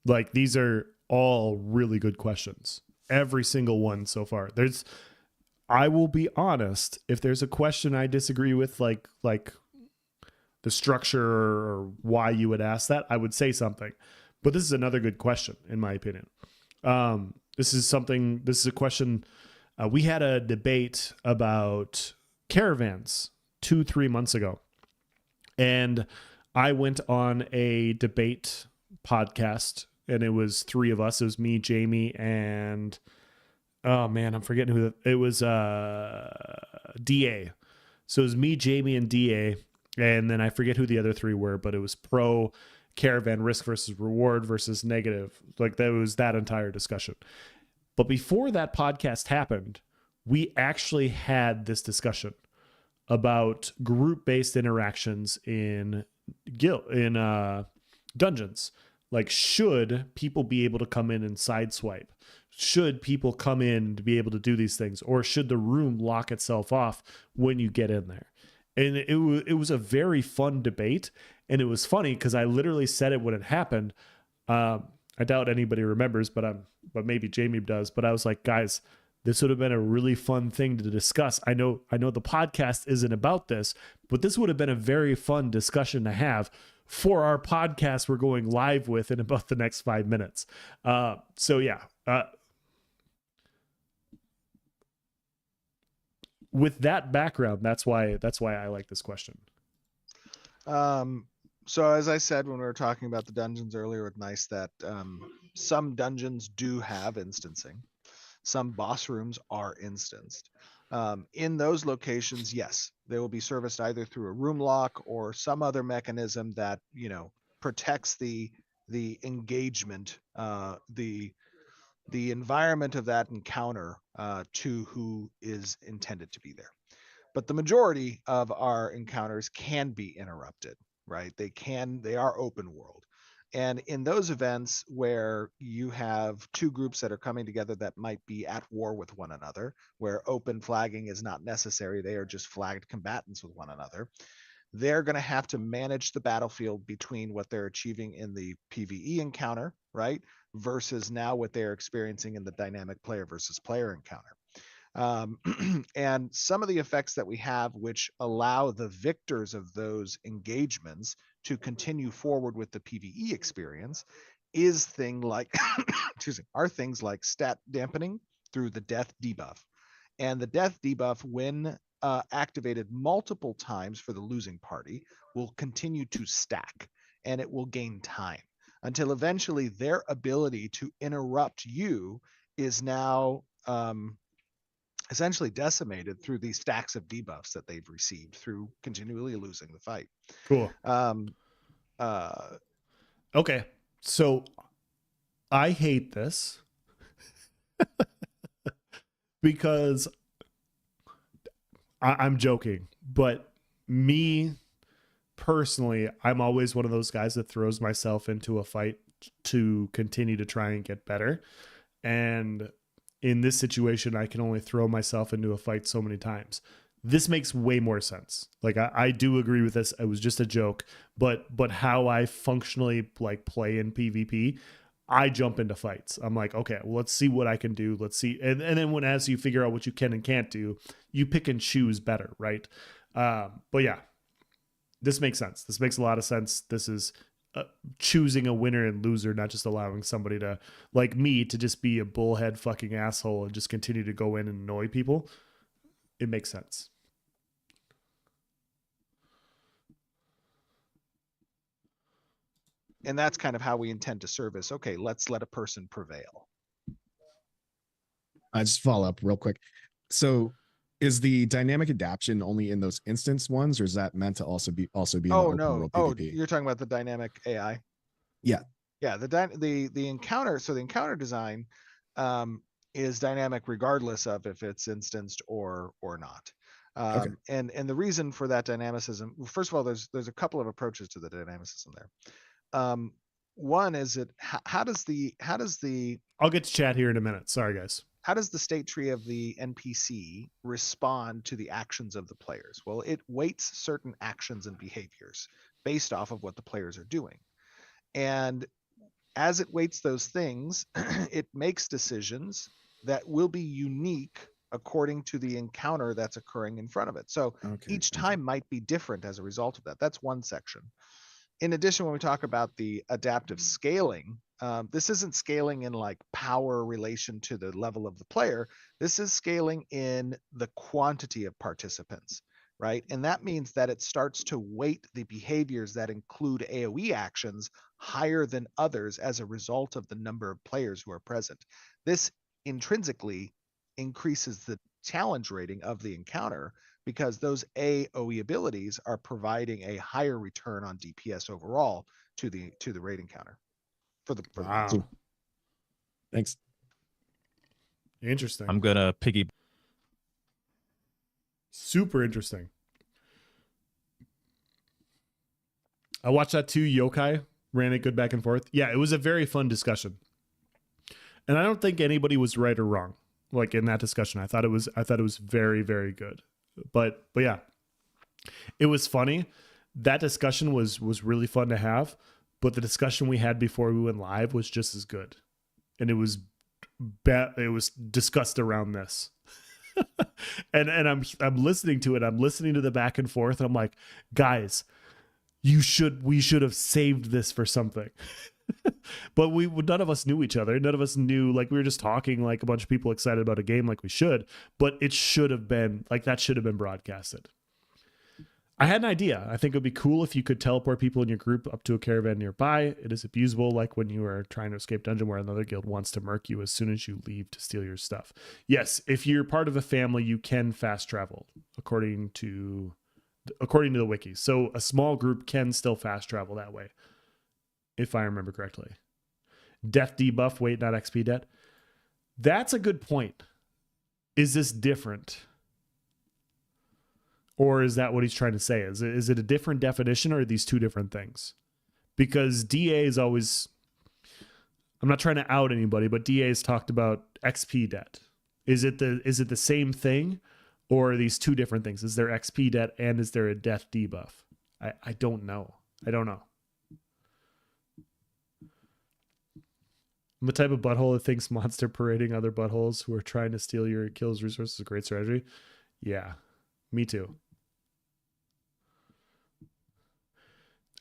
Like, these are all really good questions. Every single one so far. I will be honest, if there's a question I disagree with, like the structure or why you would ask that, I would say something. But this is another good question, in my opinion. This is a question. We had a debate about caravans 2-3 months ago. And I went on a debate podcast, and it was 3 of us. It was me, Jamie, and oh man, I'm forgetting who it was. DA. So it was me, Jamie, and DA, and then I forget who the other 3 were, but it was pro caravan risk versus reward versus negative. Like, that was that entire discussion. But before that podcast happened, we actually had this discussion about group-based interactions in dungeons. Like, should people be able to come in and sideswipe? Should people come in to be able to do these things? Or should the room lock itself off when you get in there? And it was a very fun debate. And it was funny because I literally said it when it happened. I doubt anybody remembers, but maybe Jamie does. But I was like, guys, this would have been a really fun thing to discuss. I know the podcast isn't about this, but this would have been a very fun discussion to have for our podcast we're going live with in about the next 5 minutes. So yeah. With that background, that's why I like this question. So as I said when we were talking about the dungeons earlier, it's nice that some dungeons do have instancing. Some boss rooms are instanced. In those locations, yes, they will be serviced either through a room lock or some other mechanism that, you know, protects the engagement, the environment of that encounter to who is intended to be there. But the majority of our encounters can be interrupted, right? They are open world. And in those events where you have two groups that are coming together that might be at war with one another, where open flagging is not necessary, they are just flagged combatants with one another, they're going to have to manage the battlefield between what they're achieving in the PvE encounter, right, versus now what they're experiencing in the dynamic player versus player encounter. And some of the effects that we have which allow the victors of those engagements to continue forward with the PvE experience is are things like stat dampening through the death debuff. And the death debuff, when activated multiple times for the losing party, will continue to stack, and it will gain time until eventually their ability to interrupt you is now essentially decimated through these stacks of debuffs that they've received through continually losing the fight. Cool. Okay. So I hate this because I'm joking, but me personally, I'm always one of those guys that throws myself into a fight to continue to try and get better. And in this situation, I can only throw myself into a fight so many times. This makes way more sense. Like I do agree with this. It was just a joke, but how I functionally like play in PvP, I jump into fights. I'm like, okay, well, let's see what I can do. Let's see. And then as you figure out what you can and can't do, you pick and choose better. Right. But yeah, this makes sense. This makes a lot of sense. This is choosing a winner and loser, not just allowing somebody to, like me, to just be a bullhead fucking asshole and just continue to go in and annoy people. It makes sense. And that's kind of how we intend to service. Okay, let's let a person prevail. I just follow up real quick. So is the dynamic adaptation only in those instance ones, or is that meant to also be in the open world PvP? You're talking about the dynamic AI. Yeah. The encounter. So the encounter design is dynamic regardless of if it's instanced or not. Okay. And the reason for that dynamicism, first of all, there's a couple of approaches to the dynamicism there. One is how does the I'll get to chat here in a minute. Sorry, guys. How does the state tree of the NPC respond to the actions of the players? Well, it weights certain actions and behaviors based off of what the players are doing. And as it weights those things, it makes decisions that will be unique according to the encounter that's occurring in front of it. So each time might be different as a result of that. That's one section. In addition, when we talk about the adaptive scaling, this isn't scaling in like power relation to the level of the player. This is scaling in the quantity of participants, right? And that means that it starts to weight the behaviors that include AoE actions higher than others as a result of the number of players who are present. This intrinsically increases the challenge rating of the encounter because those AoE abilities are providing a higher return on DPS overall to the raid encounter. Wow. Thanks. Interesting. I'm gonna piggy. Super interesting. I watched that too, Yokai. ran it good back and forth. Yeah, it was a very fun discussion. And I don't think anybody was right or wrong. Like in that discussion, I thought it was very, very good. But yeah, it was funny. That discussion was really fun to have, but the discussion we had before we went live was just as good. And it was discussed around this. and I'm listening to it. I'm listening to the back and forth. And I'm like, guys, we should have saved this for something. But none of us knew each other. None of us knew, like, we were just talking like a bunch of people excited about a game like we should, but it should have been like, that should have been broadcasted. I had an idea. I think it would be cool if you could teleport people in your group up to a caravan nearby. It is abusable, like when you are trying to escape dungeon where another guild wants to murk you as soon as you leave to steal your stuff. Yes, if you're part of a family, you can fast travel, according to the wiki. So a small group can still fast travel that way, if I remember correctly. Death debuff, wait, not XP debt. That's a good point. Is this different? Or is that what he's trying to say? Is it a different definition, or are these two different things? Because DA is always, I'm not trying to out anybody, but DA has talked about XP debt. Is it the same thing, or are these two different things? Is there XP debt and is there a death debuff? I don't know. I don't know. I'm the type of butthole that thinks monster parading other buttholes who are trying to steal your kills resources is a great strategy. Yeah, me too.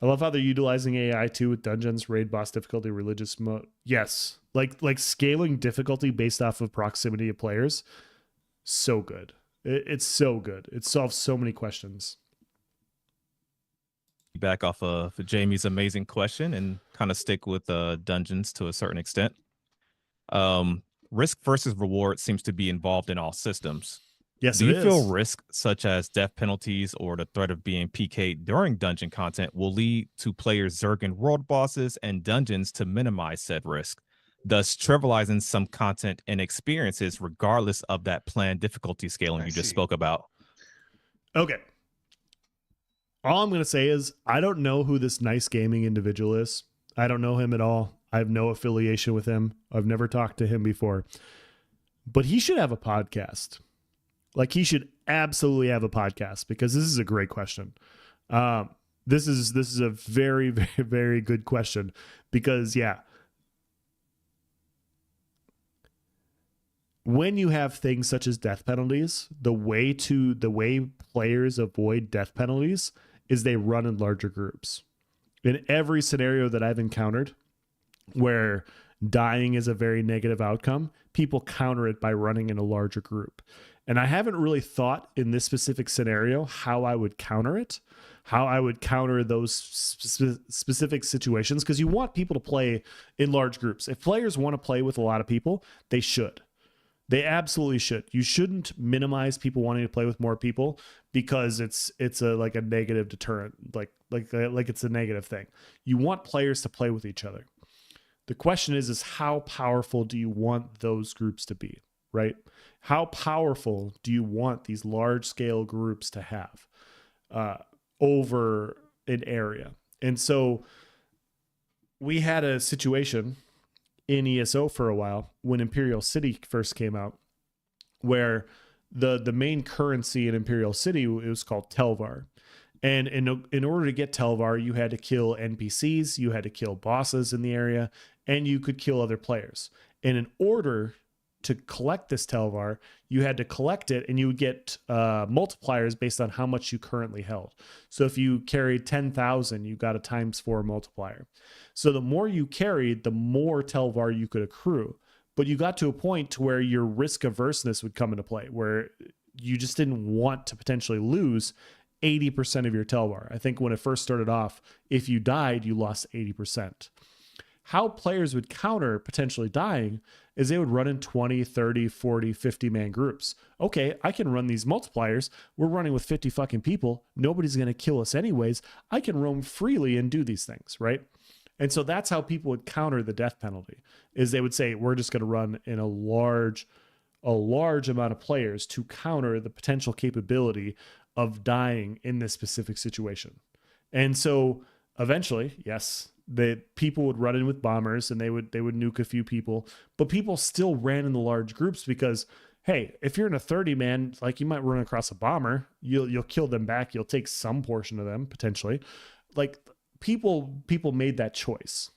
I love how they're utilizing AI too with dungeons, raid boss difficulty, religious mode. Yes, like scaling difficulty based off of proximity of players. So good. It's so good. It solves so many questions. Back off of Jamie's amazing question and kind of stick with dungeons to a certain extent. Risk versus reward seems to be involved in all systems. Yes, Do you feel risk such as death penalties or the threat of being PK'd during dungeon content will lead to players zerging world bosses and dungeons to minimize said risk, thus trivializing some content and experiences regardless of that planned difficulty scaling you just spoke about? Okay. All I'm going to say is I don't know who this nice gaming individual is. I don't know him at all. I have no affiliation with him. I've never talked to him before. But he should have a podcast. Like, he should absolutely have a podcast, because this is a great question. This is a very, very, very good question, because, yeah, when you have things such as death penalties, the way players avoid death penalties is they run in larger groups. In every scenario that I've encountered where dying is a very negative outcome, people counter it by running in a larger group. And I haven't really thought in this specific scenario how I would counter it, how I would counter those specific situations, because you want people to play in large groups. If players want to play with a lot of people, they should. They absolutely should. You shouldn't minimize people wanting to play with more people because it's like a negative deterrent, like it's a negative thing. You want players to play with each other. The question is how powerful do you want those groups to be, right? How powerful do you want these large scale groups to have over an area? And so we had a situation in ESO for a while when Imperial City first came out, where the main currency in Imperial City, it was called Telvar. And in order to get Telvar, you had to kill NPCs, you had to kill bosses in the area, and you could kill other players. And in order to collect this Telvar, you had to collect it, and you would get multipliers based on how much you currently held. So if you carried 10,000, you got a ×4 multiplier. So the more you carried, the more Telvar you could accrue. But you got to a point to where your risk averseness would come into play, where you just didn't want to potentially lose 80% of your Telvar. I think when it first started off, if you died, you lost 80%. How players would counter potentially dying is they would run in 20, 30, 40, 50 man groups. Okay, I can run these multipliers. We're running with 50 fucking people. Nobody's going to kill us anyways. I can roam freely and do these things, right? And so that's how people would counter the death penalty, is they would say, we're just going to run in a large amount of players to counter the potential capability of dying in this specific situation. And so eventually, yes, that people would run in with bombers and they would nuke a few people, but people still ran in the large groups because, hey, if you're in a 30 man, like you might run across a bomber, you'll kill them back. You'll take some portion of them potentially. Like people made that choice.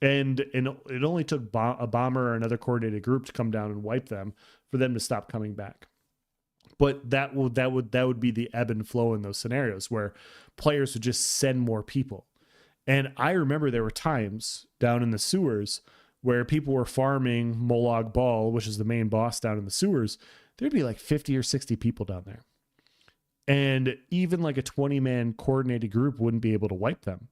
And it only took a bomber or another coordinated group to come down and wipe them for them to stop coming back. But that would be the ebb and flow in those scenarios where players would just send more people. And I remember there were times down in the sewers where people were farming Molag Bal, which is the main boss down in the sewers. There'd be like 50 or 60 people down there. And even like a 20-man coordinated group wouldn't be able to wipe them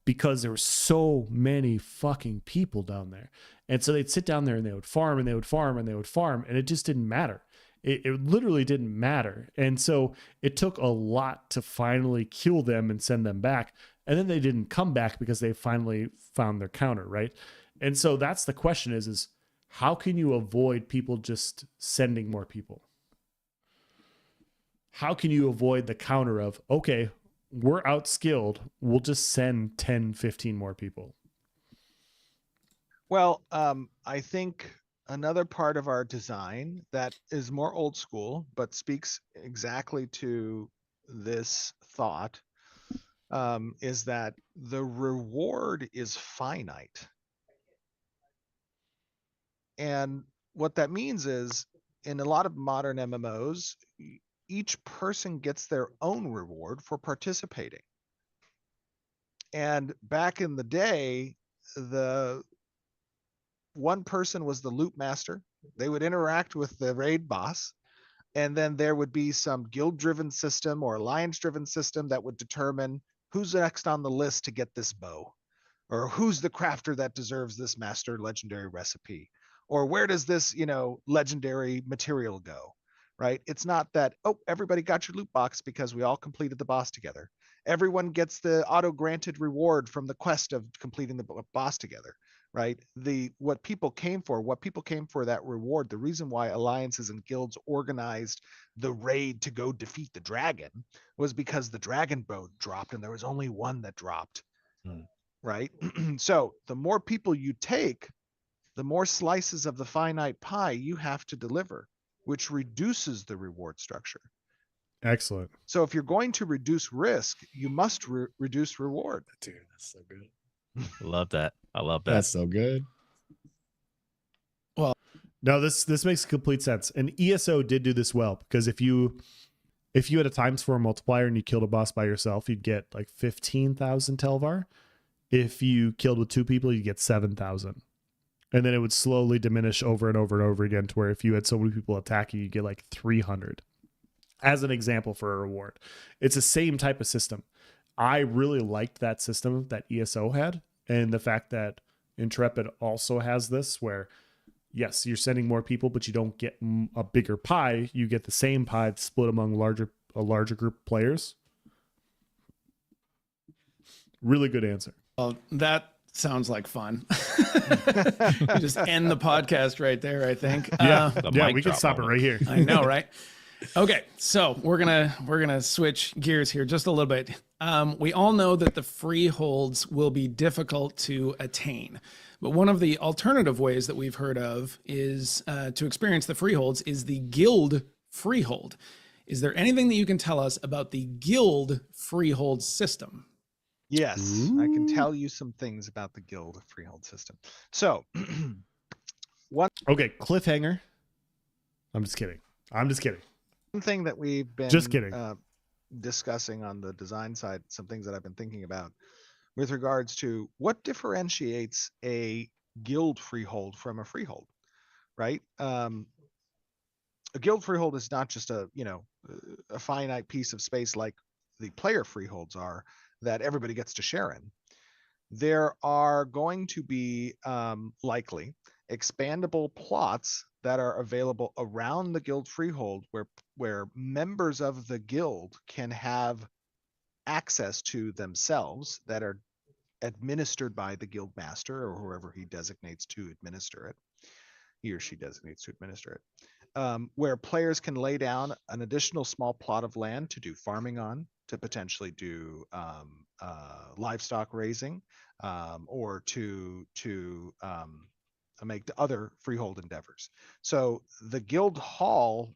because there were so many fucking people down there. And so they'd sit down there and they would farm and they would farm and they would farm, and it just didn't matter. It literally didn't matter. And so it took a lot to finally kill them and send them back. And then they didn't come back because they finally found their counter, right? And so that's the question is how can you avoid people just sending more people? How can you avoid the counter of, okay, we're outskilled, we'll just send 10, 15 more people? Well, I think another part of our design that is more old school, but speaks exactly to this thought, is that the reward is finite. And what that means is in a lot of modern MMOs, each person gets their own reward for participating. And back in the day, the one person was the loot master. They would interact with the raid boss, and then there would be some guild driven system or alliance driven system that would determine who's next on the list to get this bow, or who's the crafter that deserves this master legendary recipe, or where does this, legendary material go, right? It's not that, oh, everybody got your loot box because we all completed the boss together. Everyone gets the auto granted reward from the quest of completing the boss together, right? What people came for that reward, the reason why alliances and guilds organized the raid to go defeat the dragon was because the dragon bow dropped and there was only one that dropped. Right? So the more people you take, the more slices of the finite pie you have to deliver, which reduces the reward structure. Excellent. So if you're going to reduce risk, you must reduce reward. Dude, that's so good. Love that. I love that. That's so good. No, this makes complete sense. And ESO did do this well because if you had a times 4 multiplier and you killed a boss by yourself, you'd get like 15,000 Telvar. If you killed with 2 people, you get 7,000. And then it would slowly diminish over and over and over again to where if you had so many people attacking, you get like 300 as an example for a reward. It's the same type of system. I really liked that system that ESO had, and the fact that Intrepid also has this where, yes, you're sending more people, but you don't get a bigger pie. You get the same pie split among a larger group of players. Really good answer. Well, that sounds like fun. We just end the podcast right there, I think. Yeah, The yeah, mic we can drop stop it moment. right here. I know, right? Okay, so we're gonna switch gears here just a little bit. We all know that the freeholds will be difficult to attain, but one of the alternative ways that we've heard of is to experience the freeholds is the guild freehold. Is there anything that you can tell us about the guild freehold system? Yes, I can tell you some things about the guild freehold system. So, Okay, cliffhanger. I'm just kidding. one thing that we've been Just kidding. Discussing on the design side, some things that I've been thinking about with regards to what differentiates a guild freehold from a freehold, right? A guild freehold is not just a finite piece of space like the player freeholds are that everybody gets to share in. There are going to be likely expandable plots that are available around the guild freehold where members of the guild can have access to themselves that are administered by the guild master or whoever he designates to administer it. He or she designates to administer it. where players can lay down an additional small plot of land to do farming on, to potentially do livestock raising, or to make other freehold endeavors. So the guild hall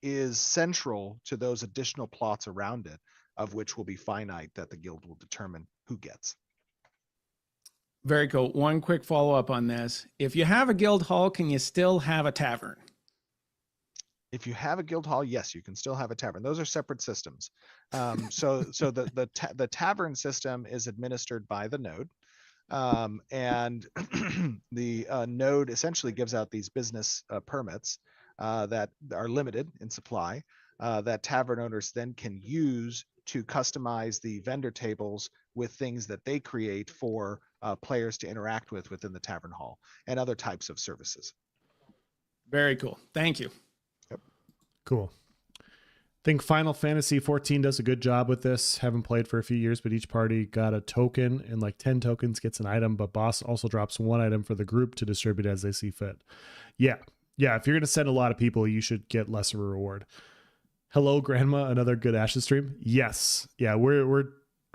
is central to those additional plots around it, of which will be finite, that the guild will determine who gets. Very cool. One quick follow up on this. If you have a guild hall, can you still have a tavern? If you have a guild hall, yes, you can still have a tavern. Those are separate systems. So the tavern system is administered by the node. And the node essentially gives out these business permits that are limited in supply, that tavern owners then can use to customize the vendor tables with things that they create for players to interact with within the tavern hall, and other types of services. Very cool. Thank you. Cool. I think Final Fantasy 14 does a good job with this. Haven't played for a few years, but each party got a token, and like 10 tokens gets an item, but boss also drops one item for the group to distribute as they see fit. Yeah. If you're going to send a lot of people, you should get less of a reward. Hello, Grandma. Another good Ashes stream. Yes. Yeah. We're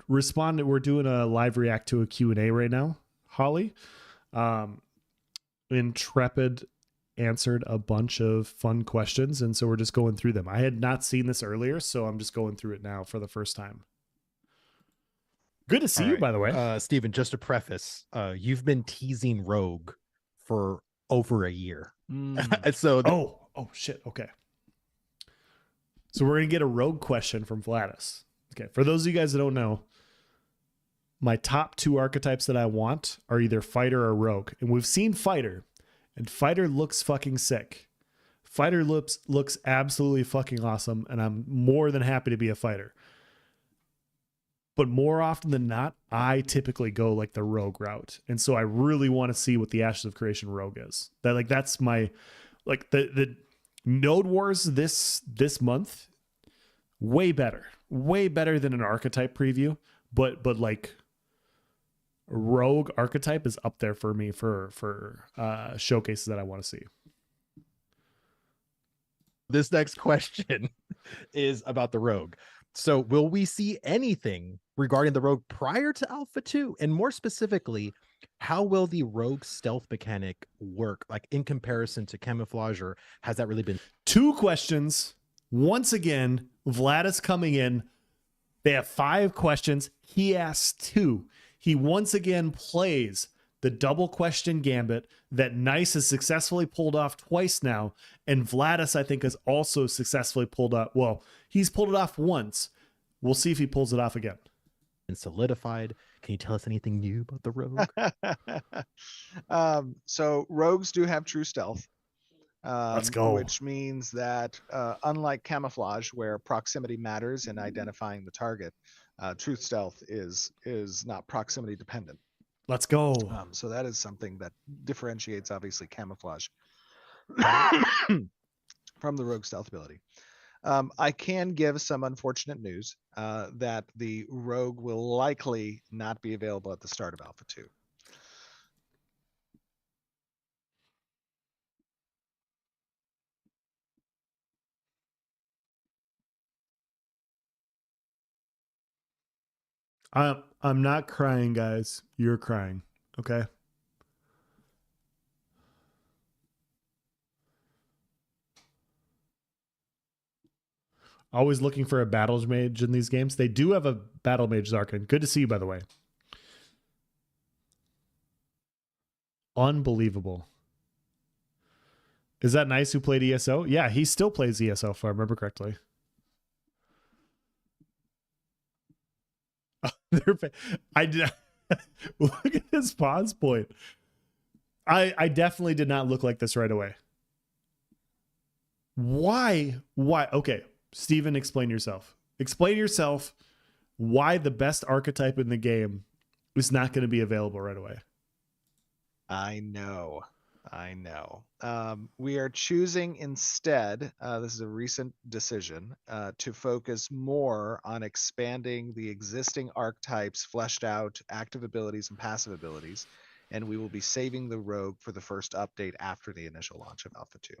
responding. We're doing a live react to a Q&A right now. Holly, Intrepid answered a bunch of fun questions, and so we're just going through them. I had not seen this earlier, so I'm just going through it now for the first time. Good to see you, by the way. Steven, just to preface, you've been teasing Rogue for over a year. So oh shit. Okay. So we're gonna get a Rogue question from Vladis. Okay. For those of you guys that don't know, my top 2 archetypes that I want are either Fighter or Rogue, and we've seen Fighter. And Fighter looks fucking sick. Fighter looks absolutely fucking awesome, and I'm more than happy to be a fighter. But more often than not, I typically go like the Rogue route. And so I really want to see what the Ashes of Creation Rogue is. That's my the Node Wars this month, way better. Way better than an archetype preview, but like Rogue archetype is up there for me for showcases that I want to see. This next question is about the Rogue. So will we see anything regarding the Rogue prior to Alpha 2? And more specifically, how will the Rogue stealth mechanic work, like in comparison to camouflage, or has that really been? 2 questions. Once again, Vladis coming in. They have 5 questions. He asks 2. He once again plays the double question gambit that Nice has successfully pulled off twice now. And Vladis, I think, has also successfully pulled off. Well, he's pulled it off once. We'll see if he pulls it off again. And solidified. Can you tell us anything new about the Rogue? So rogues do have true stealth. Let's go. Which means that unlike camouflage, where proximity matters in identifying the target, truth stealth is not proximity dependent. Let's go. So that is something that differentiates, obviously, camouflage from the rogue stealth ability. I can give some unfortunate news that the rogue will likely not be available at the start of Alpha 2. I'm not crying, guys. You're crying. Okay. Always looking for a battle mage in these games. They do have a battle mage, Zarkin. Good to see you, by the way. Unbelievable. Is that Nice who played ESO? Yeah, he still plays ESO, if I remember correctly. I did. Look at his pause point. I definitely did not look like this right away. Why? Okay, Steven, explain yourself. Explain yourself why the best archetype in the game is not going to be available right away. I know. We are choosing instead, this is a recent decision, to focus more on expanding the existing archetypes, fleshed out active abilities and passive abilities, and we will be saving the Rogue for the first update after the initial launch of Alpha 2.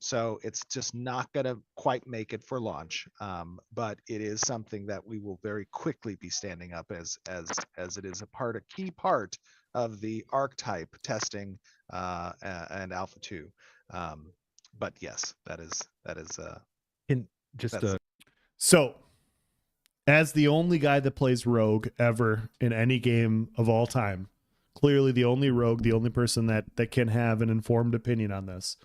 So it's just not going to quite make it for launch, but it is something that we will very quickly be standing up as it is a key part of the archetype testing and Alpha 2. But yes, that is Can just That's- So, as the only guy that plays Rogue ever in any game of all time, clearly the only Rogue, the only person that can have an informed opinion on this,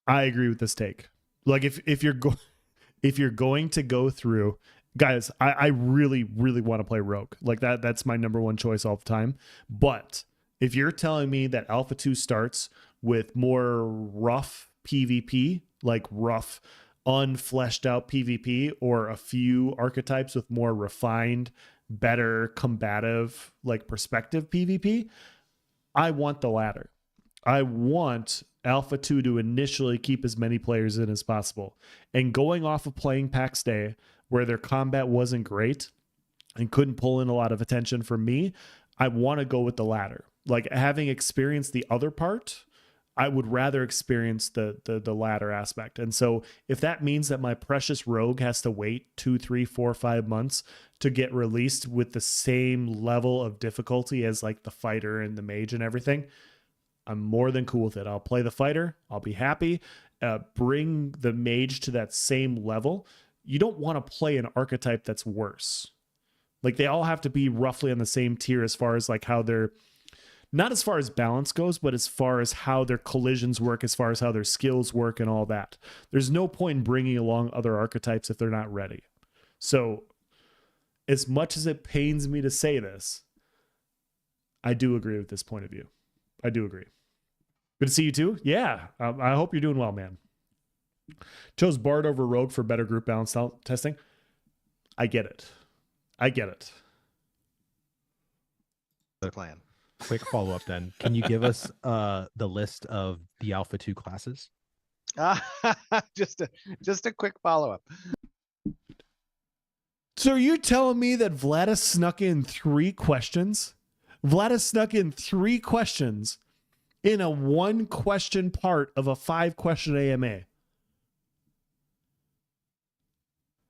I agree with this take. Like if you're going to go through, guys, I really want to play Rogue. Like that's my number one choice all the time. But if you're telling me that Alpha 2 starts with more rough PvP, like rough, unfleshed out PvP, or a few archetypes with more refined, better combative, like perspective PvP, I want the latter. I want Alpha 2 to initially keep as many players in as possible. And going off of playing PAX Day, where their combat wasn't great and couldn't pull in a lot of attention from me, I want to go with the latter. Like, having experienced the other part, I would rather experience the latter aspect. And so if that means that my precious Rogue has to wait 2, 3, 4, 5 months to get released with the same level of difficulty as like the fighter and the mage and everything, I'm more than cool with it. I'll play the fighter. I'll be happy. Bring the mage to that same level. You don't want to play an archetype that's worse. Like, they all have to be roughly on the same tier as far as like how they're, not as far as balance goes, but as far as how their collisions work, as far as how their skills work and all that. There's no point in bringing along other archetypes if they're not ready. So as much as it pains me to say this, I do agree with this point of view. I do agree. Good to see you too. Yeah. I hope you're doing well, man. Chose Bard over Rogue for better group balance testing. I get it. the plan. quick follow-up then. Can you give us the list of the Alpha 2 classes? Just a quick follow-up. So are you telling me that Vladis snuck in 3 questions? Vladis snuck in 3 questions in a 1-question part of a 5-question AMA.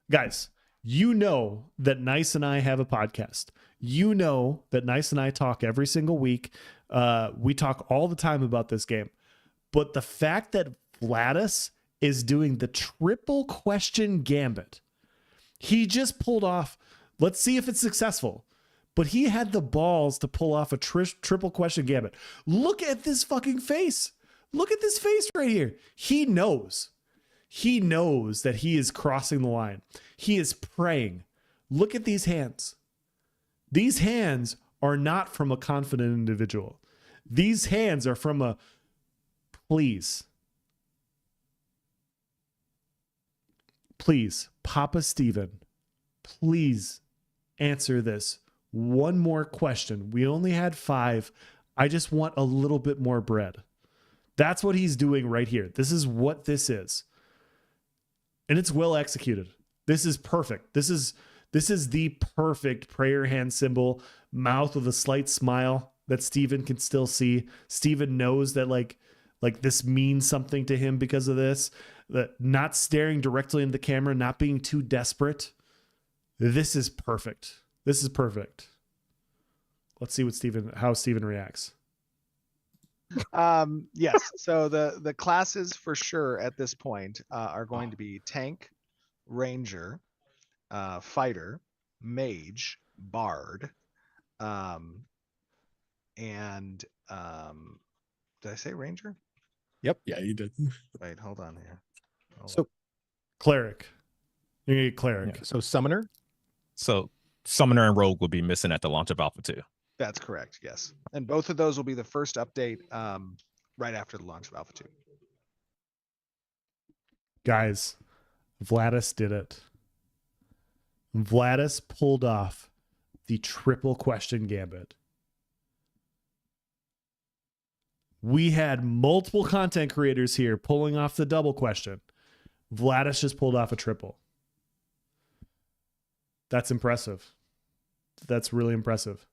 Guys, you know that Nice and I have a podcast. You know that Nice and I talk every single week. We talk all the time about this game. But the fact that Vladis is doing the triple question gambit, he just pulled off, let's see if it's successful, but he had the balls to pull off a triple question gambit. Look at this fucking face. Look at this face right here. He knows that he is crossing the line. He is praying. Look at these hands. These hands are not from a confident individual. These hands are from a, please, Papa Steven, please answer this one more question. We only had 5. I just want a little bit more bread. That's what he's doing right here. This is what this is. And it's well executed. This is perfect. This is the perfect prayer hand symbol, mouth with a slight smile that Steven can still see. Steven knows that like this means something to him because of this. That not staring directly into the camera, not being too desperate. This is perfect. This is perfect. Let's see how Steven reacts. Yes. So the classes for sure at this point are going to be tank, ranger, fighter, mage, bard, and did I say ranger? Yep. Yeah, you did. Wait, hold on here. So Cleric. You're gonna get cleric. So summoner. So Summoner and Rogue will be missing at the launch of Alpha 2. That's correct. Yes, and both of those will be the first update right after the launch of Alpha 2. Guys, Vladis did it. Vladis pulled off the triple question gambit. We had multiple content creators here pulling off the double question. Vladis just pulled off a triple. That's impressive. That's really impressive.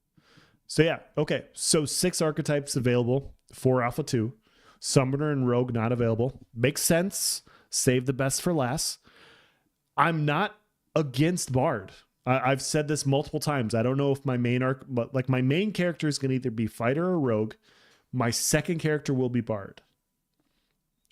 So yeah, okay. So 6 archetypes available for Alpha 2. Summoner and Rogue not available. Makes sense. Save the best for last. I'm not against Bard. I've said this multiple times. I don't know if my main arc, but like my main character is going to either be Fighter or Rogue. My second character will be Bard.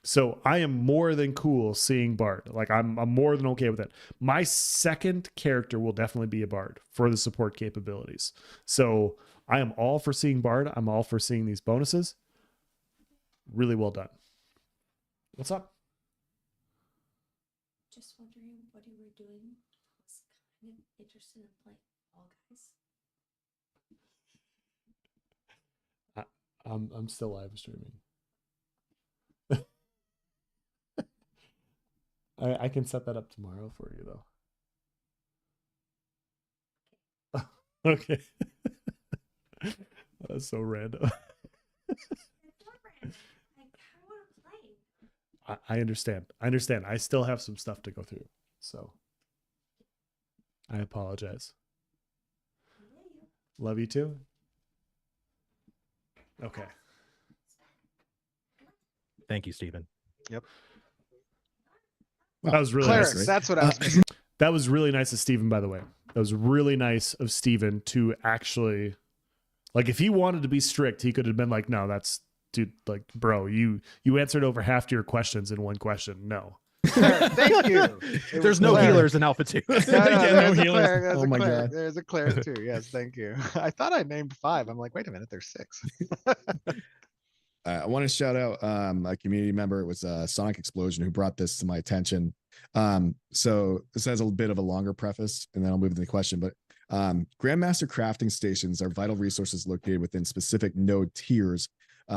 So I am more than cool seeing Bard. Like I'm more than okay with it. My second character will definitely be a Bard for the support capabilities. So I am all for seeing Bard. I'm all for seeing these bonuses. Really well done. What's up? Just wondering what you were doing. I was kind of interested in playing Fall Guys. I'm still live streaming. I can set that up tomorrow for you though. Okay. That's so random. I understand. I still have some stuff to go through. So I apologize. Love you too. Okay. Thank you, Stephen. Yep. That was really Clerics, nice. that's what I was missing. That was really nice of Stephen, by the way. That was really nice of Stephen to actually, like, if he wanted to be strict, he could have been like, no, that's, dude, like, bro, you answered over half your questions in one question. No. Thank you. It There's was no cleric. healers in Alpha 2. No, Yeah, no there's a healers. cleric, there's Oh a my cleric, God. there's a cleric too. Yes, thank you. I thought I named 5. I'm like, wait a minute, there's 6. I want to shout out a community member. It was Sonic Explosion who brought this to my attention. So this has a bit of a longer preface, and then I'll move to the question. But Grandmaster crafting stations are vital resources located within specific node tiers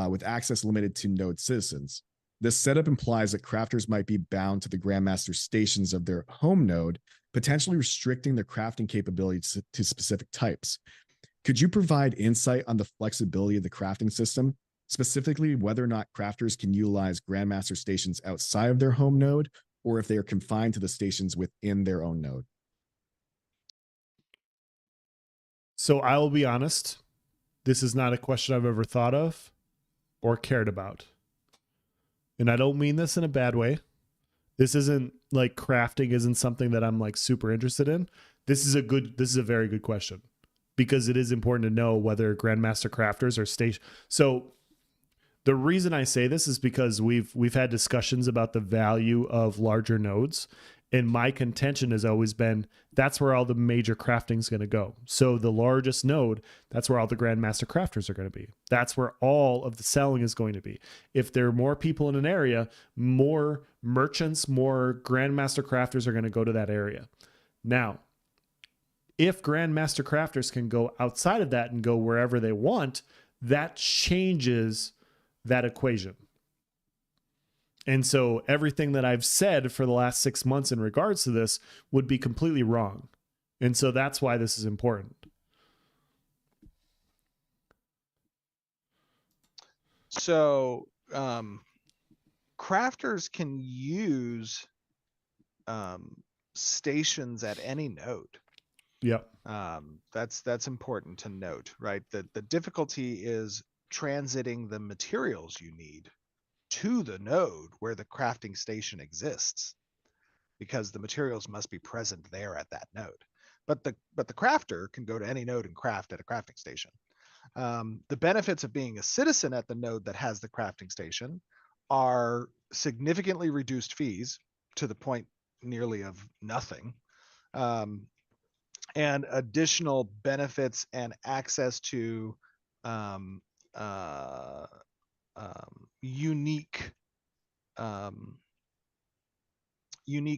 with access limited to node citizens. This setup implies that crafters might be bound to the Grandmaster stations of their home node, potentially restricting their crafting capabilities to specific types. Could you provide insight on the flexibility of the crafting system? Specifically, whether or not crafters can utilize Grandmaster stations outside of their home node, or if they are confined to the stations within their own node. So I will be honest. This is not a question I've ever thought of or cared about. And I don't mean this in a bad way. This isn't like crafting isn't something that I'm like super interested in. This is a very good question because it is important to know whether Grandmaster crafters are station. So the reason I say this is because we've had discussions about the value of larger nodes, and my contention has always been that's where all the major crafting is going to go. So the largest node, that's where all the Grandmaster crafters are going to be. That's where all of the selling is going to be. If there are more people in an area, more merchants, more Grandmaster crafters are going to go to that area. Now, if Grandmaster crafters can go outside of that and go wherever they want, that changes that equation. And so everything that I've said for the last 6 months in regards to this would be completely wrong. And so that's why this is important. So crafters can use stations at any node. Yep. That's important to note, right? The difficulty is transiting the materials you need to the node where the crafting station exists, because the materials must be present there at that node. But the crafter can go to any node and craft at a crafting station. The benefits of being a citizen at the node that has the crafting station are significantly reduced fees to the point nearly of nothing. And additional benefits and access to unique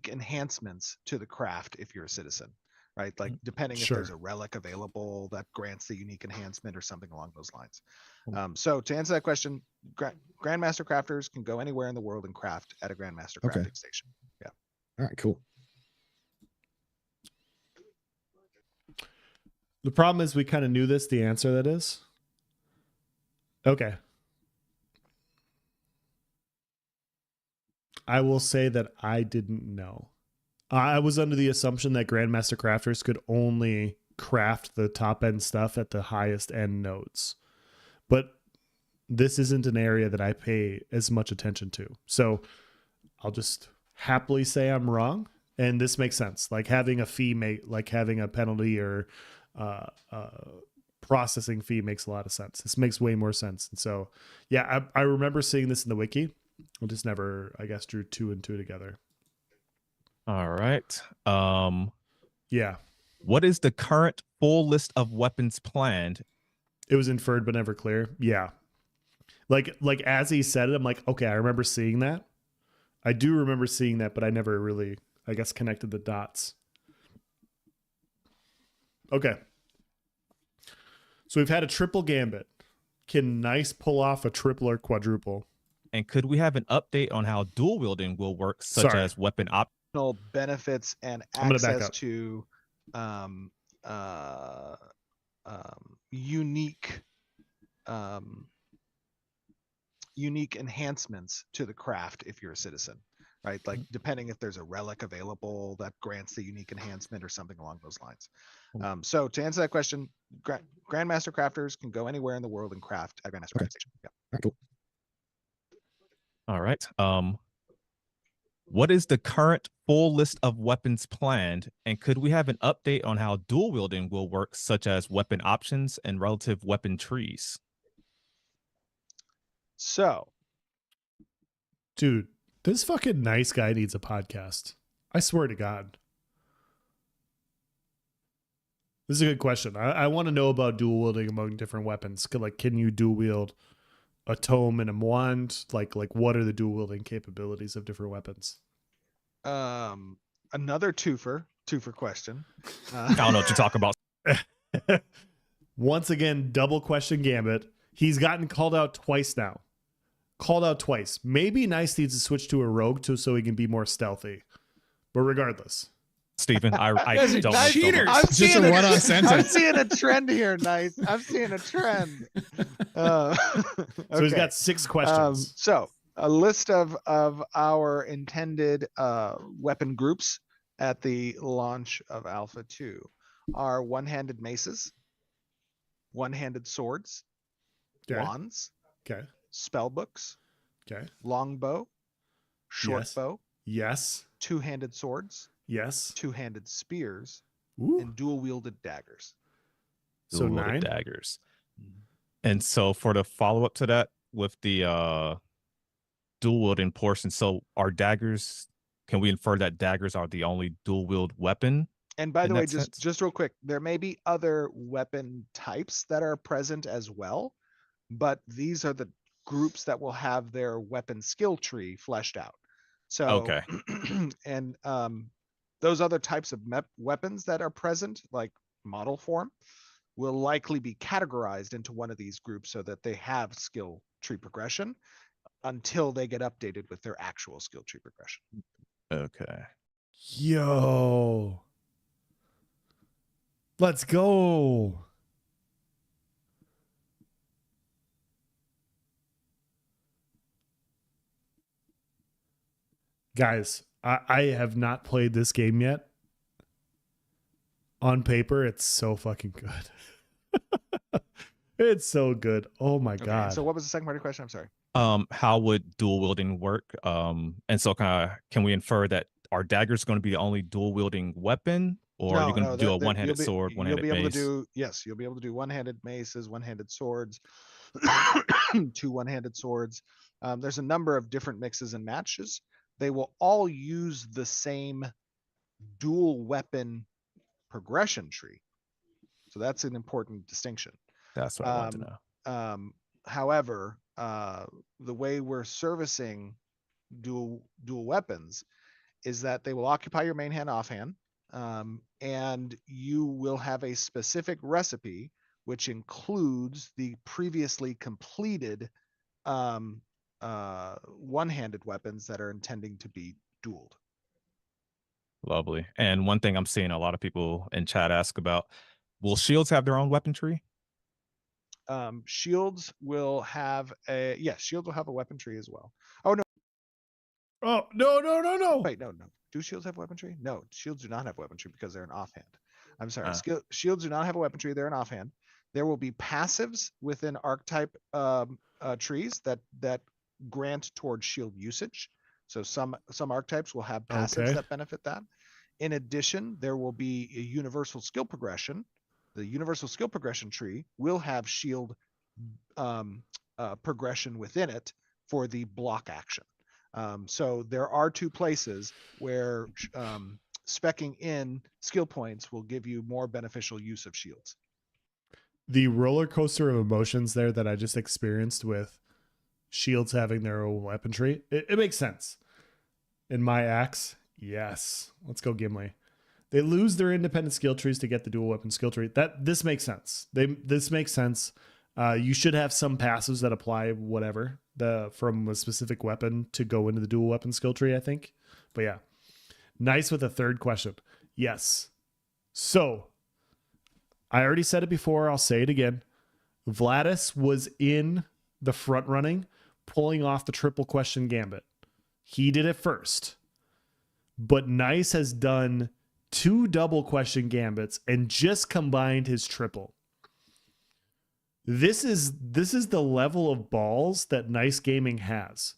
enhancements to the craft if you're a citizen, right? Like depending if there's a relic available that grants the unique enhancement or something along those lines. So to answer that question, Grandmaster crafters can go anywhere in the world and craft at a Grandmaster crafting station. Yeah. All right, cool. The problem is we kind of knew this, the answer that is. Okay. I will say that I didn't know. I was under the assumption that Grandmaster crafters could only craft the top end stuff at the highest end nodes. But this isn't an area that I pay as much attention to. So I'll just happily say I'm wrong. And this makes sense. Like having a fee, like having a penalty or processing fee makes a lot of sense. This makes way more sense. And so, yeah, I remember seeing this in the wiki. I just never, I guess, drew 2 and 2 together. All right. Yeah. What is the current full list of weapons planned? It was inferred but never clear. Yeah. Like as he said it, I'm like, okay, I remember seeing that. I do remember seeing that, but I never really, I guess, connected the dots. Okay. So we've had a triple gambit. Can Nice pull off a triple or quadruple? And could we have an update on how dual wielding will work, such as weapon benefits and I'm gonna back access up. to unique unique enhancements to the craft if you're a citizen, right? Like depending if there's a relic available that grants the unique enhancement or something along those lines. So to answer that question, Grandmaster crafters can go anywhere in the world and craft at Grandmaster Crafting Station. Yeah. Cool. All right. What is the current full list of weapons planned? And could we have an update on how dual wielding will work, such as weapon options and relative weapon trees? So, dude, this fucking Nice guy needs a podcast. I swear to God. This is a good question. I want to know about dual wielding among different weapons. Like, can you dual wield a tome and a wand? Like what are the dual wielding capabilities of different weapons? another twofer question. I don't know what you're talking about. Once again, double question gambit. He's gotten called out twice now. Called out twice. Maybe Nice needs to switch to a rogue so he can be more stealthy. But regardless. Stephen, I Guys are don't know. cheaters. It's just a one-off I'm sentence. seeing a trend here, Nice. I'm seeing a trend. So he's okay. got 6 questions. So a list of our intended weapon groups at the launch of Alpha 2 are one-handed maces, one-handed swords, Okay. wands, Okay. spell books, Okay. longbow, short Yes. bow, Yes. two-handed swords, Yes. two-handed spears, Ooh. and dual-wielded daggers. So Dual-wielded 9 daggers. And so for the follow-up to that with the dual wielding portion, so are daggers, can we infer that daggers are the only dual wield weapon? And by in the way, that sense? just real quick, there may be other weapon types that are present as well, but these are the groups that will have their weapon skill tree fleshed out. So, Okay. and those other types of weapons that are present, like model form, will likely be categorized into one of these groups so that they have skill tree progression until they get updated with their actual skill tree progression. Okay. Yo. Let's go. Guys, I have not played this game yet. On paper, it's so fucking good. It's so good. Oh my God. So what was the second part of the question? I'm sorry. How would dual wielding work? And so can we infer that are daggers going to be the only dual wielding weapon, or are you going to do a one-handed sword, one-handed You'll be able mace? to do, yes, you'll be able to do one-handed maces, one-handed swords, 2 one-handed swords. There's a number of different mixes and matches. They will all use the same dual weapon progression tree. So that's an important distinction. That's what I want to know. However, the way we're servicing dual weapons is that they will occupy your main hand offhand, and you will have a specific recipe which includes the previously completed one-handed weapons that are intending to be dueled. Lovely. And one thing I'm seeing a lot of people in chat ask about, will shields have their own weapon tree? Shields will have shields will have a weapon tree as well. Oh no. Oh, no. Wait, no. Do shields have weapon tree? No, shields do not have weapon tree because they're an offhand. I'm sorry. Shields do not have a weapon tree. They're an offhand. There will be passives within archetype trees that grant towards shield usage. So some archetypes will have passives that benefit that. In addition, there will be a universal skill progression. The universal skill progression tree will have shield progression within it for the block action. So there are two places where speccing in skill points will give you more beneficial use of shields. The roller coaster of emotions there that I just experienced with shields having their own weapon tree, it makes sense. In my axe, yes. Let's go Gimli. They lose their independent skill trees to get the dual weapon skill tree. This makes sense. This makes sense. You should have some passives that apply whatever from a specific weapon to go into the dual weapon skill tree, I think. But yeah, nice with a third question. Yes. So I already said it before. I'll say it again. Vladis was in the front running, pulling off the triple question gambit. He did it first. But Nice has done 2 double question gambits and just combined his triple. This is the level of balls that Nice Gaming has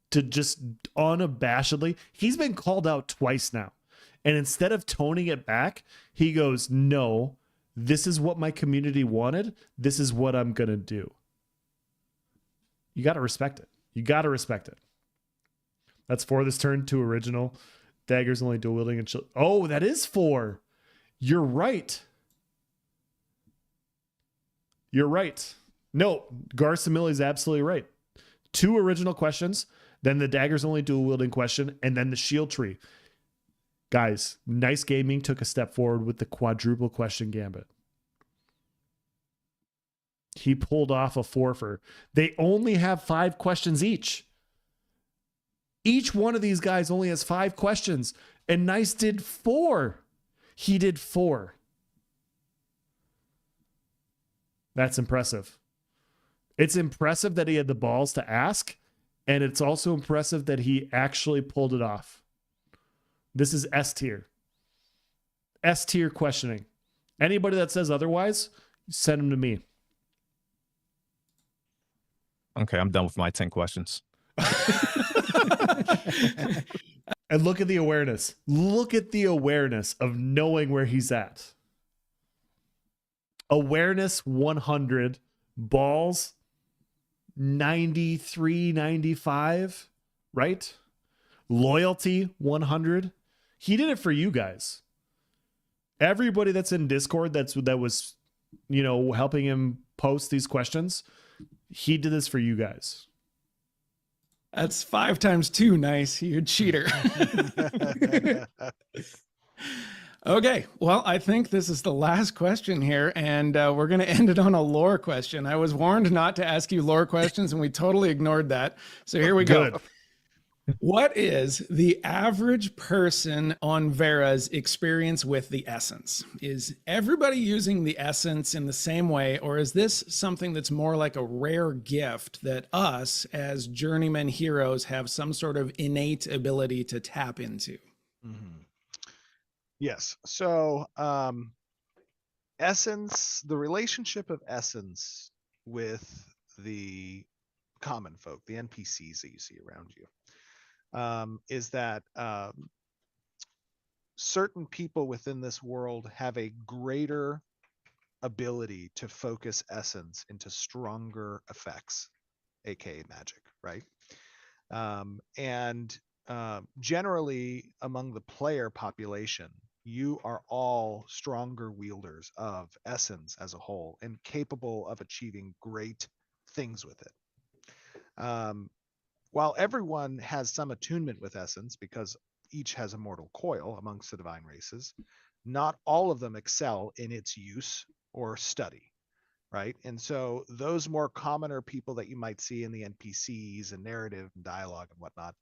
to just unabashedly. He's been called out twice now. And instead of toning it back, he goes, no, this is what my community wanted. This is what I'm going to do. You got to respect it. You got to respect it. That's 4 this turn, 2 original. Daggers only dual wielding and oh, that is 4. You're right. You're right. No, Garsamilli is absolutely right. 2 original questions, then the daggers only dual wielding question, and then the shield tree. Guys, Nice Gaming took a step forward with the quadruple question gambit. He pulled off a 4-fer. They only have 5 questions each. Each one of these guys only has 5 questions, and Nice did 4. He did 4. That's impressive. It's impressive that he had the balls to ask, and it's also impressive that he actually pulled it off. This is S tier. S tier questioning. Anybody that says otherwise, send them to me. Okay, I'm done with my 10 questions. And look at the awareness. Look at the awareness of knowing where he's at. Awareness 100, balls 93, 95, right? Loyalty 100. He did it for you guys. Everybody that's in Discord that was, helping him post these questions, he did this for you guys. That's 5 times 2. Nice. You cheater. Okay. Well, I think this is the last question here, and we're going to end it on a lore question. I was warned not to ask you lore questions, and we totally ignored that. So here we go. What is the average person on Vera's experience with the essence? Is everybody using the essence in the same way, or is this something that's more like a rare gift that us as journeyman heroes have some sort of innate ability to tap into? Mm-hmm. Yes. So essence, the relationship of essence with the common folk, the NPCs that you see around you, is that certain people within this world have a greater ability to focus essence into stronger effects, aka magic, right? And generally among the player population, you are all stronger wielders of essence as a whole and capable of achieving great things with it. While everyone has some attunement with essence because each has a mortal coil amongst the divine races, not all of them excel in its use or study, right? And so those more commoner people that you might see in the NPCs and narrative and dialogue and whatnot,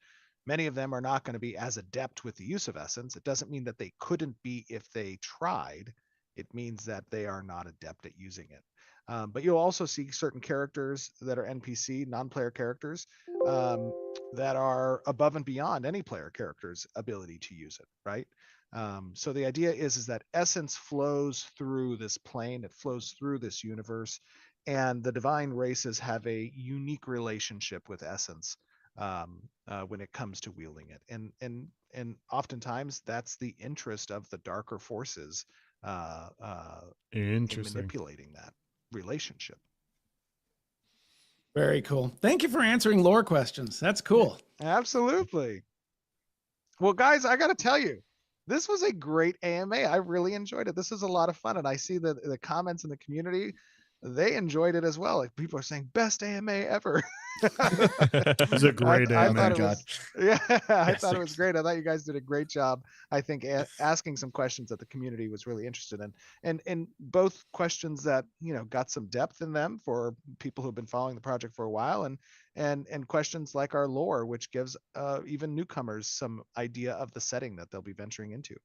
many of them are not going to be as adept with the use of essence. It doesn't mean that they couldn't be if they tried. It means that they are not adept at using it. But you'll also see certain characters that are NPC, non-player characters, that are above and beyond any player character's ability to use it, right? So the idea is that essence flows through this plane, it flows through this universe, and the divine races have a unique relationship with essence when it comes to wielding it, and oftentimes that's the interest of the darker forces in Interesting. manipulating that relationship. Very cool. Thank you for answering lore questions. That's cool. Absolutely. Well, guys, I got to tell you, this was a great AMA. I really enjoyed it. This is a lot of fun. And I see the comments in the community, they enjoyed it as well. Like people are saying best AMA ever. It was a great I AMA. thought it God. was, yeah, I Yes, thought it was thanks. great. I thought you guys did a great job. I think asking some questions that the community was really interested in, and both questions that, you know, got some depth in them for people who've been following the project for a while, and questions like our lore, which gives even newcomers some idea of the setting that they'll be venturing into.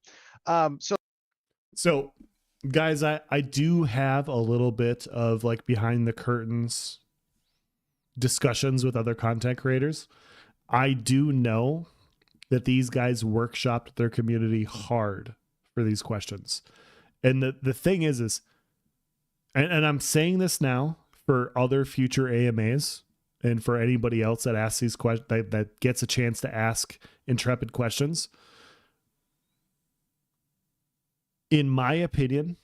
So, guys, I do have a little bit of like behind the curtains discussions with other content creators. I do know that these guys workshopped their community hard for these questions. And the thing is and I'm saying this now for other future AMAs and for anybody else that asks these questions, that gets a chance to ask Intrepid questions. In my opinion,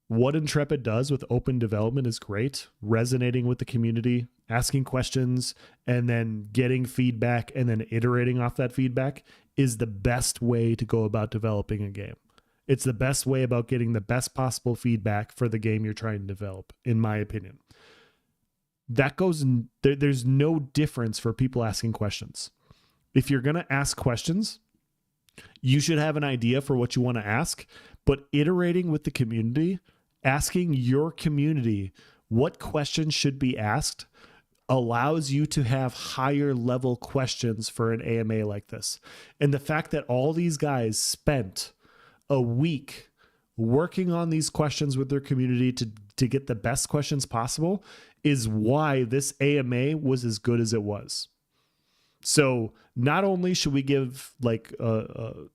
what Intrepid does with open development is great, resonating with the community, asking questions, and then getting feedback and then iterating off that feedback is the best way to go about developing a game. It's the best way about getting the best possible feedback for the game you're trying to develop, in my opinion. That goes, there's no difference for people asking questions. If you're going to ask questions, you should have an idea for what you want to ask, but iterating with the community, asking your community what questions should be asked allows you to have higher level questions for an AMA like this. And the fact that all these guys spent a week working on these questions with their community to get the best questions possible is why this AMA was as good as it was. So not only should we give like a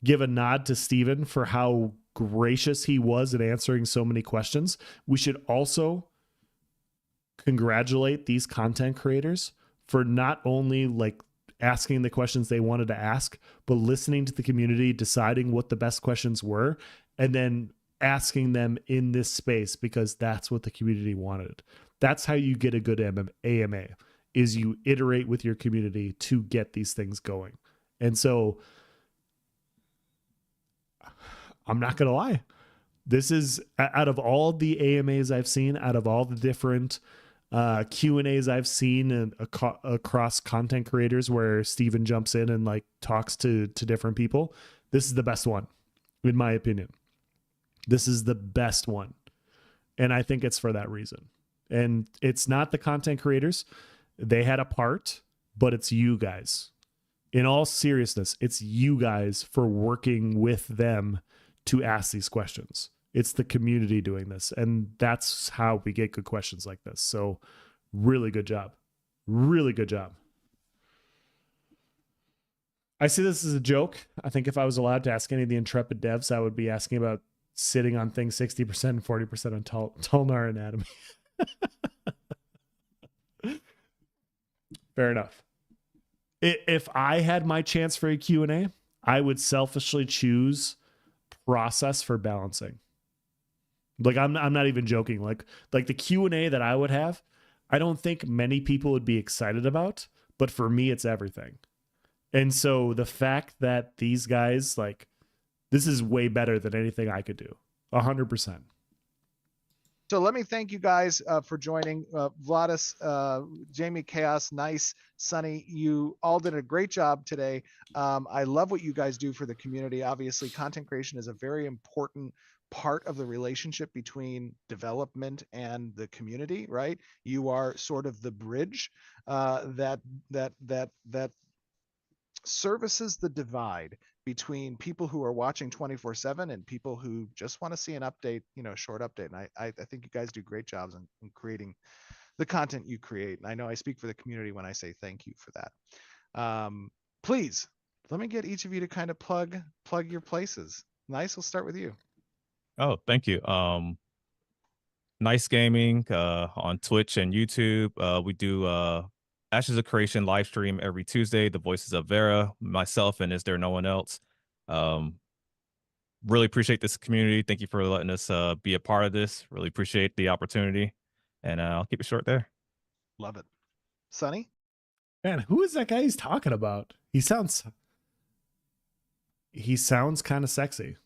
give a nod to Steven for how gracious he was in answering so many questions, we should also congratulate these content creators for not only like asking the questions they wanted to ask, but listening to the community, deciding what the best questions were, and then asking them in this space because that's what the community wanted. That's how you get a good AMA, is you iterate with your community to get these things going. And so I'm not going to lie. This is, out of all the AMAs I've seen, out of all the different Q&As I've seen and across content creators where Steven jumps in and like talks to different people, this is the best one, in my opinion. This is the best one. And I think it's for that reason. And it's not the content creators. They had a part, but it's you guys. In all seriousness, it's you guys for working with them to ask these questions. It's the community doing this. And that's how we get good questions like this. So really good job. Really good job. I see this as a joke. I think if I was allowed to ask any of the Intrepid devs, I would be asking about sitting on things 60% and 40% on Tulnar anatomy. Fair enough. If I had my chance for a Q&A, I would selfishly choose process for balancing. Like I'm not even joking. Like the Q&A that I would have, I don't think many people would be excited about, but for me it's everything. And so the fact that these guys, like, this is way better than anything I could do. 100%. So let me thank you guys for joining. Vladis, Jamie, Chaos, Nice, Sunny, you all did a great job today. I love what you guys do for the community. Obviously, content creation is a very important part of the relationship between development and the community, right? You are sort of the bridge that services the divide between people who are watching 24/7 and people who just want to see an update, short update. And I think you guys do great jobs in creating the content you create. And I know I speak for the community when I say thank you for that. Please let me get each of you to kind of plug your places. Nice. We'll start with you. Oh, thank you. Nice Gaming on Twitch and YouTube. We do Ashes of Creation live stream every Tuesday. The voices of Vera, myself, and Is There No One Else? Really appreciate this community. Thank you for letting us be a part of this. Really appreciate the opportunity, and I'll keep it short there. Love it. Sonny? Man, who is that guy he's talking about? He sounds kind of sexy.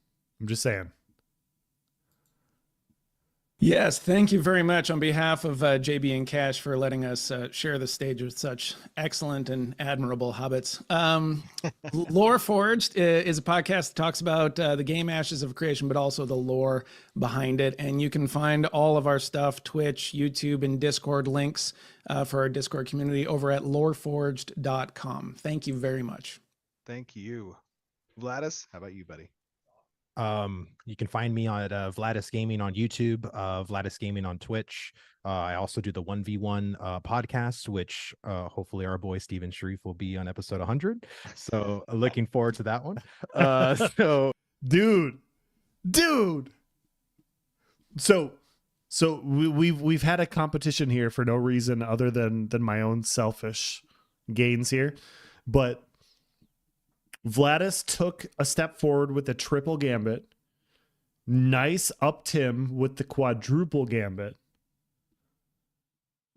I'm just saying. Yes, thank you very much on behalf of JB and Cash for letting us share the stage with such excellent and admirable hobbits. Lore Forged is a podcast that talks about the game Ashes of Creation, but also the lore behind it. And you can find all of our stuff, Twitch, YouTube, and Discord links for our Discord community over at loreforged.com. Thank you very much. Thank you. Vladis, how about you, buddy? You can find me on Vladis Gaming on YouTube, Vladis Gaming on Twitch. I also do the 1v1 podcast, which hopefully our boy Steven Sharif will be on episode 100. So looking forward to that one. So dude. So we've had a competition here for no reason other than my own selfish gains here, but Vladis took a step forward with the triple gambit. Nice up Tim with the quadruple gambit.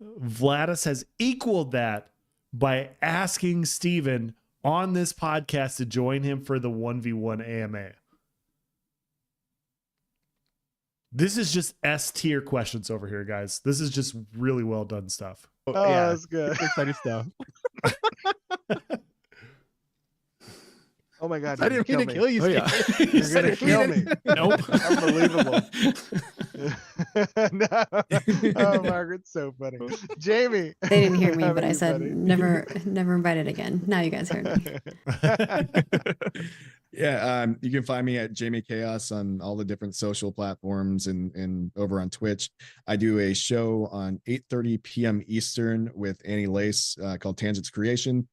Vladis has equaled that by asking Steven on this podcast to join him for the 1v1 AMA. This is just S tier questions over here, guys. This is just really well done stuff. Oh, yeah, that's good. Exciting stuff. Oh my God! I didn't mean to kill you. Oh, yeah. You're gonna kill me. Nope. Unbelievable. No. Oh, Margaret's so funny. Jamie. They didn't hear me, how but about I you, said buddy? never invited again. Now you guys heard me. Yeah, you can find me at Jamie Chaos on all the different social platforms and over on Twitch. I do a show on 8:30 p.m. Eastern with Annie Lace called Tangents Creation.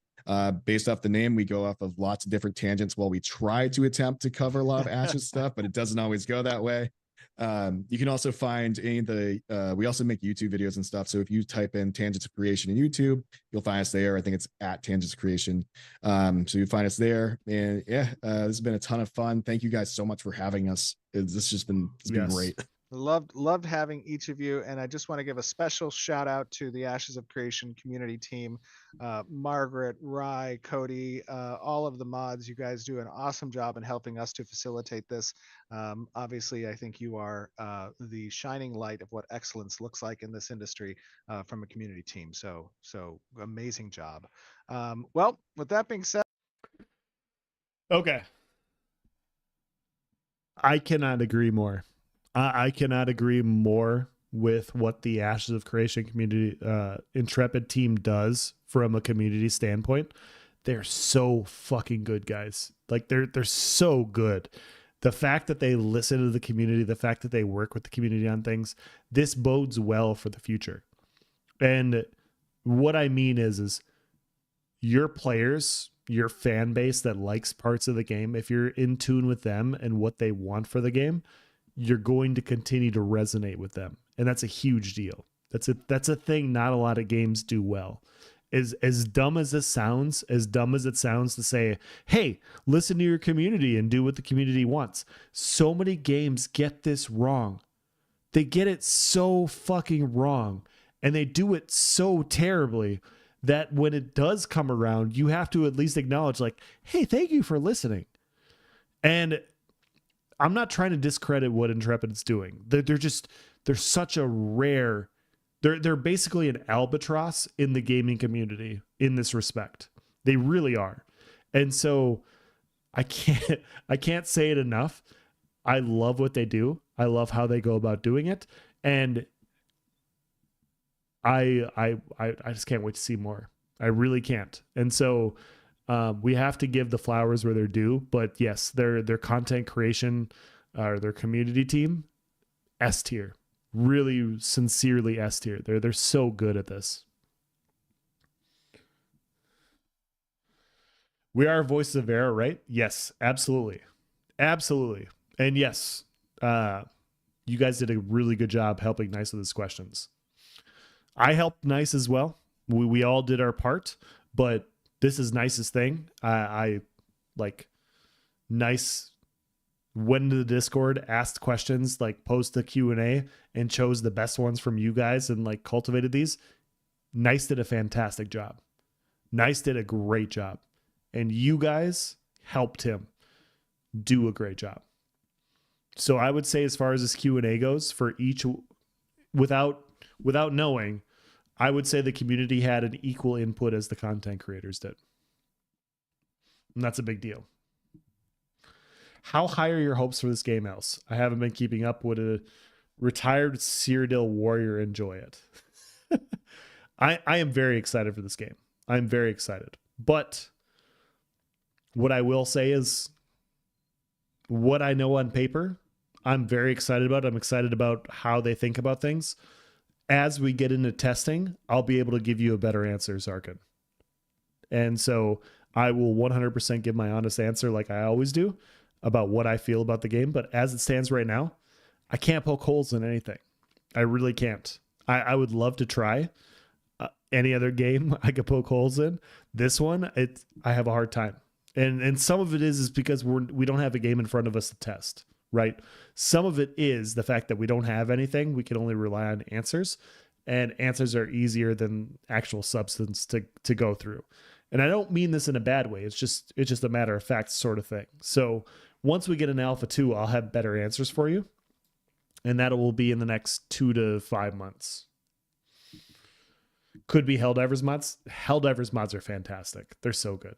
Based off the name, we go off of lots of different tangents while we try to attempt to cover a lot of Ashes stuff, but it doesn't always go that way. You can also find any of the, we also make YouTube videos and stuff. So if you type in Tangents of Creation in YouTube, you'll find us there. I think it's at Tangents Creation. So you find us there. And yeah, this has been a ton of fun. Thank you guys so much for having us. It's just been, it's been great. Loved having each of you, and I just want to give a special shout out to the Ashes of Creation community team, Margaret, Rye, Cody, all of the mods. You guys do an awesome job in helping us to facilitate this. Obviously, I think you are the shining light of what excellence looks like in this industry from a community team. So amazing job. Well, with that being said, okay, I cannot agree more. I cannot agree more with what the Ashes of Creation community Intrepid team does from a community standpoint. They're so fucking good, guys. Like they're so good. The fact that they listen to the community, the fact that they work with the community on things, this bodes well for the future. And what I mean is your players, your fan base that likes parts of the game, if you're in tune with them and what they want for the game, you're going to continue to resonate with them. And that's a huge deal. That's a thing not a lot of games do well. As dumb as this sounds, as dumb as it sounds to say, hey, listen to your community and do what the community wants. So many games get this wrong. They get it so fucking wrong. And they do it so terribly that when it does come around, you have to at least acknowledge like, hey, thank you for listening. And I'm not trying to discredit what Intrepid's doing. They're such a rare, they're basically an albatross in the gaming community in this respect. They really are. And so I can't say it enough. I love what they do. I love how they go about doing it. And I just can't wait to see more. I really can't. And so We have to give the flowers where they're due, but yes, their content creation, their community team, S tier, really sincerely S tier. They're so good at this. We are voices of error, right? Yes, absolutely, absolutely, and yes, you guys did a really good job helping Nice with his questions. I helped Nice as well. We all did our part, but this is Nice's thing. I like Nice went into the Discord, asked questions, like posed the Q&A, and chose the best ones from you guys and like cultivated these. Nice did a fantastic job. Nice did a great job. And you guys helped him do a great job. So I would say, as far as this Q&A goes, for each, without knowing, I would say the community had an equal input as the content creators did. And that's a big deal. How high are your hopes for this game, Else? I haven't been keeping up. Would a retired Cyrodiil warrior enjoy it? I am very excited for this game. I'm very excited. But what I will say is, what I know on paper, I'm very excited about. I'm excited about how they think about things. As we get into testing, I'll be able to give you a better answer, Zarkin. And so I will 100% give my honest answer, like I always do, about what I feel about the game. But as it stands right now, I can't poke holes in anything. I really can't. I would love to try any other game I could poke holes in. This one, I have a hard time. And some of it is because we don't have a game in front of us to test, right? Some of it is the fact that we don't have anything. We can only rely on answers, and answers are easier than actual substance to go through. And I don't mean this in a bad way. It's just a matter of fact sort of thing. So once we get an Alpha 2, I'll have better answers for you. And that will be in the next 2 to 5 months. Could be Helldivers mods. Helldivers mods are fantastic. They're so good.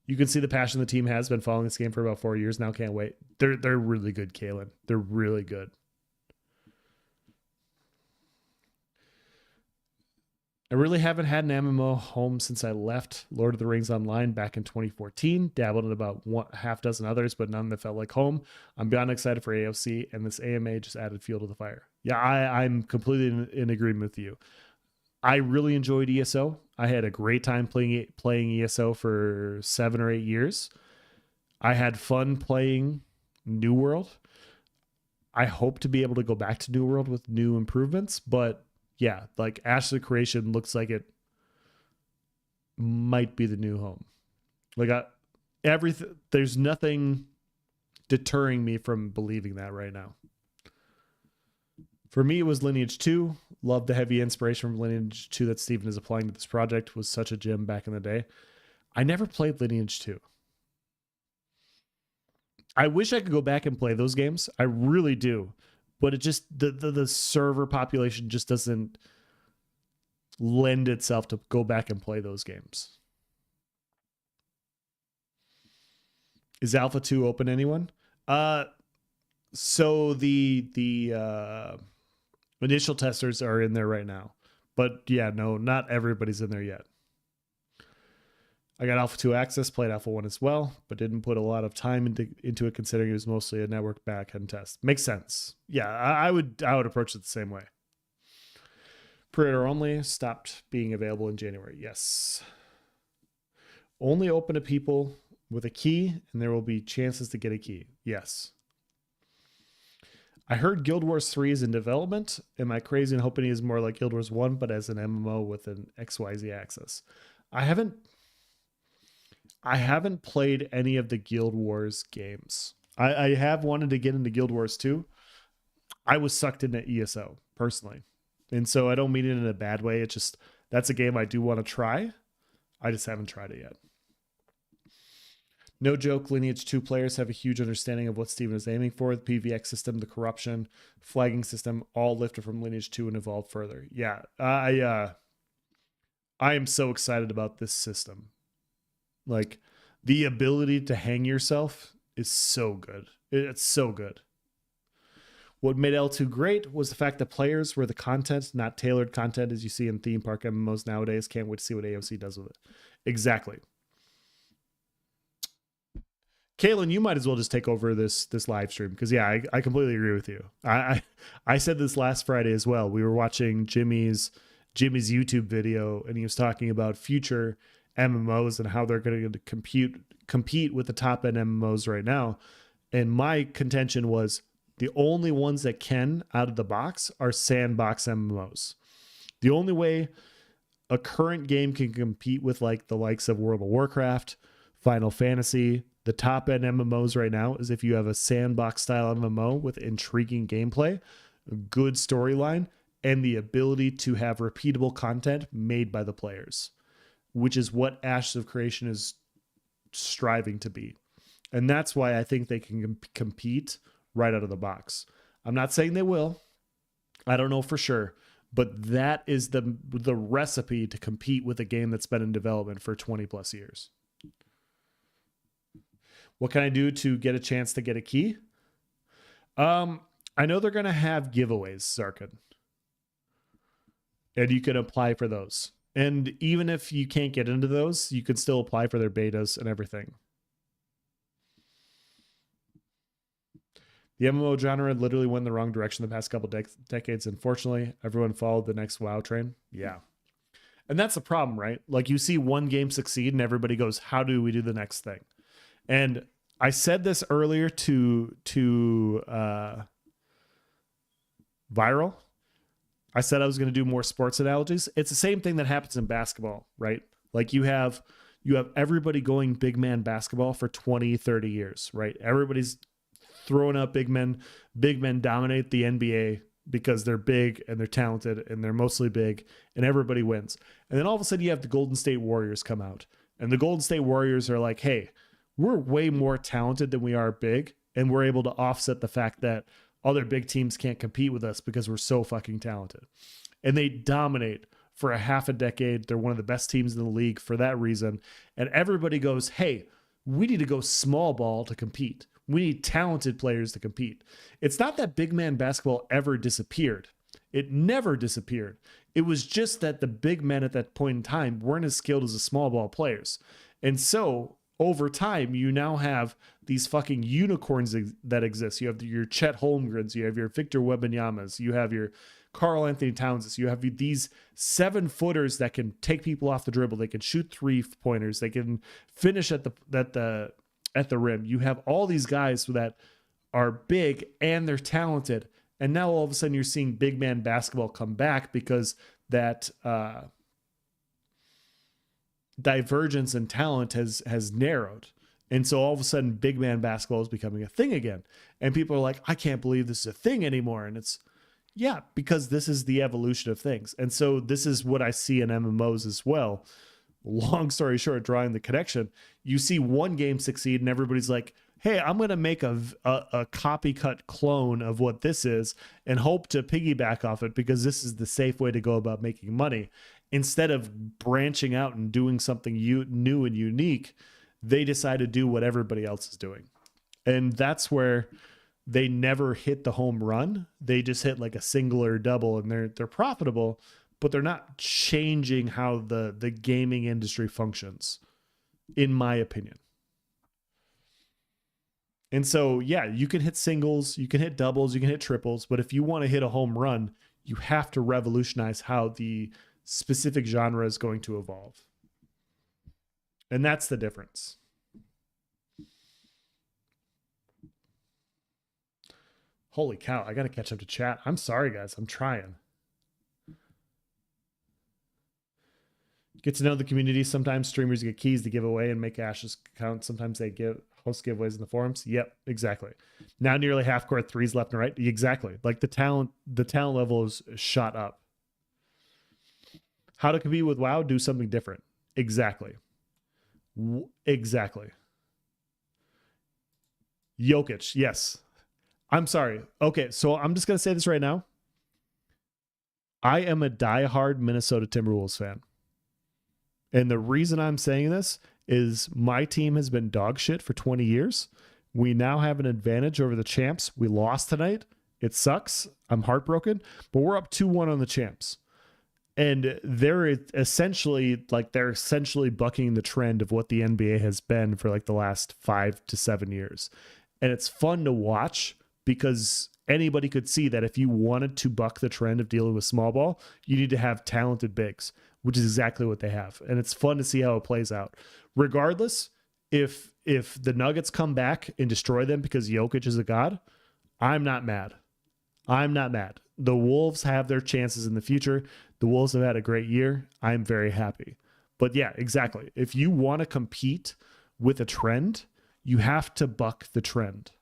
You can see the passion the team has. Been following this game for about 4 years now. Can't wait. They're really good, Kalen. They're really good. I really haven't had an MMO home since I left Lord of the Rings Online back in 2014. Dabbled in about half dozen others, but none that felt like home. I'm beyond excited for AOC, and this AMA just added fuel to the fire. Yeah, I'm completely in agreement with you. I really enjoyed ESO. I had a great time playing ESO for 7 or 8 years. I had fun playing New World. I hope to be able to go back to New World with new improvements, but yeah, like Ashley Creation looks like it might be the new home. Like everything, there's nothing deterring me from believing that right now. For me, it was Lineage 2. Loved the heavy inspiration from Lineage 2 that Steven is applying to this project. Was such a gem back in the day. I never played Lineage 2. I wish I could go back and play those games. I really do. But it just, the server population just doesn't lend itself to go back and play those games. Is Alpha 2 open to anyone? So the initial testers are in there right now. But yeah, no, not everybody's in there yet. I got Alpha 2 access, played Alpha 1 as well, but didn't put a lot of time into it, considering it was mostly a network backend test. Makes sense. Yeah, I would approach it the same way. Pre-order only stopped being available in January. Yes. Only open to people with a key, and there will be chances to get a key. Yes. I heard Guild Wars 3 is in development. Am I crazy and hoping it is more like Guild Wars 1, but as an MMO with an XYZ access? I haven't played any of the Guild Wars games. I have wanted to get into Guild Wars 2. I was sucked into ESO, personally. And so I don't mean it in a bad way. It's just, that's a game I do want to try. I just haven't tried it yet. No joke, Lineage 2 players have a huge understanding of what Steven is aiming for. The PVX system, the corruption, flagging system, all lifted from Lineage 2 and evolved further. Yeah, I am so excited about this system. Like, the ability to hang yourself is so good. It's so good. What made L2 great was the fact that players were the content, not tailored content as you see in theme park MMOs nowadays. Can't wait to see what AOC does with it. Exactly. Kaylin, you might as well just take over this live stream because yeah, I completely agree with you. I said this last Friday as well. We were watching Jimmy's YouTube video and he was talking about future MMOs and how they're going to compete with the top end MMOs right now. And my contention was the only ones that can out of the box are sandbox MMOs. The only way a current game can compete with like the likes of World of Warcraft, Final Fantasy, the top end MMOs right now is if you have a sandbox style MMO with intriguing gameplay, a good storyline, and the ability to have repeatable content made by the players, which is what Ashes of Creation is striving to be. And that's why I think they can compete right out of the box. I'm not saying they will. I don't know for sure, but that is the recipe to compete with a game that's been in development for 20 plus years. What can I do to get a chance to get a key? I know they're going to have giveaways, Zarkin. And you can apply for those. And even if you can't get into those, you can still apply for their betas and everything. The MMO genre literally went in the wrong direction the past couple decades. Unfortunately, everyone followed the next WoW train. Yeah. And that's the problem, right? Like you see one game succeed and everybody goes, how do we do the next thing? And I said this earlier to Viral. I said I was going to do more sports analogies. It's the same thing that happens in basketball, right? Like you have everybody going big man basketball for 20, 30 years, right? Everybody's throwing up big men. Big men dominate the NBA because they're big and they're talented and they're mostly big and everybody wins. And then all of a sudden you have the Golden State Warriors come out. And the Golden State Warriors are like, hey, we're way more talented than we are big. And we're able to offset the fact that other big teams can't compete with us because we're so fucking talented. And they dominate for a half a decade. They're one of the best teams in the league for that reason. And everybody goes, hey, we need to go small ball to compete. We need talented players to compete. It's not that big man basketball ever disappeared. It never disappeared. It was just that the big men at that point in time weren't as skilled as the small ball players. And so over time, you now have these fucking unicorns that exist. You have your Chet Holmgrens, you have your Victor Wembanyama's, you have your Karl Anthony Townses, you have these 7-footers that can take people off the dribble. They can shoot 3-pointers. They can finish at the rim. You have all these guys that are big and they're talented. And now all of a sudden you're seeing big man basketball come back because that divergence in talent has narrowed. And so all of a sudden big man basketball is becoming a thing again. And people are like, I can't believe this is a thing anymore. And it's, yeah, because this is the evolution of things. And so this is what I see in MMOs as well. Long story short, drawing the connection, you see one game succeed and everybody's like, hey, I'm going to make a copycat clone of what this is and hope to piggyback off it because this is the safe way to go about making money. Instead of branching out and doing something new and unique, they decide to do what everybody else is doing. And that's where they never hit the home run. They just hit like a single or double and they're profitable, but they're not changing how the gaming industry functions, in my opinion. And so, yeah, you can hit singles, you can hit doubles, you can hit triples, but if you want to hit a home run, you have to revolutionize how the specific genre is going to evolve. And that's the difference. Holy cow, I got to catch up to chat. I'm sorry, guys. I'm trying. Get to know the community. Sometimes streamers get keys to give away and make Ashes count. Sometimes they host giveaways in the forums. Yep, exactly. Now nearly half court threes left and right. Exactly. Like the talent level is shot up. How to compete with WoW? Do something different. Exactly. Exactly. Jokic, yes. I'm sorry. Okay, so I'm just going to say this right now. I am a diehard Minnesota Timberwolves fan. And the reason I'm saying this is my team has been dog shit for 20 years. We now have an advantage over the champs. We lost tonight. It sucks. I'm heartbroken, but we're up 2-1 on the champs. And they're essentially bucking the trend of what the NBA has been for like the last 5 to 7 years. And it's fun to watch because anybody could see that if you wanted to buck the trend of dealing with small ball, you need to have talented bigs, which is exactly what they have. And it's fun to see how it plays out. Regardless, if the Nuggets come back and destroy them because Jokic is a god, I'm not mad. I'm not mad. The Wolves have their chances in the future. The Wolves have had a great year. I'm very happy. But yeah, exactly. If you want to compete with a trend, you have to buck the trend,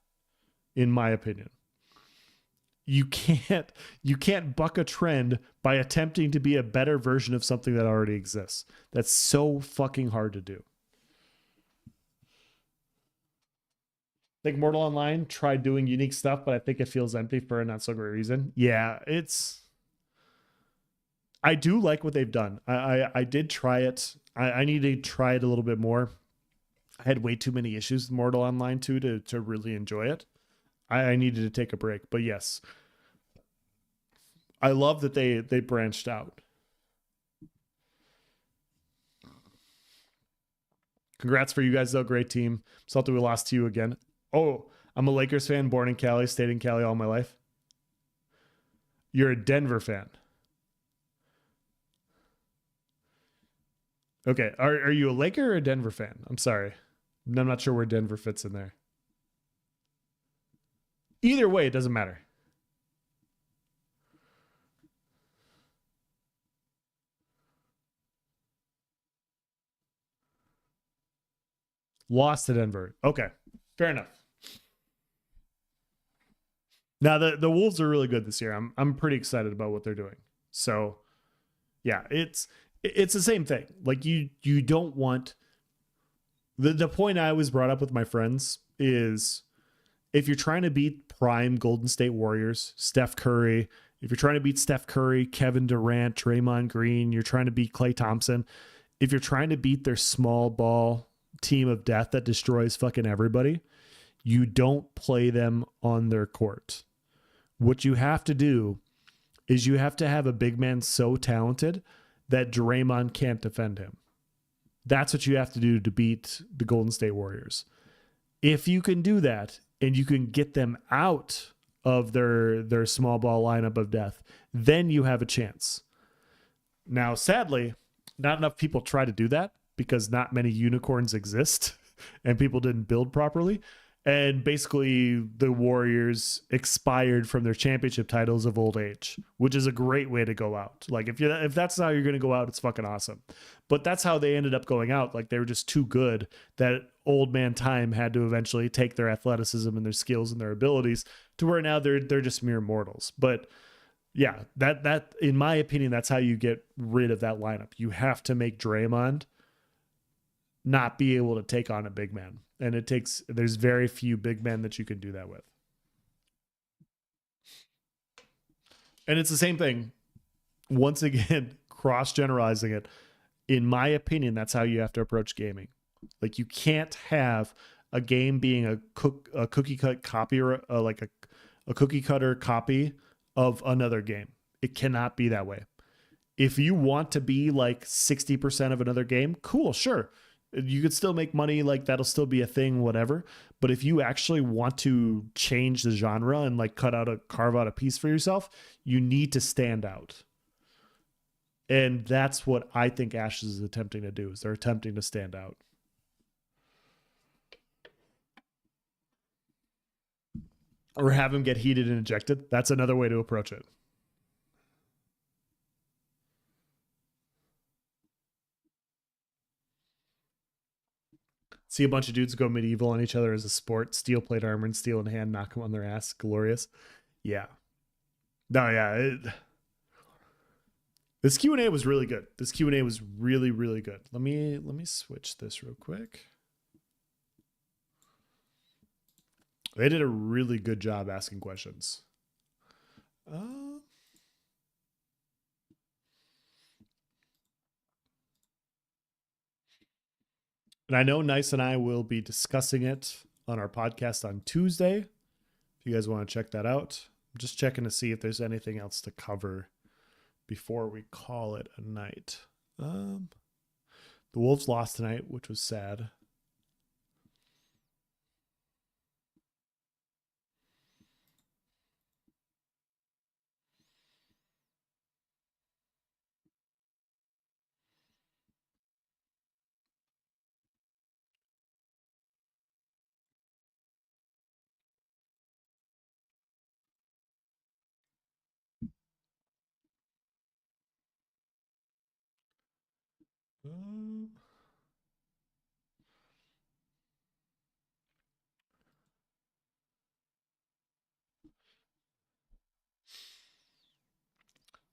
in my opinion. You can't buck a trend by attempting to be a better version of something that already exists. That's so fucking hard to do. I think Mortal Online tried doing unique stuff, but I think it feels empty for a not so great reason. Yeah, I do like what they've done. I did try it. I need to try it a little bit more. I had way too many issues with Mortal Online 2 to really enjoy it. I needed to take a break. But yes, I love that they branched out. Congrats for you guys, though. Great team. Salty we lost to you again. Oh, I'm a Lakers fan, born in Cali, stayed in Cali all my life. You're a Denver fan. Okay, are you a Laker or a Denver fan? I'm sorry. I'm not sure where Denver fits in there. Either way, it doesn't matter. Lost to Denver. Okay, fair enough. Now the Wolves are really good this year. I'm pretty excited about what they're doing. So, yeah, it's the same thing. Like you don't want the point I always brought up with my friends is if you're trying to beat prime Golden State Warriors, Steph Curry, if you're trying to beat Steph Curry, Kevin Durant, Draymond Green, you're trying to beat Klay Thompson, if you're trying to beat their small ball team of death that destroys fucking everybody, you don't play them on their court. What you have to do is you have to have a big man so talented that Draymond can't defend him. That's what you have to do to beat the Golden State Warriors. If you can do that and you can get them out of their small ball lineup of death, then you have a chance. Now, sadly, not enough people try to do that because not many unicorns exist and people didn't build properly. And basically, the Warriors expired from their championship titles of old age, which is a great way to go out. Like, if that's how you're going to go out, it's fucking awesome. But that's how they ended up going out. Like, they were just too good that old man time had to eventually take their athleticism and their skills and their abilities to where now they're just mere mortals. But yeah, that in my opinion, that's how you get rid of that lineup. You have to make Draymond not be able to take on a big man. And there's very few big men that you can do that with. And it's the same thing. Once again, cross-generalizing it. In my opinion, that's how you have to approach gaming. Like, you can't have a game being a cookie cut copy or a cookie cutter copy of another game. It cannot be that way. If you want to be like 60% of another game, cool, sure. You could still make money, like that'll still be a thing, whatever. But if you actually want to change the genre and like carve out a piece for yourself, you need to stand out. And that's what I think Ashes is attempting to do, is they're attempting to stand out. Or have him get heated and ejected. That's another way to approach it. See a bunch of dudes go medieval on each other as a sport, steel plate armor and steel in hand, knock them on their ass. Glorious. Yeah. No, yeah. This Q&A was really good. This Q&A was really, really good. Let me switch this real quick. They did a really good job asking questions. And I know Nice and I will be discussing it on our podcast on Tuesday. If you guys want to check that out, I'm just checking to see if there's anything else to cover before we call it a night. The Wolves lost tonight, which was sad.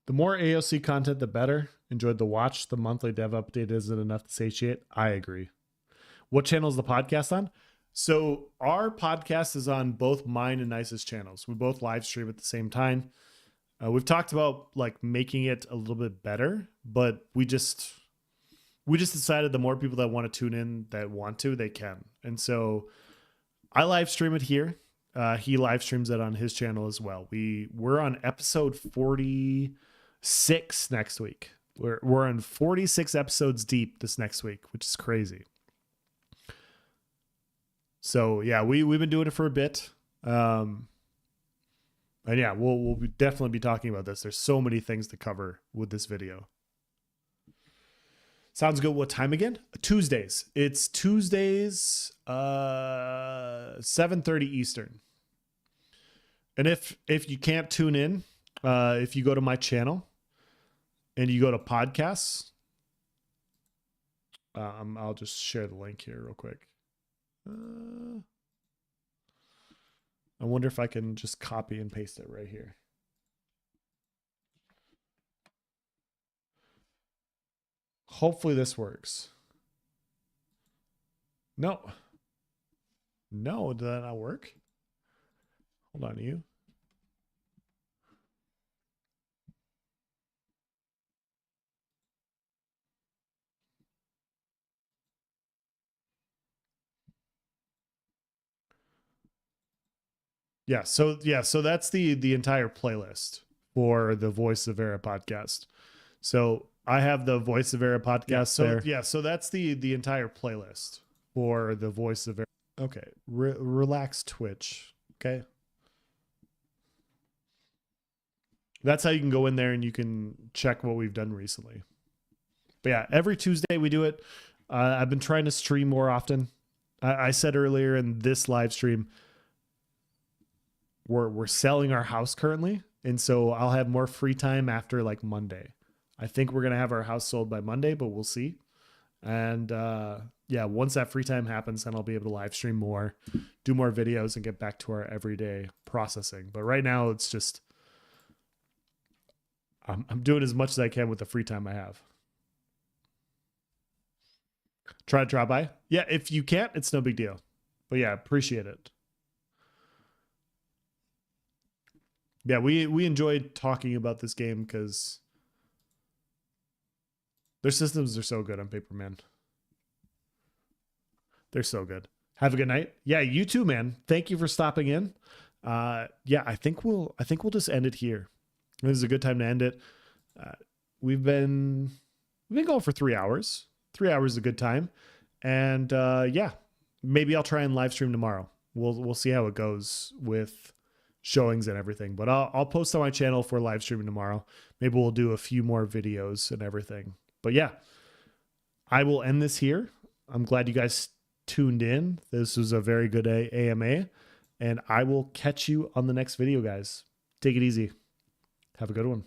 The more AOC content, the better. Enjoyed the watch. The monthly dev update isn't enough to satiate. I agree. What channel is the podcast on? So our podcast is on both mine and Nice's channels. We both live stream at the same time. We've talked about like making it a little bit better, but we just decided the more people that want to tune in that want to, they can. And so I live stream it here. He live streams it on his channel as well. We're on episode 46 next week. We're on 46 episodes deep this next week, which is crazy. So yeah, we've been doing it for a bit. And yeah, we'll definitely be talking about this. There's so many things to cover with this video. Sounds good. What time again? Tuesdays. It's Tuesdays, 7:30 Eastern. And if you can't tune in, if you go to my channel and you go to podcasts, I'll just share the link here real quick. I wonder if I can just copy and paste it right here. Hopefully this works. No. No, did that not work? Hold on, you. So that's the entire playlist for the Voice of Era podcast. So I have the Voice of Era podcast there. Yeah, so that's the entire playlist for the Voice of Era. Okay, relax Twitch. Okay. That's how you can go in there and you can check what we've done recently. But yeah, every Tuesday we do it. I've been trying to stream more often. I said earlier in this live stream, we're selling our house currently, and so I'll have more free time after like Monday. I think we're gonna have our house sold by Monday, but we'll see. And yeah, once that free time happens, then I'll be able to live stream more, do more videos, and get back to our everyday processing. But right now, it's just I'm doing as much as I can with the free time I have. Try to drop by. Yeah, if you can't, it's no big deal. But yeah, appreciate it. Yeah, we enjoyed talking about this game because their systems are so good on Paperman. They're so good. Have a good night. Yeah, you too, man. Thank you for stopping in. Yeah, I think we'll just end it here. This is a good time to end it. We've been going for 3 hours. 3 hours is a good time. And yeah, maybe I'll try and live stream tomorrow. We'll see how it goes with showings and everything. But I'll post on my channel for live streaming tomorrow. Maybe we'll do a few more videos and everything. But yeah, I will end this here. I'm glad you guys tuned in. This was a very good AMA. And I will catch you on the next video, guys. Take it easy. Have a good one.